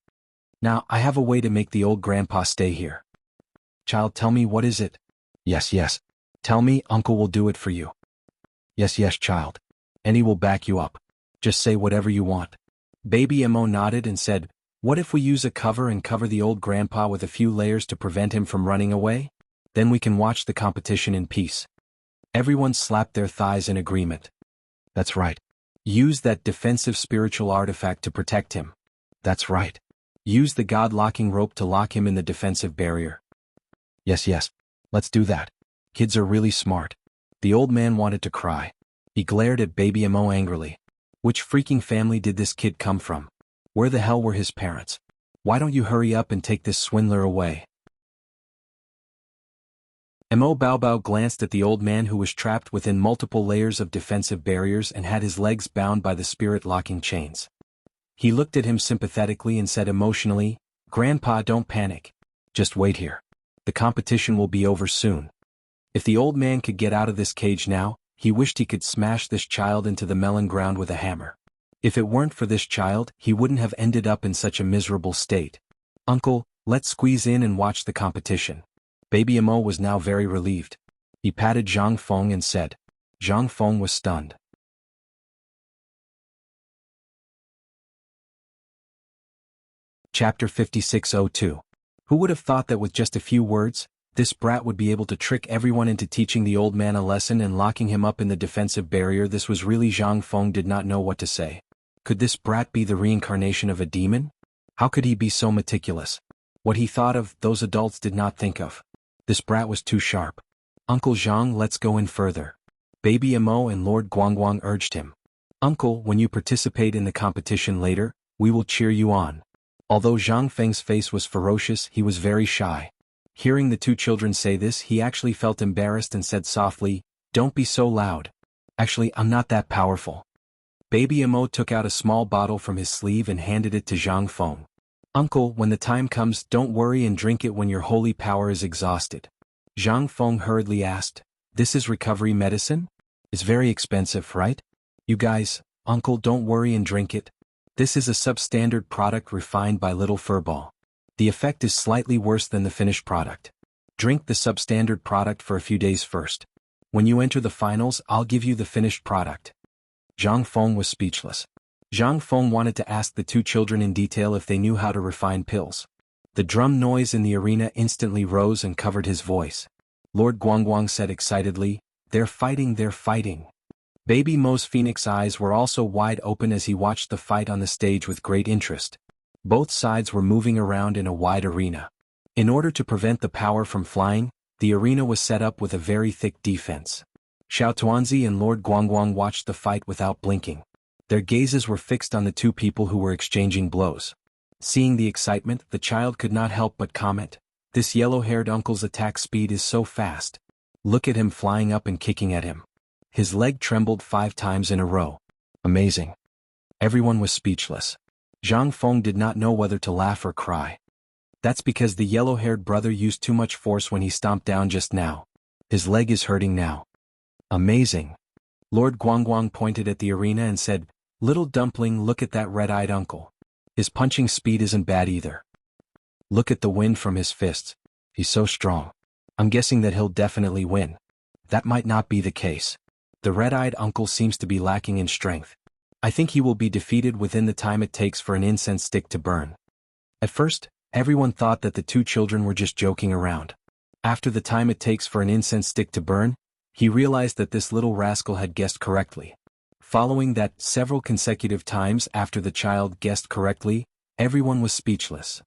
"Now, I have a way to make the old grandpa stay here." "Child, tell me, what is it?" Yes. "Tell me, uncle will do it for you." Yes, child. And he will back you up. Just say whatever you want." Baby Mo nodded and said, "What if we use a cover and cover the old grandpa with a few layers to prevent him from running away? Then we can watch the competition in peace." Everyone slapped their thighs in agreement. That's right. Use that defensive spiritual artifact to protect him. That's right. Use the God-locking rope to lock him in the defensive barrier. Yes. Let's do that. Kids are really smart. The old man wanted to cry. He glared at Baby Mo angrily. Which freaking family did this kid come from? Where the hell were his parents? Why don't you hurry up and take this swindler away? Mo Bao glanced at the old man who was trapped within multiple layers of defensive barriers and had his legs bound by the spirit-locking chains. He looked at him sympathetically and said emotionally, "Grandpa, don't panic. Just wait here. The competition will be over soon." If the old man could get out of this cage now, he wished he could smash this child into the melon ground with a hammer. If it weren't for this child, he wouldn't have ended up in such a miserable state. "Uncle, let's squeeze in and watch the competition." Baby Mo was now very relieved. He patted Zhang Feng and said. Zhang Feng was stunned. Chapter 5602. Who would have thought that with just a few words, this brat would be able to trick everyone into teaching the old man a lesson and locking him up in the defensive barrier? This was really Zhang Feng did not know what to say. Could this brat be the reincarnation of a demon? How could he be so meticulous? What he thought of, those adults did not think of. This brat was too sharp. "Uncle Zhang, let's go in further." Baby Mo and Lord Guangguang urged him. "Uncle, when you participate in the competition later, we will cheer you on." Although Zhang Feng's face was ferocious, he was very shy. Hearing the two children say this, he actually felt embarrassed and said softly, "Don't be so loud. Actually, I'm not that powerful." Baby Mo took out a small bottle from his sleeve and handed it to Zhang Feng. "Uncle, when the time comes, don't worry and drink it when your holy power is exhausted." Zhang Feng hurriedly asked, "This is recovery medicine? It's very expensive, right?" "You guys, Uncle, don't worry and drink it. This is a substandard product refined by Little Furball. The effect is slightly worse than the finished product. Drink the substandard product for a few days first. When you enter the finals, I'll give you the finished product." Zhang Feng was speechless. Zhang Feng wanted to ask the two children in detail if they knew how to refine pills. The drum noise in the arena instantly rose and covered his voice. Lord Guangguang said excitedly, they're fighting. Baby Mo's phoenix eyes were also wide open as he watched the fight on the stage with great interest. Both sides were moving around in a wide arena. In order to prevent the power from flying, the arena was set up with a very thick defense. Xiao Tuanzi and Lord Guangguang watched the fight without blinking. Their gazes were fixed on the two people who were exchanging blows. Seeing the excitement, the child could not help but comment, "This yellow-haired uncle's attack speed is so fast. Look at him flying up and kicking at him. His leg trembled 5 times in a row. Amazing." Everyone was speechless. Zhang Feng did not know whether to laugh or cry. "That's because the yellow-haired brother used too much force when he stomped down just now. His leg is hurting now." "Amazing." Lord Guangguang pointed at the arena and said, Little dumpling, look at that red-eyed uncle. His punching speed isn't bad either. Look at the wind from his fists. He's so strong. I'm guessing that he'll definitely win. That might not be the case. The red-eyed uncle seems to be lacking in strength. I think he will be defeated within the time it takes for an incense stick to burn. At first, everyone thought that the two children were just joking around. After the time it takes for an incense stick to burn, he realized that this little rascal had guessed correctly. Following that, several consecutive times after the child guessed correctly, everyone was speechless.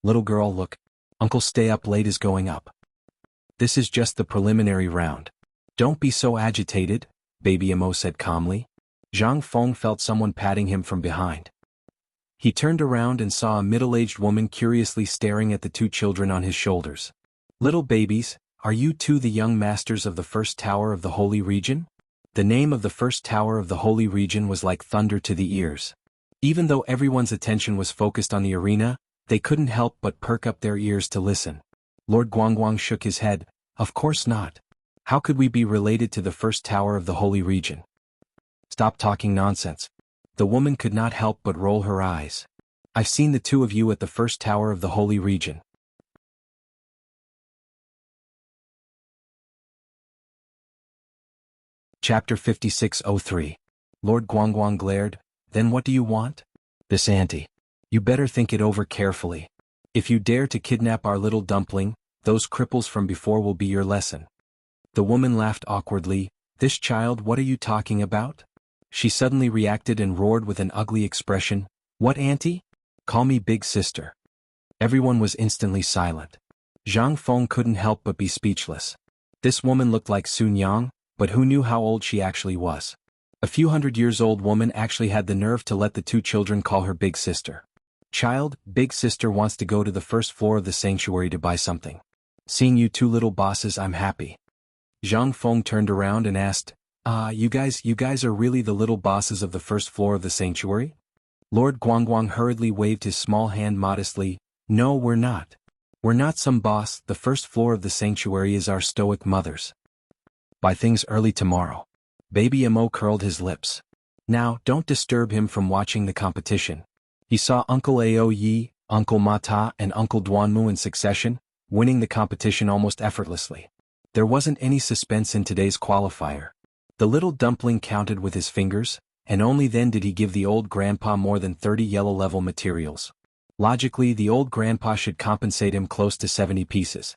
Little girl, look. Uncle Stay Up Late is going up. This is just the preliminary round. Don't be so agitated, Baby Emo said calmly. Zhang Feng felt someone patting him from behind. He turned around and saw a middle-aged woman curiously staring at the two children on his shoulders. Little babies, are you two the young masters of the first tower of the Holy Region? The name of the first tower of the Holy Region was like thunder to the ears. Even though everyone's attention was focused on the arena, they couldn't help but perk up their ears to listen. Lord Guangguang shook his head. Of course not. How could we be related to the first tower of the Holy Region? Stop talking nonsense. The woman could not help but roll her eyes. I've seen the two of you at the first tower of the Holy Region. Chapter 5603. Lord Guangguang glared. Then what do you want? This auntie. You better think it over carefully. If you dare to kidnap our little dumpling, those cripples from before will be your lesson. The woman laughed awkwardly. This child, what are you talking about? She suddenly reacted and roared with an ugly expression. What, auntie? Call me big sister. Everyone was instantly silent. Zhang Feng couldn't help but be speechless. This woman looked like Sun Yang, but who knew how old she actually was? A few hundred-years-old woman actually had the nerve to let the two children call her big sister. Child, big sister wants to go to the first floor of the sanctuary to buy something. Seeing you two little bosses, I'm happy. Zhang Feng turned around and asked, you guys are really the little bosses of the first floor of the sanctuary? Lord Guangguang hurriedly waved his small hand modestly. No, we're not. We're not some boss, the first floor of the sanctuary is our stoic mother's. Buy things early tomorrow. Baby Emo curled his lips. Now, don't disturb him from watching the competition. He saw Uncle Ao Yi, Uncle Mata and Uncle Duanmu in succession, winning the competition almost effortlessly. There wasn't any suspense in today's qualifier. The little dumpling counted with his fingers, and only then did he give the old grandpa more than 30 yellow-level materials. Logically, the old grandpa should compensate him close to 70 pieces.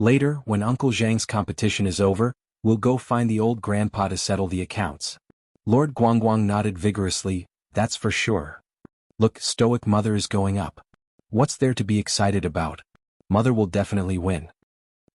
Later, when Uncle Zhang's competition is over, we'll go find the old grandpa to settle the accounts. Lord Guangguang nodded vigorously. That's for sure. Look, stoic mother is going up. What's there to be excited about? Mother will definitely win.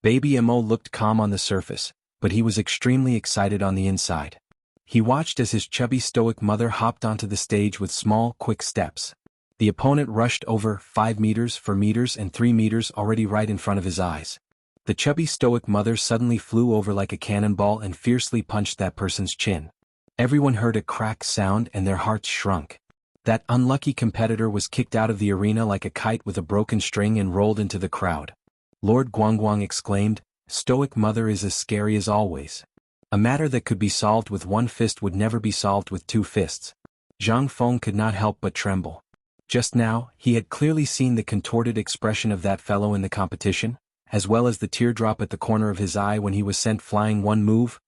Baby Emo looked calm on the surface, but he was extremely excited on the inside. He watched as his chubby stoic mother hopped onto the stage with small, quick steps. The opponent rushed over 5 meters, 4 meters and 3 meters already right in front of his eyes. The chubby stoic mother suddenly flew over like a cannonball and fiercely punched that person's chin. Everyone heard a crack sound and their hearts shrunk. That unlucky competitor was kicked out of the arena like a kite with a broken string and rolled into the crowd. Lord Guangguang exclaimed, Stoic mother is as scary as always. A matter that could be solved with one fist would never be solved with 2 fists. Zhang Feng could not help but tremble. Just now, he had clearly seen the contorted expression of that fellow in the competition, as well as the teardrop at the corner of his eye when he was sent flying. One move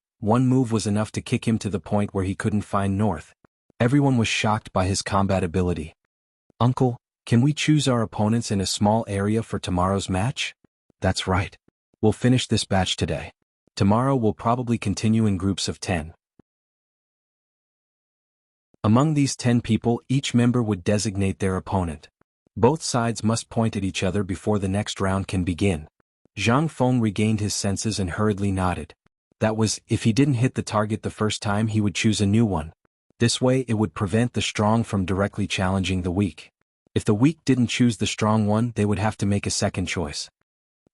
was enough to kick him to the point where he couldn't find north. Everyone was shocked by his combat ability. Uncle, can we choose our opponents in a small area for tomorrow's match? That's right. We'll finish this batch today. Tomorrow we'll probably continue in groups of 10. Among these 10 people, each member would designate their opponent. Both sides must point at each other before the next round can begin. Zhang Feng regained his senses and hurriedly nodded. That was, if he didn't hit the target the first time, he would choose a new one. This way it would prevent the strong from directly challenging the weak. If the weak didn't choose the strong one, they would have to make a second choice.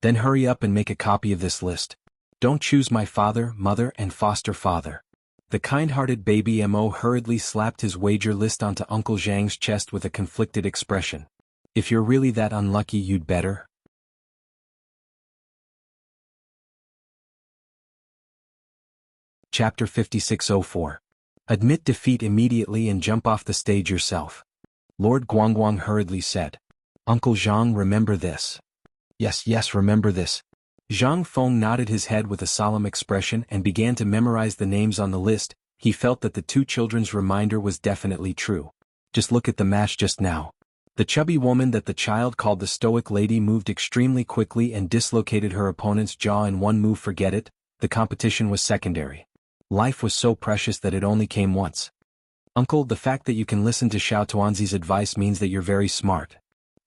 Then hurry up and make a copy of this list. Don't choose my father, mother, and foster father. The kind-hearted Baby Mo hurriedly slapped his wager list onto Uncle Zhang's chest with a conflicted expression. If you're really that unlucky, you'd better. Chapter 5604. Admit defeat immediately and jump off the stage yourself. Lord Guangguang hurriedly said. Uncle Zhang, remember this. Yes, remember this. Zhang Feng nodded his head with a solemn expression and began to memorize the names on the list. He felt that the two children's reminder was definitely true. Just look at the match just now. The chubby woman that the child called the stoic lady moved extremely quickly and dislocated her opponent's jaw in one move. Forget it, the competition was secondary. Life was so precious that it only came once. Uncle, the fact that you can listen to Xiao Tuanzi's advice means that you're very smart.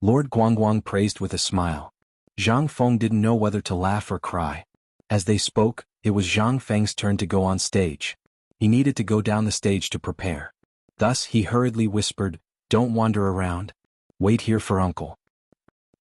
Lord Guangguang praised with a smile. Zhang Feng didn't know whether to laugh or cry. As they spoke, it was Zhang Feng's turn to go on stage. He needed to go down the stage to prepare. Thus he hurriedly whispered, don't wander around. Wait here for Uncle.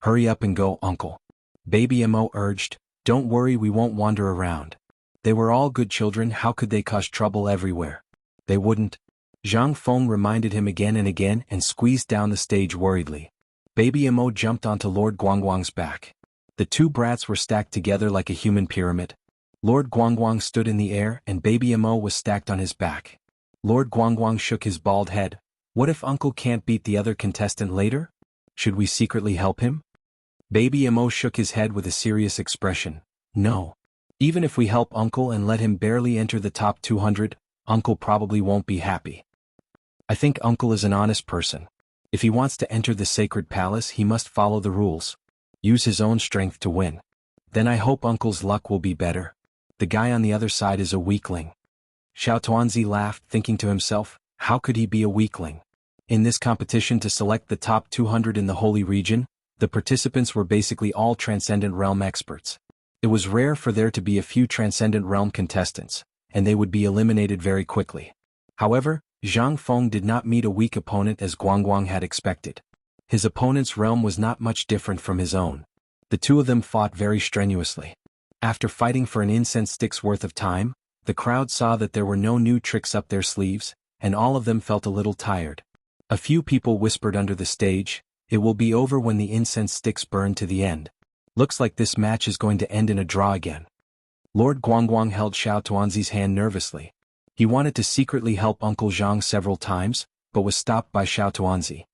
Hurry up and go, Uncle. Baby Mo urged, don't worry, we won't wander around. They were all good children, how could they cause trouble everywhere? They wouldn't. Zhang Feng reminded him again and again and squeezed down the stage worriedly. Baby Mo jumped onto Lord Guangguang's back. The two brats were stacked together like a human pyramid. Lord Guangguang stood in the air and Baby Mo was stacked on his back. Lord Guangguang shook his bald head. What if Uncle can't beat the other contestant later? Should we secretly help him? Baby Mo shook his head with a serious expression. No. Even if we help Uncle and let him barely enter the top 200, Uncle probably won't be happy. I think Uncle is an honest person. If he wants to enter the sacred palace, he must follow the rules. Use his own strength to win. Then I hope Uncle's luck will be better. The guy on the other side is a weakling. Xiao Tuanzi laughed, thinking to himself, how could he be a weakling? In this competition to select the top 200 in the Holy Region, the participants were basically all Transcendent Realm experts. It was rare for there to be a few Transcendent Realm contestants, and they would be eliminated very quickly. However, Zhang Feng did not meet a weak opponent as Guangguang had expected. His opponent's realm was not much different from his own. The two of them fought very strenuously. After fighting for an incense stick's worth of time, the crowd saw that there were no new tricks up their sleeves, and all of them felt a little tired. A few people whispered under the stage, it will be over when the incense sticks burn to the end. Looks like this match is going to end in a draw again. Lord Guangguang held Xiao Tuanzi's hand nervously. He wanted to secretly help Uncle Zhang several times, but was stopped by Xiao Tuanzi.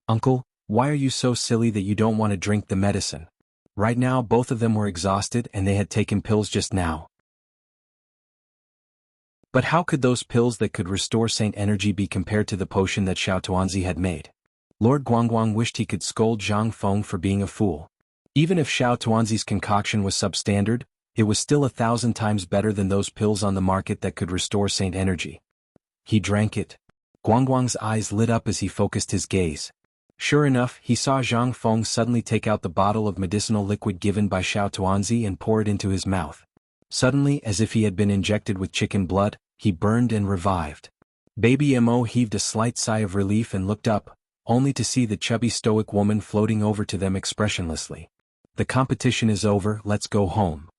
Uncle, why are you so silly that you don't want to drink the medicine? Right now both of them were exhausted and they had taken pills just now. But how could those pills that could restore Saint energy be compared to the potion that Xiao Tuanzi had made? Lord Guangguang wished he could scold Zhang Feng for being a fool. Even if Xiao Tuanzi's concoction was substandard, it was still 1,000 times better than those pills on the market that could restore Saint energy. He drank it. Guangguang's eyes lit up as he focused his gaze. Sure enough, he saw Zhang Feng suddenly take out the bottle of medicinal liquid given by Xiao Tuanzi and pour it into his mouth. Suddenly, as if he had been injected with chicken blood, he burned and revived. Baby Mo heaved a slight sigh of relief and looked up, only to see the chubby stoic woman floating over to them expressionlessly. The competition is over, let's go home.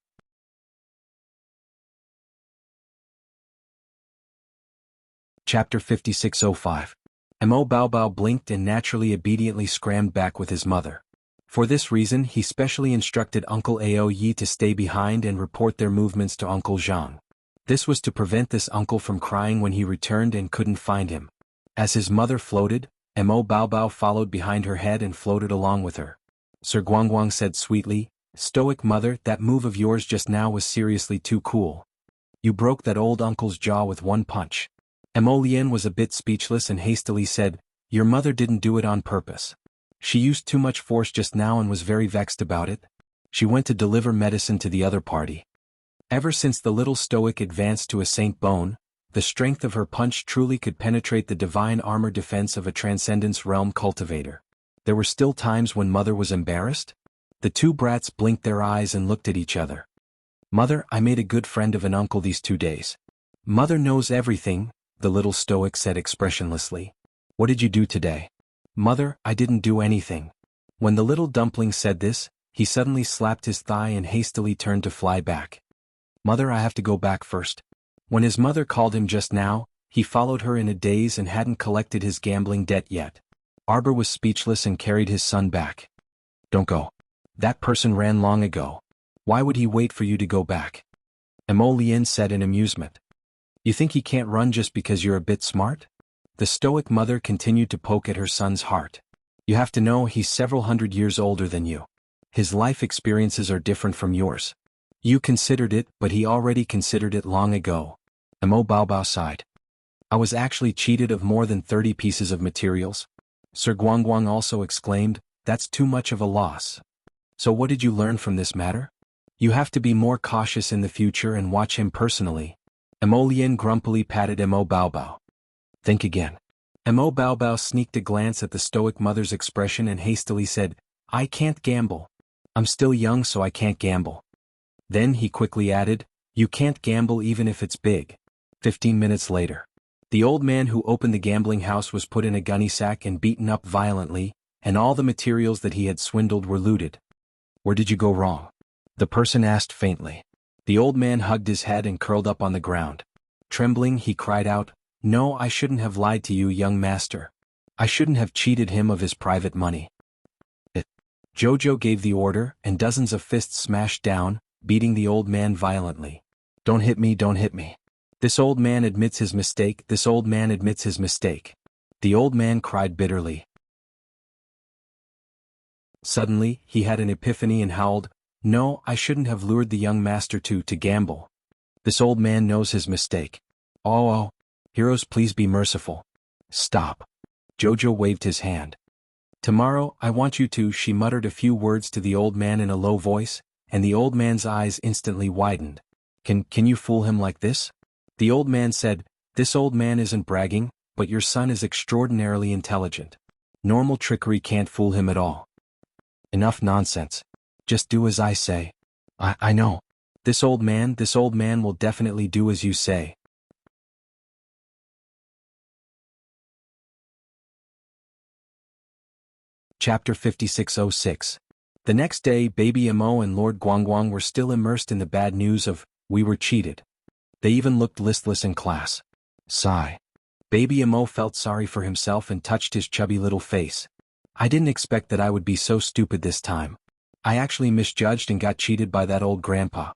Chapter 5605. Mo Baobao blinked and naturally obediently scrammed back with his mother. For this reason he specially instructed Uncle Ao Yi to stay behind and report their movements to Uncle Zhang. This was to prevent this uncle from crying when he returned and couldn't find him. As his mother floated, Mo Baobao followed behind her head and floated along with her. Sir Guangguang said sweetly, "Stoic mother, that move of yours just now was seriously too cool. You broke that old uncle's jaw with one punch." Mo Lian was a bit speechless and hastily said, "Your mother didn't do it on purpose. She used too much force just now and was very vexed about it. She went to deliver medicine to the other party." Ever since the little stoic advanced to a saint bone, the strength of her punch truly could penetrate the divine armor defense of a transcendence realm cultivator. There were still times when Mother was embarrassed? The two brats blinked their eyes and looked at each other. "Mother, I made a good friend of an uncle these 2 days." "Mother knows everything," the little stoic said expressionlessly. "What did you do today?" "Mother, I didn't do anything." When the little dumpling said this, he suddenly slapped his thigh and hastily turned to fly back. "Mother, I have to go back first." When his mother called him just now, he followed her in a daze and hadn't collected his gambling debt yet. Arbor was speechless and carried his son back. "Don't go. That person ran long ago. Why would he wait for you to go back?" Mo Lian said in amusement. You think he can't run just because you're a bit smart? The stoic mother continued to poke at her son's heart. You have to know he's several hundred years older than you. His life experiences are different from yours. You considered it, but he already considered it long ago. Mo Baobao sighed. I was actually cheated of more than 30 pieces of materials. Sir Guangguang also exclaimed, that's too much of a loss. So what did you learn from this matter? You have to be more cautious in the future and watch him personally. Mo Lien grumpily patted Mo Baobao. Think again. Mo Baobao sneaked a glance at the stoic mother's expression and hastily said, I can't gamble. I'm still young, so I can't gamble. Then he quickly added, you can't gamble even if it's big. 15 minutes later. The old man who opened the gambling house was put in a gunny sack and beaten up violently, and all the materials that he had swindled were looted. Where did you go wrong? The person asked faintly. The old man hugged his head and curled up on the ground. Trembling, he cried out, no, I shouldn't have lied to you, young master. I shouldn't have cheated him of his private money. Jojo gave the order, and dozens of fists smashed down, beating the old man violently. Don't hit me, don't hit me. This old man admits his mistake, this old man admits his mistake. The old man cried bitterly. Suddenly, he had an epiphany and howled, no, I shouldn't have lured the young master to gamble. This old man knows his mistake. Oh, heroes, please be merciful. Stop. Jojo waved his hand. Tomorrow, I want you to, she muttered a few words to the old man in a low voice, and the old man's eyes instantly widened. Can you fool him like this? The old man said, this old man isn't bragging, but your son is extraordinarily intelligent. Normal trickery can't fool him at all. Enough nonsense. Just do as I say. I know. This old man will definitely do as you say. Chapter 5606. The next day, Baby Mo and Lord Guangguang were still immersed in the bad news of, we were cheated. They even looked listless in class. Sigh. Baby Mo felt sorry for himself and touched his chubby little face. I didn't expect that I would be so stupid this time. I actually misjudged and got cheated by that old grandpa.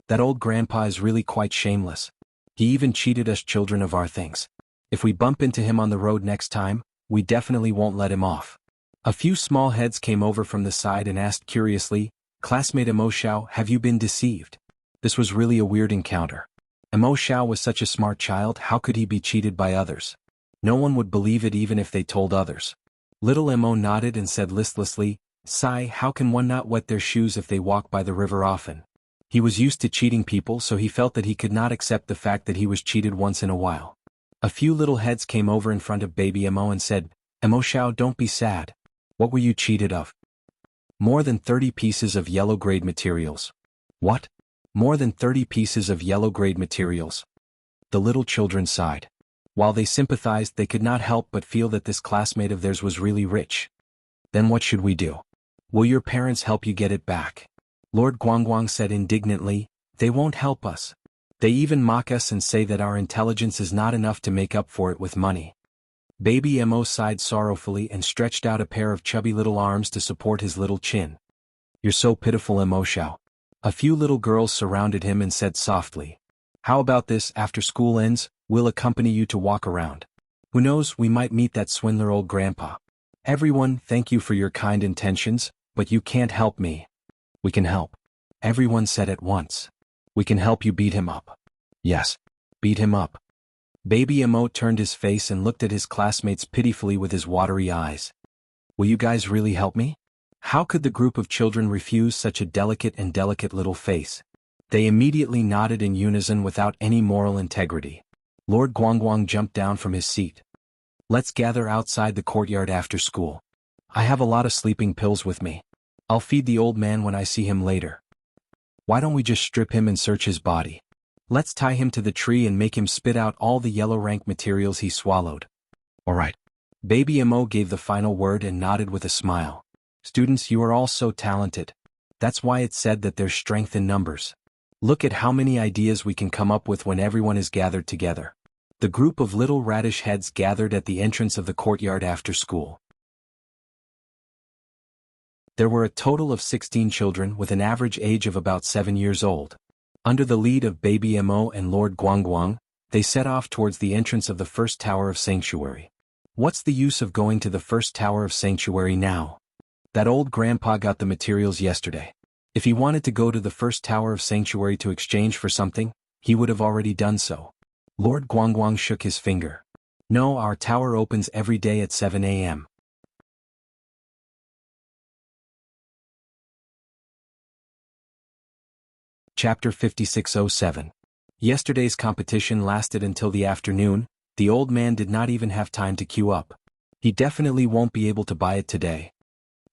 That old grandpa is really quite shameless. He even cheated us children of our things. If we bump into him on the road next time, we definitely won't let him off. A few small heads came over from the side and asked curiously, Classmate Mo Xiao, have you been deceived? This was really a weird encounter. Mo Xiao was such a smart child, how could he be cheated by others? No one would believe it even if they told others. Little Mo nodded and said listlessly, Sigh, how can one not wet their shoes if they walk by the river often? He was used to cheating people, so he felt that he could not accept the fact that he was cheated once in a while. A few little heads came over in front of Baby Mo and said, Mo Xiao, don't be sad. What were you cheated of? More than 30 pieces of yellow-grade materials. What? More than 30 pieces of yellow-grade materials. The little children sighed. While they sympathized, they could not help but feel that this classmate of theirs was really rich. Then what should we do? Will your parents help you get it back? Lord Guangguang said indignantly, they won't help us. They even mock us and say that our intelligence is not enough to make up for it with money. Baby Mo sighed sorrowfully and stretched out a pair of chubby little arms to support his little chin. You're so pitiful, Mo Xiao. A few little girls surrounded him and said softly, how about this, after school ends, we'll accompany you to walk around. Who knows, we might meet that swindler old grandpa. Everyone, thank you for your kind intentions, but you can't help me. We can help. Everyone said at once. We can help you beat him up. Yes. Beat him up. Baby Mo turned his face and looked at his classmates pitifully with his watery eyes. Will you guys really help me? How could the group of children refuse such a delicate little face? They immediately nodded in unison without any moral integrity. Lord Guangguang jumped down from his seat. Let's gather outside the courtyard after school. I have a lot of sleeping pills with me. I'll feed the old man when I see him later. Why don't we just strip him and search his body? Let's tie him to the tree and make him spit out all the yellow rank materials he swallowed. All right. Baby Mo gave the final word and nodded with a smile. Students, you are all so talented. That's why it's said that there's strength in numbers. Look at how many ideas we can come up with when everyone is gathered together. The group of little radish heads gathered at the entrance of the courtyard after school. There were a total of 16 children with an average age of about 7 years old. Under the lead of Baby Mo and Lord Guangguang, They set off towards the entrance of the first tower of sanctuary. What's the use of going to the first tower of sanctuary now? That old grandpa got the materials yesterday. If he wanted to go to the first tower of sanctuary to exchange for something, he would have already done so. Lord Guangguang shook his finger. No, our tower opens every day at 7 a.m. Chapter 5607. Yesterday's competition lasted until the afternoon. The old man did not even have time to queue up. He definitely won't be able to buy it today.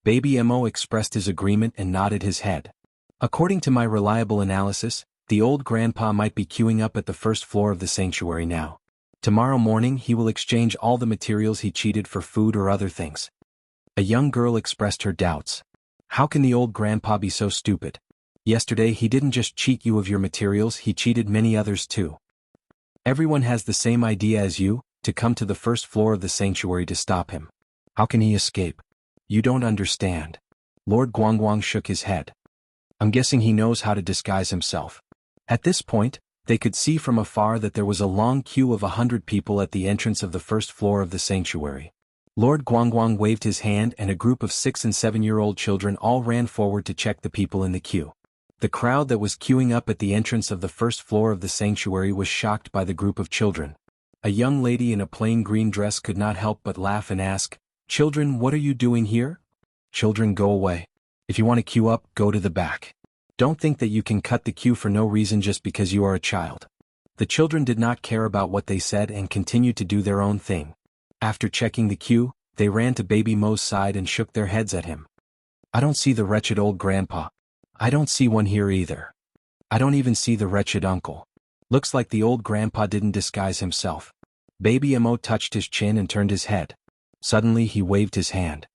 Baby Mo expressed his agreement and nodded his head. According to my reliable analysis, the old grandpa might be queuing up at the first floor of the sanctuary now. Tomorrow morning he will exchange all the materials he cheated for food or other things. A young girl expressed her doubts. How can the old grandpa be so stupid? Yesterday he didn't just cheat you of your materials, he cheated many others too. Everyone has the same idea as you, to come to the first floor of the sanctuary to stop him. How can he escape? You don't understand. Lord Guangguang shook his head. I'm guessing he knows how to disguise himself. At this point, they could see from afar that there was a long queue of 100 people at the entrance of the first floor of the sanctuary. Lord Guangguang waved his hand and a group of 6- and 7-year-old children all ran forward to check the people in the queue. The crowd that was queuing up at the entrance of the first floor of the sanctuary was shocked by the group of children. A young lady in a plain green dress could not help but laugh and ask, "Children, what are you doing here?" "Children, go away. If you want to queue up, go to the back. Don't think that you can cut the queue for no reason just because you are a child." The children did not care about what they said and continued to do their own thing. After checking the queue, they ran to Baby Mo's side and shook their heads at him. "I don't see the wretched old grandpa. I don't see one here either. I don't even see the wretched uncle. Looks like the old grandpa didn't disguise himself." Baby Mo touched his chin and turned his head. Suddenly he waved his hand.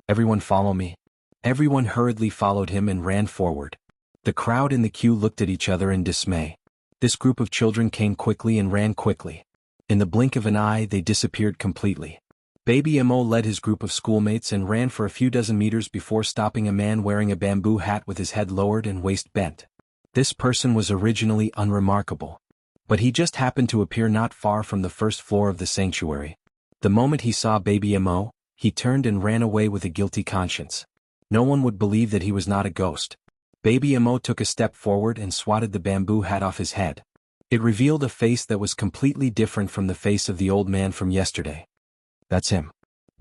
"Everyone follow me." Everyone hurriedly followed him and ran forward. The crowd in the queue looked at each other in dismay. This group of children came quickly and ran quickly. In the blink of an eye they disappeared completely. Baby Mo led his group of schoolmates and ran for a few dozen meters before stopping a man wearing a bamboo hat with his head lowered and waist bent. This person was originally unremarkable. But he just happened to appear not far from the first floor of the sanctuary. The moment he saw Baby Mo, he turned and ran away with a guilty conscience. No one would believe that he was not a ghost. Baby Mo took a step forward and swatted the bamboo hat off his head. It revealed a face that was completely different from the face of the old man from yesterday. "That's him."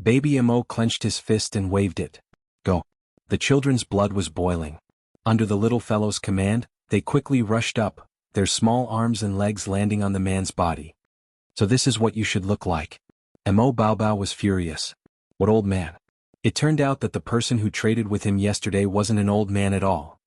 Baby Mo clenched his fist and waved it. "Go." The children's blood was boiling. Under the little fellow's command, they quickly rushed up, their small arms and legs landing on the man's body. "So this is what you should look like." Mo Baobao was furious. "What old man?" It turned out that the person who traded with him yesterday wasn't an old man at all.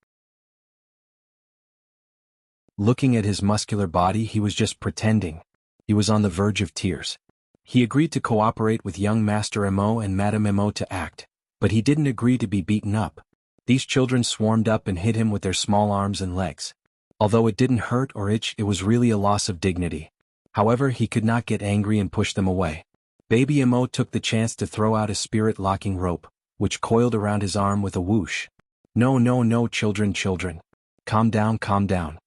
Looking at his muscular body, he was just pretending. He was on the verge of tears. He agreed to cooperate with young Master Mo and Madame Mo to act, but he didn't agree to be beaten up. These children swarmed up and hit him with their small arms and legs. Although it didn't hurt or itch, it was really a loss of dignity. However, he could not get angry and push them away. Baby Mo took the chance to throw out a spirit-locking rope, which coiled around his arm with a whoosh. "No, no, no, children, children. Calm down, calm down."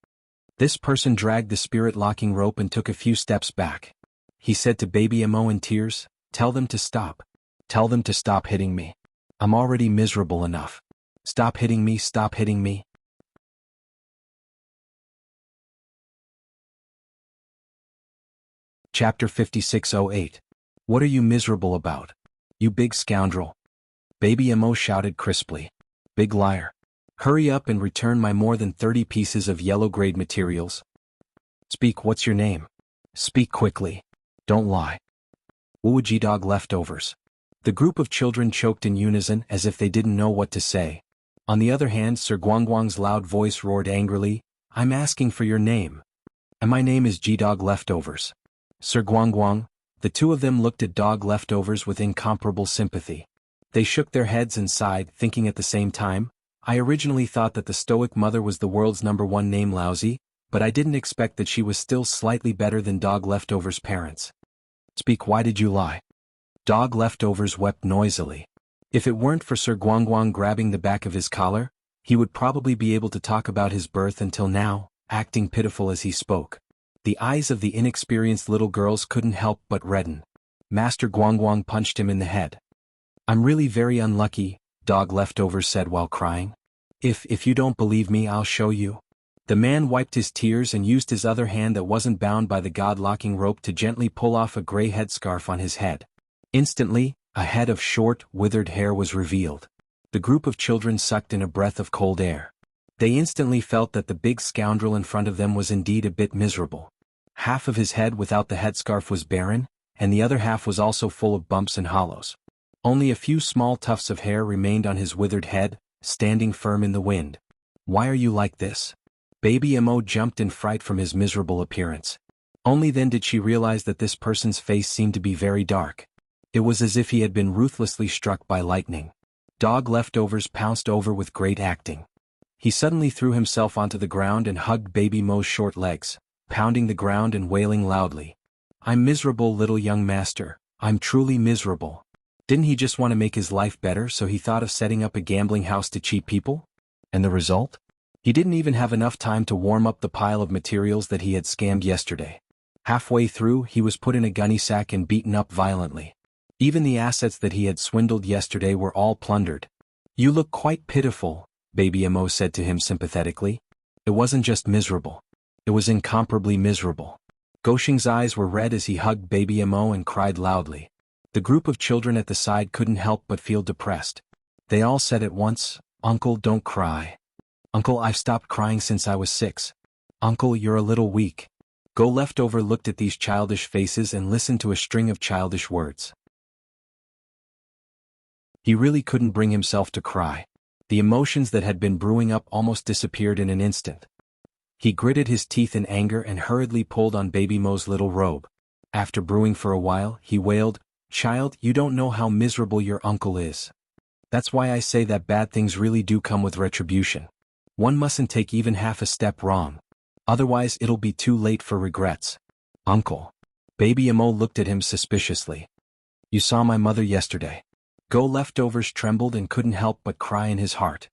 This person dragged the spirit-locking rope and took a few steps back. He said to Baby Mo in tears, "Tell them to stop. Tell them to stop hitting me. I'm already miserable enough. Stop hitting me, stop hitting me." Chapter 5608. What are you miserable about? You big scoundrel. Baby Mo shouted crisply. "Big liar. Hurry up and return my more than 30 pieces of yellow-grade materials. Speak, what's your name? Speak quickly. Don't lie." "Wuji dog leftovers." The group of children choked in unison as if they didn't know what to say. On the other hand, Sir Guangguang's loud voice roared angrily, "I'm asking for your name. And my name is G-Dog Leftovers." Sir Guangguang. The two of them looked at Dog Leftovers with incomparable sympathy. They shook their heads and sighed, thinking at the same time, "I originally thought that the stoic mother was the world's #1 name lousy, but I didn't expect that she was still slightly better than Dog Leftovers' parents." "Speak, why did you lie?" Dog Leftovers wept noisily. If it weren't for Sir Guangguang grabbing the back of his collar, he would probably be able to talk about his birth until now, acting pitiful as he spoke. The eyes of the inexperienced little girls couldn't help but redden. Master Guangguang punched him in the head. "I'm really very unlucky," Dog Leftovers said while crying. If you don't believe me, I'll show you." The man wiped his tears and used his other hand that wasn't bound by the god-locking rope to gently pull off a gray headscarf on his head. Instantly, a head of short, withered hair was revealed. The group of children sucked in a breath of cold air. They instantly felt that the big scoundrel in front of them was indeed a bit miserable. Half of his head without the headscarf was barren, and the other half was also full of bumps and hollows. Only a few small tufts of hair remained on his withered head, standing firm in the wind. "Why are you like this?" Baby Mo jumped in fright from his miserable appearance. Only then did she realize that this person's face seemed to be very dark. It was as if he had been ruthlessly struck by lightning. Dog Leftovers pounced over with great acting. He suddenly threw himself onto the ground and hugged Baby Mo's short legs, pounding the ground and wailing loudly. "I'm miserable, little young master, I'm truly miserable." Didn't he just want to make his life better, so he thought of setting up a gambling house to cheat people? And the result? He didn't even have enough time to warm up the pile of materials that he had scammed yesterday. Halfway through, he was put in a gunny sack and beaten up violently. Even the assets that he had swindled yesterday were all plundered. "You look quite pitiful," Baby Mo said to him sympathetically. It wasn't just miserable. It was incomparably miserable. Goshing's eyes were red as he hugged Baby Mo and cried loudly. The group of children at the side couldn't help but feel depressed. They all said at once, "Uncle, don't cry." "Uncle, I've stopped crying since I was 6. "Uncle, you're a little weak." Go Leftover looked at these childish faces and listened to a string of childish words. He really couldn't bring himself to cry. The emotions that had been brewing up almost disappeared in an instant. He gritted his teeth in anger and hurriedly pulled on Baby Mo's little robe. After brewing for a while, he wailed, "Child, you don't know how miserable your uncle is. That's why I say that bad things really do come with retribution. One mustn't take even half a step wrong. Otherwise it'll be too late for regrets." "Uncle." Baby Mo looked at him suspiciously. "You saw my mother yesterday." Go Leftovers trembled and couldn't help but cry in his heart.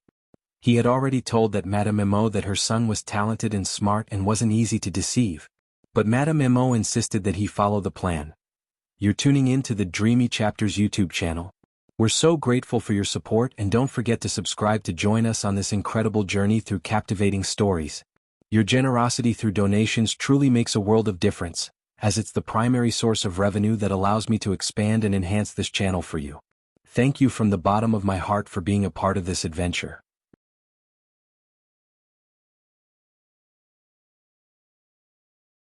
He had already told that Madame Mo that her son was talented and smart and wasn't easy to deceive. But Madame Mo insisted that he follow the plan. You're tuning in to the Dreamy Chapters YouTube channel. We're so grateful for your support, and don't forget to subscribe to join us on this incredible journey through captivating stories. Your generosity through donations truly makes a world of difference, as it's the primary source of revenue that allows me to expand and enhance this channel for you. Thank you from the bottom of my heart for being a part of this adventure.